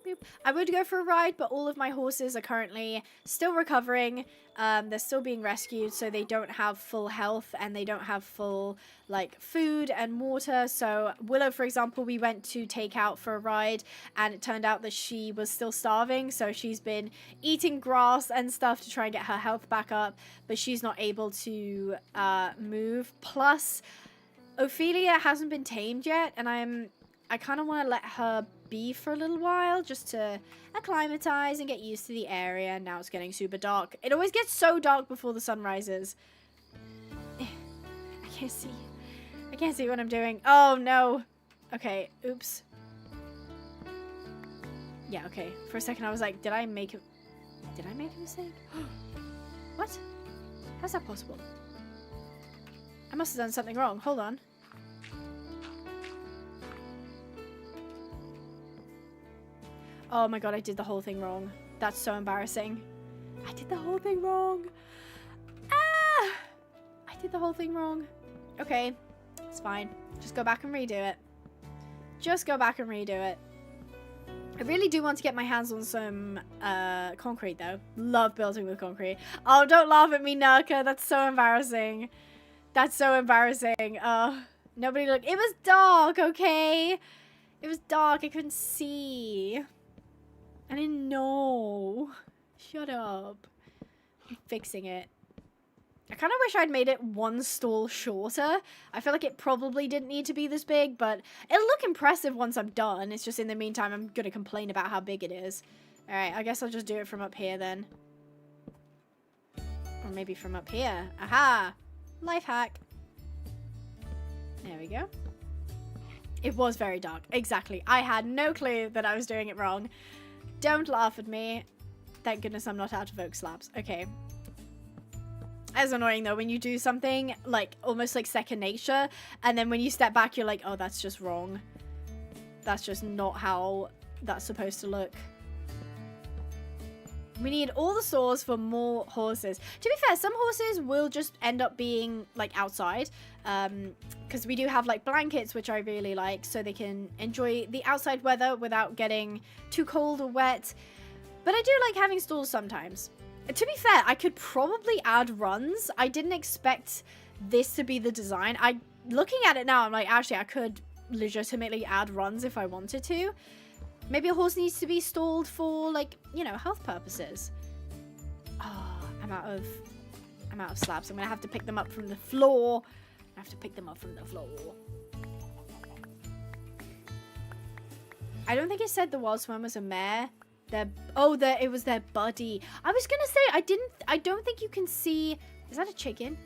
Boop. I would go for a ride, but all of my horses are currently still recovering. They're still being rescued, so they don't have full health and they don't have full like food and water. So Willow, for example, we went to take out for a ride and it turned out that she was still starving, so she's been eating grass and stuff to try and get her health back up, but she's not able to move. Plus Ophelia hasn't been tamed yet, and I kind of want to let her be for a little while just to acclimatize and get used to the area. Now it's getting super dark. It always gets so dark before the sun rises. I can't see. I can't see what I'm doing. Oh no. Okay, oops. Yeah, okay. For a second I was like, did I make a mistake? What? How's that possible? I must have done something wrong. Hold on. Oh my god, I did the whole thing wrong. That's so embarrassing. I did the whole thing wrong. Ah! I did the whole thing wrong. Okay, it's fine. Just go back and redo it. Just go back and redo it. I really do want to get my hands on some concrete though. Love building with concrete. Oh, don't laugh at me, Nurka. That's so embarrassing. That's so embarrassing. Nobody looked. It was dark, okay? It was dark. I couldn't see. I didn't know. Shut up. I'm fixing it. I kind of wish I'd made it one stall shorter. I feel like it probably didn't need to be this big, but it'll look impressive once I'm done. It's just in the meantime, I'm going to complain about how big it is. Alright, I guess I'll just do it from up here then. Or maybe from up here. Aha! Life hack. There we go. It was very dark. Exactly. I had no clue that I was doing it wrong. Don't laugh at me. Thank goodness I'm not out of oak slabs. Okay. It's annoying though when you do something like almost like second nature, and then when you step back you're like, oh, that's just wrong. That's just not how that's supposed to look. We need all the stores for more horses. To be fair, some horses will just end up being like outside, because we do have like blankets, which I really like, so they can enjoy the outside weather without getting too cold or wet. But I do like having stalls sometimes. To be fair, I could probably add runs. I didn't expect this to be the design. Looking at it now, I'm like, actually, I could legitimately add runs if I wanted to. Maybe a horse needs to be stalled for, like, you know, health purposes. Oh, I'm out of slabs. I'm gonna have to pick them up from the floor. I have to pick them up from the floor. I don't think it said the wild swim was a mare. It was their buddy. I was gonna say, I don't think you can see, is that a chicken?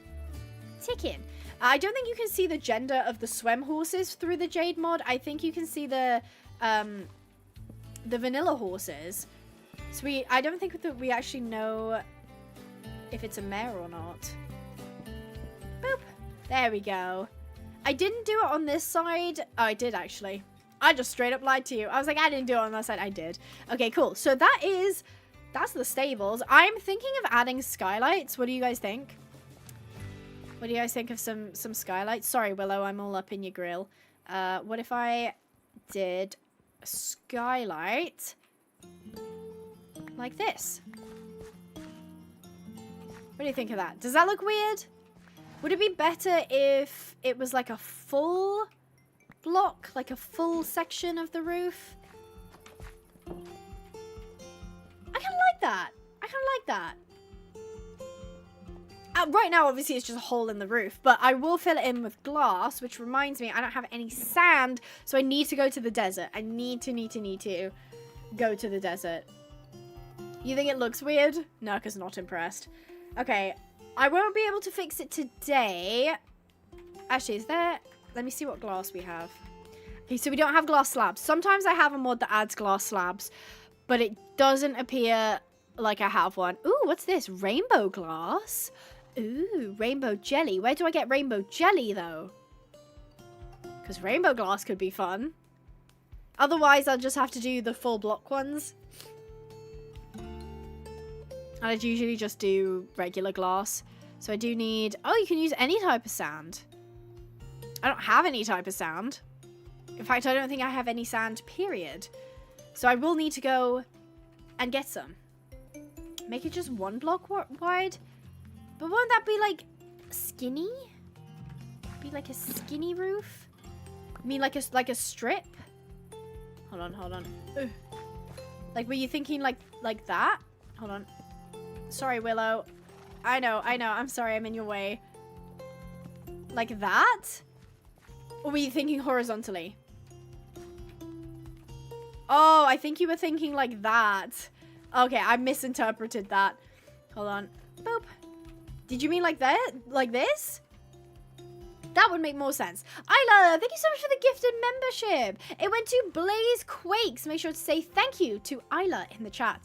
Chicken. I don't think you can see the gender of the swem horses through the Jade mod. I think you can see the vanilla horses. So I don't think that we actually know if it's a mare or not. Boop. There we go. I didn't do it on this side. Oh, I did actually. I just straight up lied to you. I was like, I didn't do it on that side. I did. Okay, cool. So that's the stables. I'm thinking of adding skylights. What do you guys think? What do you guys think of some skylights? Sorry, Willow, I'm all up in your grill. What if I did a skylight like this? What do you think of that? Does that look weird? Would it be better if it was like a full block, like a full section of the roof? I kind of like that. I kind of like that. Right now, obviously, it's just a hole in the roof, but I will fill it in with glass, which reminds me, I don't have any sand, so I need to go to the desert. I need to go to the desert. You think it looks weird? Nurka's not impressed. Okay, I won't be able to fix it today. Actually, is there... Let me see what glass we have. Okay, so we don't have glass slabs. Sometimes I have a mod that adds glass slabs, but it doesn't appear like I have one. Ooh, what's this? Rainbow glass? Ooh, rainbow jelly. Where do I get rainbow jelly, though? Because rainbow glass could be fun. Otherwise, I'll just have to do the full block ones. And I'd usually just do regular glass. So I do need... Oh, you can use any type of sand. I don't have any type of sand. In fact, I don't think I have any sand, period. So I will need to go and get some. Make it just one block wide. But won't that be, like, skinny? Be like a skinny roof? I mean, like a strip? Hold on. Ugh. Like, were you thinking like that? Hold on. Sorry, Willow. I know. I'm sorry, I'm in your way. Like that? Or were you thinking horizontally? Oh, I think you were thinking like that. Okay, I misinterpreted that. Hold on. Boop. Did you mean like that? Like this? That would make more sense. Isla, thank you so much for the gifted membership. It went to Blaze Quakes. Make sure to say thank you to Isla in the chat.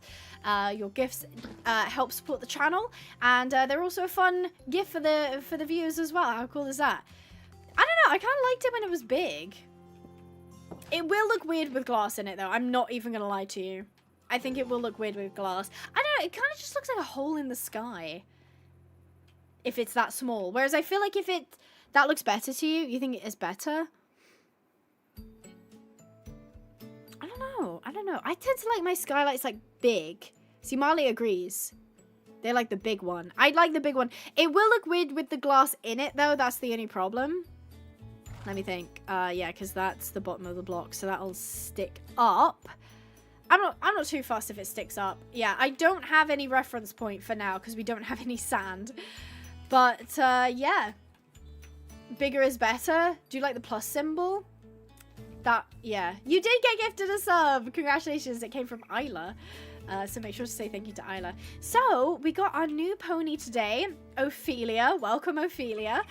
Your gifts help support the channel, and they're also a fun gift for the viewers as well. How cool is that? I don't know. I kind of liked it when it was big. It will look weird with glass in it, though. I'm not even gonna lie to you. I think it will look weird with glass. I don't know. It kind of just looks like a hole in the sky. If it's that small. Whereas I feel like if that looks better to you, you think it is better? I don't know. I tend to like my skylights like big. See, Marley agrees. They like the big one. I like the big one. It will look weird with the glass in it, though. That's the only problem. Let me think. Yeah, because that's the bottom of the block, so that'll stick up. I'm not too fussed if it sticks up. Yeah, I don't have any reference point for now because we don't have any sand. But, yeah. Bigger is better. Do you like the plus symbol? That, yeah. You did get gifted a sub. Congratulations. It came from Isla. So make sure to say thank you to Isla. So, we got our new pony today, Ophelia. Welcome, Ophelia.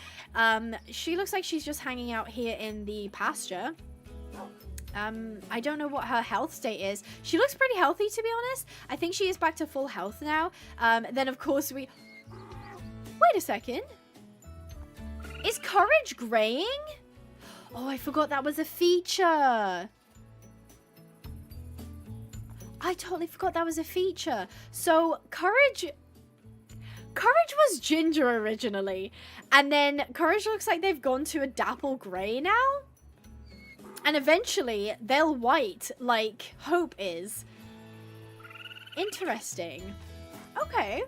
She looks like she's just hanging out here in the pasture. I don't know what her health state is. She looks pretty healthy, to be honest. I think she is back to full health now. Then, of course, we... Wait a second. Is Courage graying? Oh, I forgot that was a feature. I totally forgot that was a feature. So, Courage was ginger originally. And then Courage looks like they've gone to a dapple gray now. And eventually, they'll white like Hope is. Interesting. Okay.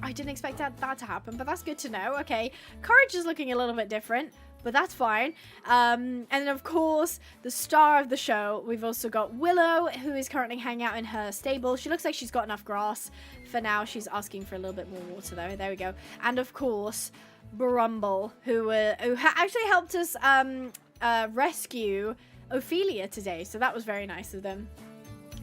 I didn't expect that to happen, but that's good to know. Okay, Courage is looking a little bit different, but that's fine. And then, of course, the star of the show, we've also got Willow, who is currently hanging out in her stable. She looks like she's got enough grass for now. She's asking for a little bit more water, though. There we go. And, of course, Brumble, who actually helped us rescue Ophelia today, so that was very nice of them.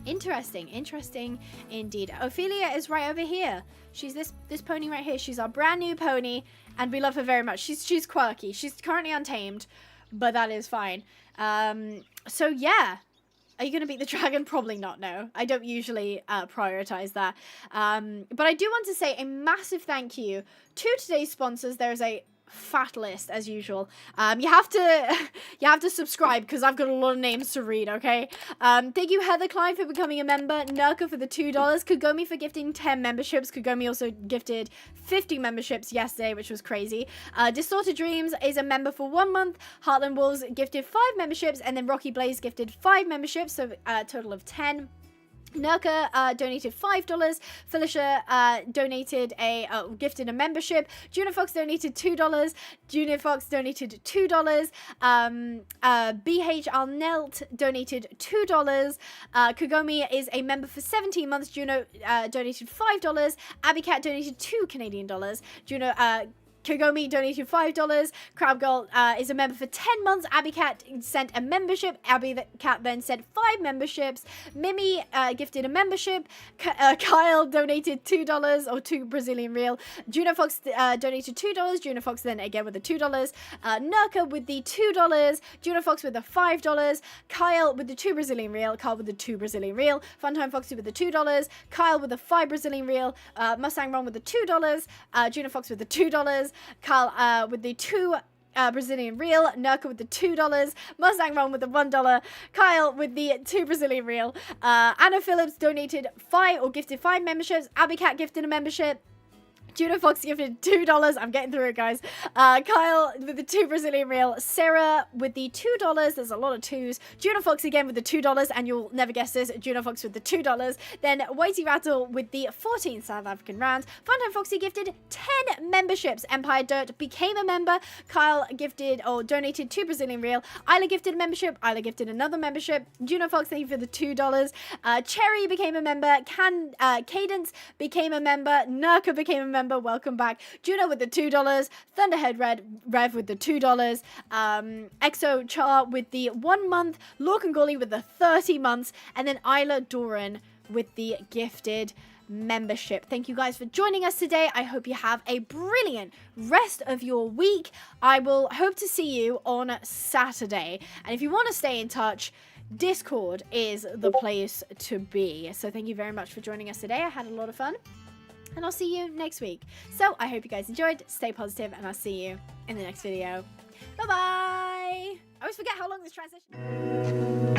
Interesting indeed. Ophelia is right over here. She's this pony right here. She's our brand new pony, and we love her very much. She's quirky. She's currently untamed, but that is fine. So yeah. Are you going to beat the dragon? Probably not, no. I don't usually prioritize that. But I do want to say a massive thank you to today's sponsors. There's a fat list as usual. You have to subscribe because I've got a lot of names to read, okay? Thank you Heather Klein for becoming a member, Nurka for the $2, Kagomi for gifting 10 memberships. Kagomi also gifted 50 memberships yesterday, which was crazy. Distorted Dreams is a member for 1 month. Heartland Wolves gifted 5 memberships, and then Rocky Blaze gifted 5 memberships, so a total of 10. Nurka donated $5. Felicia gifted a membership. Juno Fox donated $2. Junior Fox donated $2. BH Arnelt donated $2. Kagome is a member for 17 months. Juno donated $5. Abby Cat donated $2 Canadian. Juno Kagome donated $5. Crab Girl is a member for 10 months. Abby Cat sent a membership. Abby Cat then sent 5 memberships. Mimi gifted a membership. Kyle donated $2 or 2 Brazilian real. Juno Fox donated $2. Juno Fox then again with the $2. Nurka with the $2. Juno Fox with the $5. Kyle with the 2 Brazilian real. Kyle with the 2 Brazilian real. Funtime Foxy with the $2. Kyle with the 5 Brazilian real. Mustang Ron with the $2. Juno Fox with the $2. Kyle with the 2 Brazilian real. Nurka with the $2. Mustang Ron with the $1. Kyle with the 2 Brazilian real. Anna Phillips donated 5 or gifted 5 memberships. Abby Cat gifted a membership. Juno Fox gifted $2. I'm getting through it, guys. Kyle with the 2 Brazilian real. Sarah with the $2. There's a lot of 2s. Juno Fox again with the $2, and you'll never guess this. Juno Fox with the $2. Then Whitey Rattle with the 14 South African rands. Funtime Foxy gifted 10 memberships. Empire Dirt became a member. Kyle gifted or donated 2 Brazilian real. Isla gifted a membership. Isla gifted another membership. Juno Fox, thank you for the $2. Cherry became a member. Cadence became a member. Nurka became a member. Welcome back. Juno with the $2. Thunderhead Rev with the $2. Exo Char with the 1 month. Lorcan Gully with the 30 months. And then Isla Doran with the gifted membership. Thank you guys for joining us today. I hope you have a brilliant rest of your week. I will hope to see you on Saturday. And if you want to stay in touch, Discord is the place to be. So thank you very much for joining us today. I had a lot of fun. And I'll see you next week. So I hope you guys enjoyed. Stay positive, and I'll see you in the next video. Bye-bye. I always forget how long this transition is.